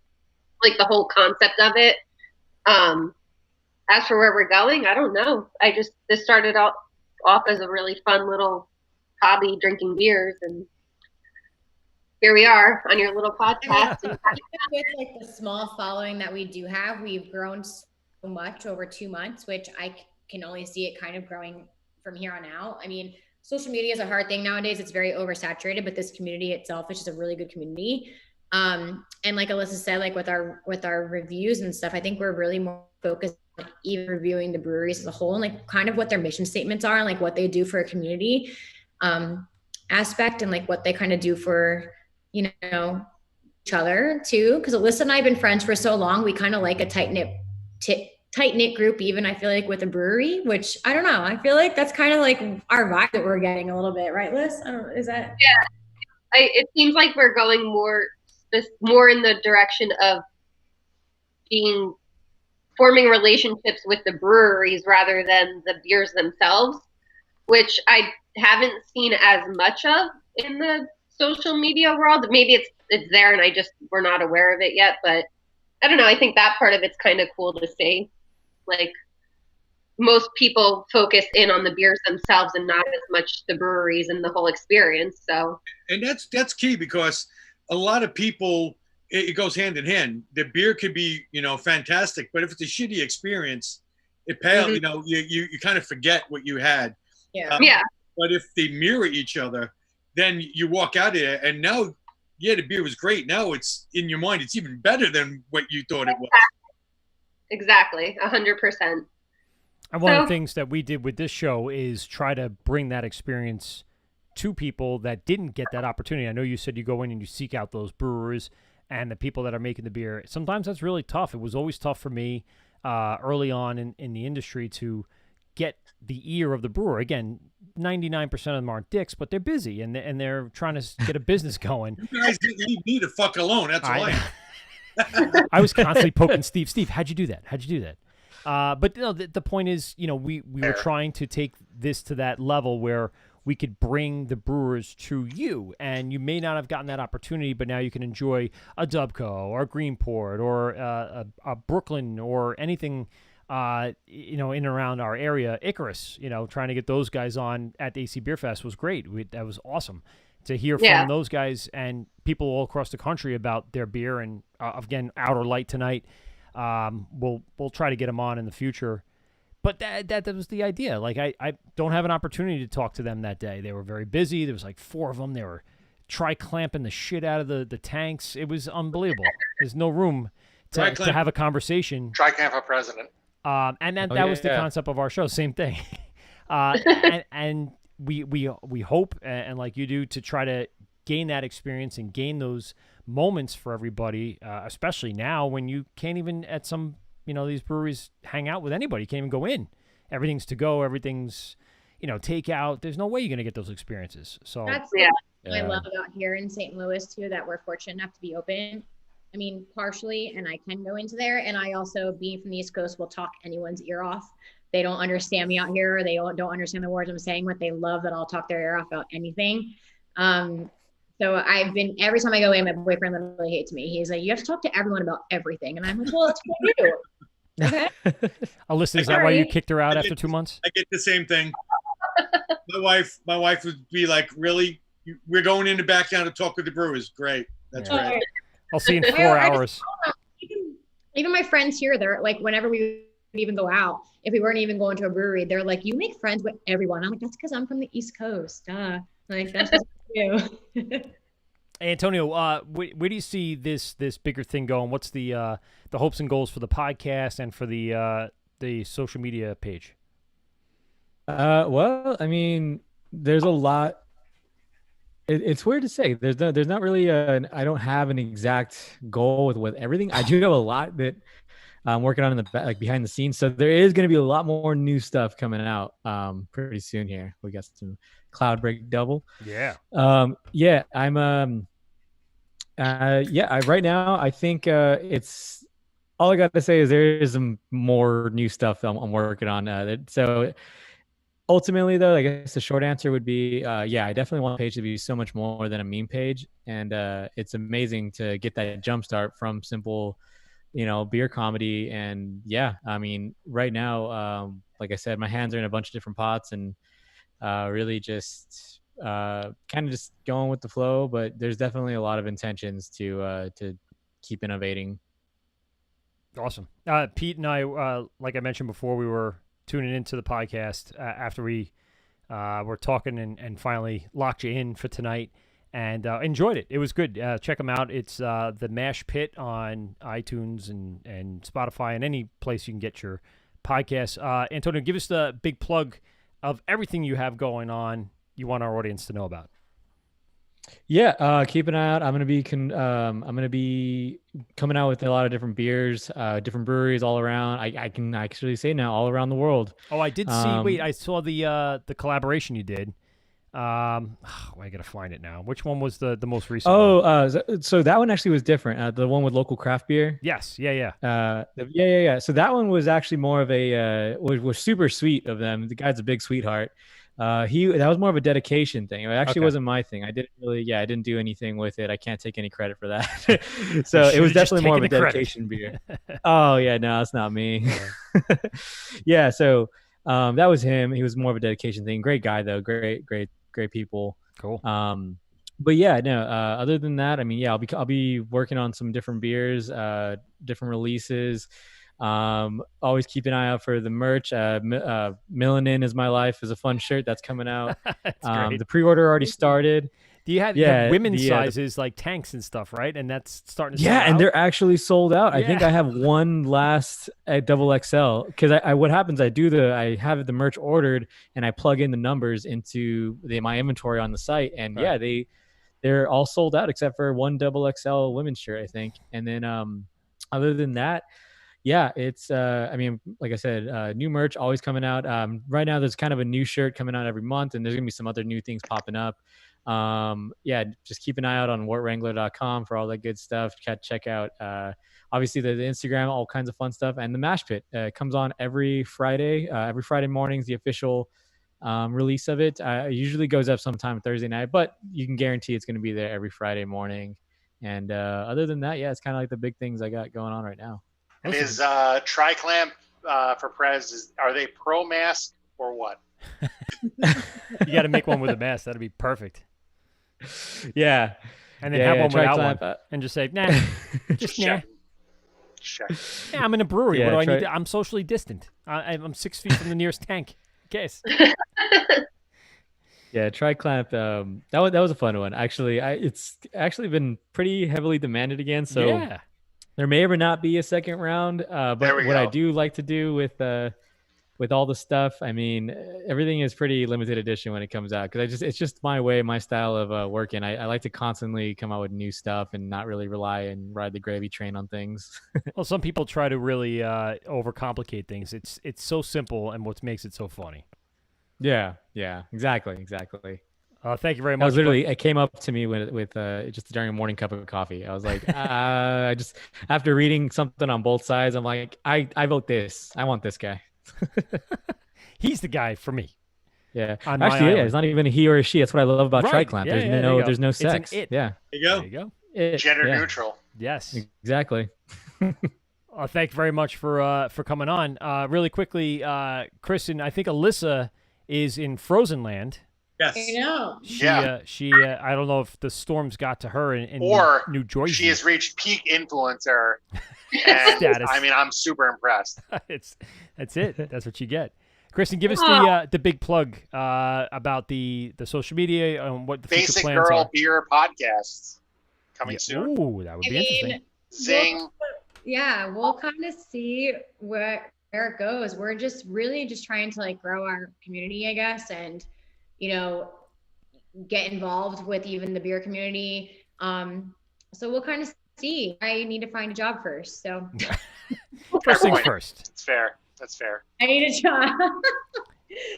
like the whole concept of it. As for where we're going, I don't know. This started off as a really fun little hobby, drinking beers, and here we are on your little podcast. With like the small following that we do have, we've grown so much over 2 months, which I can only see it kind of growing from here on out. I mean, social media is a hard thing nowadays. It's very oversaturated, but this community itself is just a really good community. And like Alyssa said, like with our reviews and stuff, I think we're really more focused on even reviewing the breweries as a whole and like kind of what their mission statements are and like what they do for a community aspect, and like what they kind of do for, each other too. Because Alyssa and I have been friends for so long, we kind of like a tight-knit group, even I feel like with a brewery, which I don't know. I feel like that's kind of like our vibe that we're getting a little bit, right, Liz? Is that? Yeah, it seems like we're going more in the direction of forming relationships with the breweries rather than the beers themselves, which I haven't seen as much of in the social media world. Maybe it's there and we're not aware of it yet, but I don't know. I think that part of it's kind of cool to see. Like most people focus in on the beers themselves and not as much the breweries and the whole experience. So, and that's key, because a lot of people, it goes hand in hand. The beer could be, fantastic, but if it's a shitty experience, it pales. Mm-hmm. You kind of forget what you had. Yeah. But if they mirror each other, then you walk out of there and now, the beer was great. Now it's in your mind. It's even better than what you thought it was. Exactly. 100%. And one of the things that we did with this show is try to bring that experience to people that didn't get that opportunity. I know you said you go in and you seek out those brewers and the people that are making the beer. Sometimes that's really tough. It was always tough for me early on in the industry to get the ear of the brewer. Again, 99% of them aren't dicks, but they're busy and they're trying to get a business going. You guys leave me to fuck alone. That's why. I was constantly poking Steve. Steve, how'd you do that? But the point is, we were trying to take this to that level where we could bring the brewers to you, and you may not have gotten that opportunity, but now you can enjoy a Dubco or a Greenport or a Brooklyn or anything, in and around our area. Icarus, trying to get those guys on at the AC Beer Fest was great. That was awesome to hear from those guys and people all across the country about their beer. And again, Outer Light tonight. We'll try to get them on in the future, but that was the idea. Like I don't have an opportunity to talk to them that day. They were very busy. There was like 4 of them. They were clamping the shit out of the tanks. It was unbelievable. There's no room to have a conversation. Tri-clamp a president. And then Oh, that was the yeah. concept of our show. Same thing. And we hope, and like you do, to try to gain that experience and gain those moments for everybody, especially now when you can't even at some, these breweries hang out with anybody. You can't even go in. Everything's to go. Everything's, takeout. There's no way you're going to get those experiences. So That's what I love about here in St. Louis too, that we're fortunate enough to be open. I mean, partially, and I can go into there. And I also, being from the East Coast, will talk anyone's ear off. They don't understand me out here. Or they don't understand the words I'm saying, but they love that I'll talk their ear off about anything. So I've been, every time I go in, my boyfriend literally hates me. He's like, you have to talk to everyone about everything. And I'm like, well, it's what I do. Okay. Alyssa, is that why you kicked her out after 2 months? I get the same thing. My wife would be like, really? We're going in the back down to talk with the brewers. Great. That's great. I'll see you in 4 hours. Even my friends here, they're like, whenever we would even go out, if we weren't even going to a brewery, they're like, you make friends with everyone. I'm like, that's because I'm from the East Coast. Like, that's what I do. Antonio, where do you see this bigger thing going? What's the hopes and goals for the podcast and for the social media page? Well, I mean, there's a lot. It's weird to say. There's not really I don't have an exact goal with everything. I do have a lot that I'm working on in the behind the scenes. So there is going to be a lot more new stuff coming out pretty soon here. We got some Cloudbreak Double. Yeah. Yeah, I'm right now I think it's all I got to say is there is some more new stuff I'm working on. So ultimately, though, I guess the short answer would be, I definitely want the page to be so much more than a meme page. And it's amazing to get that jump start from simple, beer comedy. And I mean, right now, like I said, my hands are in a bunch of different pots and really just kind of just going with the flow. But there's definitely a lot of intentions to keep innovating. Awesome. Pete and I, like I mentioned before, we were tuning into the podcast after we were talking and finally locked you in for tonight and enjoyed it. It was good. Check them out. It's the Mash Pit on iTunes and Spotify and any place you can get your podcast. Antonio, give us the big plug of everything you have going on you want our audience to know about. Yeah, keep an eye out. I'm gonna be coming out with a lot of different beers, different breweries all around. I can actually say now all around the world. Oh, I did see. Wait, I saw the collaboration you did. I gotta find it now. Which one was the most recent? Oh, so that one actually was different. The one with local craft beer. Yes. Yeah. Yeah. So that one was actually more of a was super sweet of them. The guy's a big sweetheart. That was more of a dedication thing. It actually wasn't my thing. I didn't do anything with it. I can't take any credit for that. So it was definitely more of a dedication beer. Oh yeah, no, it's not me. Yeah. So that was him. He was more of a dedication thing. Great guy though. Great people. Cool. But yeah, no. Other than that, I mean, yeah, I'll be working on some different beers, different releases. Always keep an eye out for the merch. Melanin is My Life is a fun shirt that's coming out. The pre-order already started. Do you have, women's sizes like tanks and stuff, right? And that's starting to sell out? And they're actually sold out. I think I have one last at double XL because I what happens, I have the merch ordered and I plug in the numbers into my inventory on the site and they're all sold out except for one double XL women's shirt, I think. And then other than that, it's I mean, like I said, new merch always coming out. Right now there's kind of a new shirt coming out every month and there's gonna be some other new things popping up. Just keep an eye out on wortwrangler.com for all that good stuff. Check out obviously the Instagram, all kinds of fun stuff, and the Mash Pit comes on every Friday. Every Friday morning is the official release of it. It usually goes up sometime Thursday night, but you can guarantee it's going to be there every Friday morning. And other than that, it's kind of like the big things I got going on right now. And is Triclamp for Prez, are they pro mask or what? You got to make one with a mask. That'd be perfect. Yeah. And then have one without one. And just say, nah. Just nah. Check. Yeah, I'm in a brewery. What do I need I'm socially distant. I'm 6 feet from the nearest tank. Case. Yeah, Triclamp. That was a fun one. Actually, it's actually been pretty heavily demanded again. So There may or not be a second round, but what I do like to do with all the stuff, I mean, everything is pretty limited edition when it comes out because it's just my way, my style of working. I like to constantly come out with new stuff and not really rely and ride the gravy train on things. Well, some people try to really overcomplicate things. It's so simple, and what makes it so funny. Yeah, exactly. Thank you very much. It came up to me with just during a morning cup of coffee. I was like, I just after reading something on both sides, I'm like, I vote this. I want this guy. He's the guy for me. Yeah, actually, it's not even a he or a she. That's what I love about TriClamp. There's no sex. It's an it. Yeah, there you go. Gender neutral. Yes, exactly. Thank you very much for coming on. Really quickly, Kristen, I think Alyssa is in Frozen Land. Yes. I know. She I don't know if the storms got to her in or New Jersey. She has reached peak influencer status. I mean, I'm super impressed. That's it. That's what you get. Kristen, give us the big plug about the social media and what the Basic future plans Girl are. Beer podcasts coming soon. Ooh, that would be interesting. Zing. We'll kind of see where it goes. We're just really just trying to like grow our community, I guess, and get involved with even the beer community. So we'll kind of see. I need to find a job first. So first things first. It's fair. That's fair. I need a job.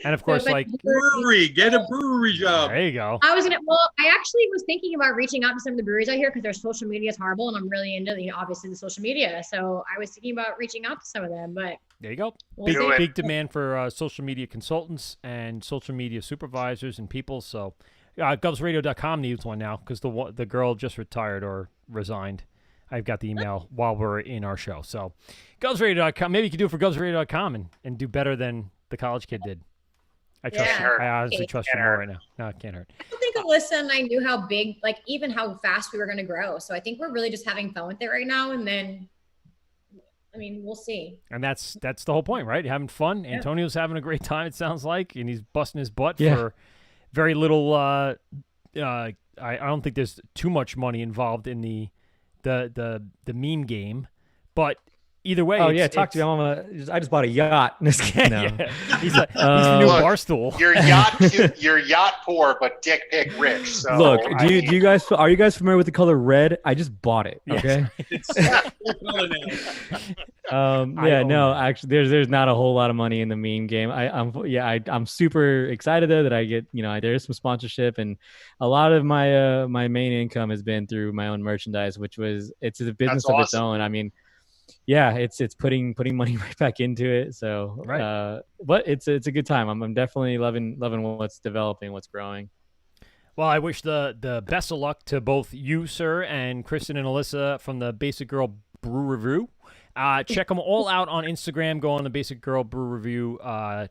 And of course, brewery, get a brewery job. There you go. I actually was thinking about reaching out to some of the breweries out here because their social media is horrible, and I'm really into obviously the social media. So I was thinking about reaching out to some of them, but there you go. We'll Big demand for social media consultants and social media supervisors and people. So GovsRadio.com needs one now because the girl just retired or resigned. I've got the email while we're in our show. So GovsRadio.com. Maybe you could do it for GovsRadio.com and do better than the college kid did. I honestly trust you more right now. No, it can't hurt. I don't think Alyssa and I knew how big, even how fast we were going to grow. So I think we're really just having fun with it right now. And then, we'll see. And that's the whole point, right? Having fun. Yeah. Antonio's having a great time, it sounds like, and he's busting his butt for very little. I don't think there's too much money involved in the meme game, but either way. Talk to me. I just bought a yacht. No. He's the new Barstool. You're yacht poor, but dick pic rich. So look, are you guys familiar with the color red? I just bought it. Okay. Actually, there's not a whole lot of money in the meme game. I'm super excited though that I get there's some sponsorship, and a lot of my my main income has been through my own merchandise, it's a business of its own. I mean. Yeah, it's putting money right back into it. So, but it's a good time. I'm definitely loving what's developing, what's growing. Well, I wish the best of luck to both you, sir, and Kristen and Alyssa from the Basic Girl Brew Review. Check them all out on Instagram. Go on the Basic Girl Brew Review on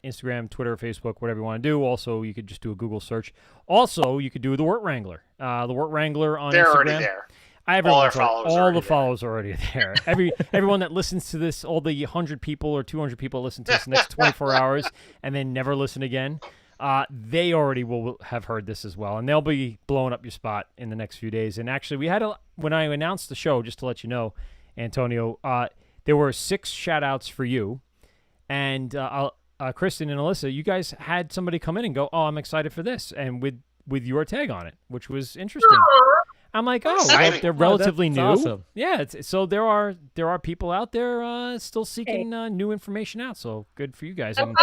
Instagram, Twitter, Facebook, whatever you want to do. Also, you could just do a Google search. Also, you could do the Wort Wrangler. The Wort Wrangler on Instagram. They're already there. All the followers are already there. Everyone that listens to this, all the 100 people or 200 people listen to this next 24 hours and then never listen again, they already will have heard this as well, and they'll be blowing up your spot in the next few days. And actually, when I announced the show, just to let you know, Antonio, there were 6 shout-outs for you, and Kristen and Alyssa, you guys had somebody come in and go, "Oh, I'm excited for this," and with your tag on it, which was interesting. I'm like, they're relatively new. Awesome. Yeah, so there are people out there still seeking new information out. So good for you guys. And,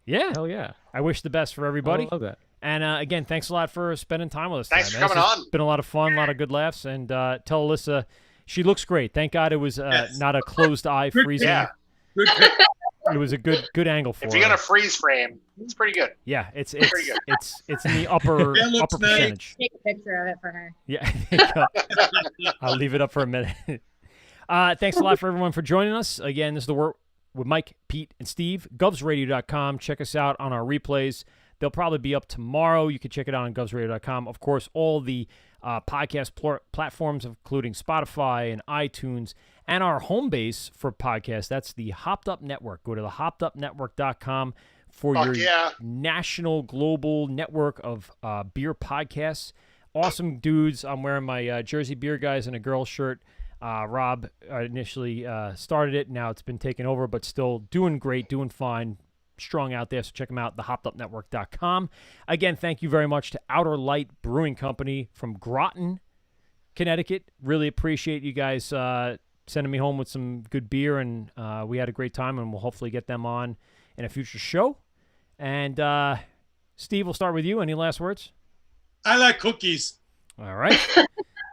hell yeah! I wish the best for everybody. I love that. And again, thanks a lot for spending time with us. Thanks for coming on. It's been a lot of fun, a lot of good laughs, and tell Alyssa she looks great. Thank God it was not a closed eye freezing. Yeah. Good pick. It was a good angle for If you're gonna freeze frame, it's pretty good. Yeah, it's in the upper percentage. Take a picture of it for her. Yeah, I'll leave it up for a minute. Thanks a lot for everyone for joining us. Again, this is the Wort with Mike, Pete, and Steve. GovsRadio.com. Check us out on our replays. They'll probably be up tomorrow. You can check it out on GovsRadio.com. Of course, all the podcast platforms, including Spotify and iTunes, and our home base for podcasts. That's the Hopped Up Network. Go to the hoppedupnetwork.com for your national, global network of beer podcasts. Awesome dudes. I'm wearing my Jersey Beer Guys and a girl shirt. Rob initially started it. Now it's been taken over, but still doing great, doing fine, strong out there. So check them out, thehoppedupnetwork.com. Again, thank you very much to Outer Light Brewing Company from Groton, Connecticut. Really appreciate you guys sending me home with some good beer, and we had a great time, and we'll hopefully get them on in a future show. And Steve, we'll start with you. Any last words? I like cookies. All right.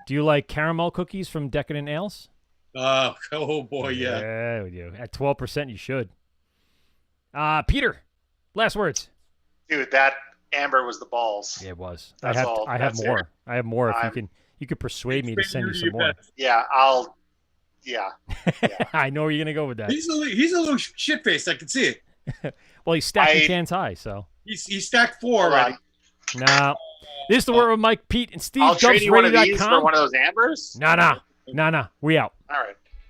Do you like caramel cookies from Decadent Ales? Oh boy, yeah. Yeah, we do. At 12%, you should. Peter, last words. Dude, that amber was the balls. Yeah, it was. That's I have all. I have That's more. it. I have more. If you could persuade me to send you some more. Yeah, yeah. I know where you're gonna go with that. He's a little shit faced. I can see it. Well, he's stacking cans high, so he stacked 4 already. No. This is the word with Mike, Pete, and Steve. I'll trade you one of these for GovsRadio.com. one of those ambers. No. We out. All right.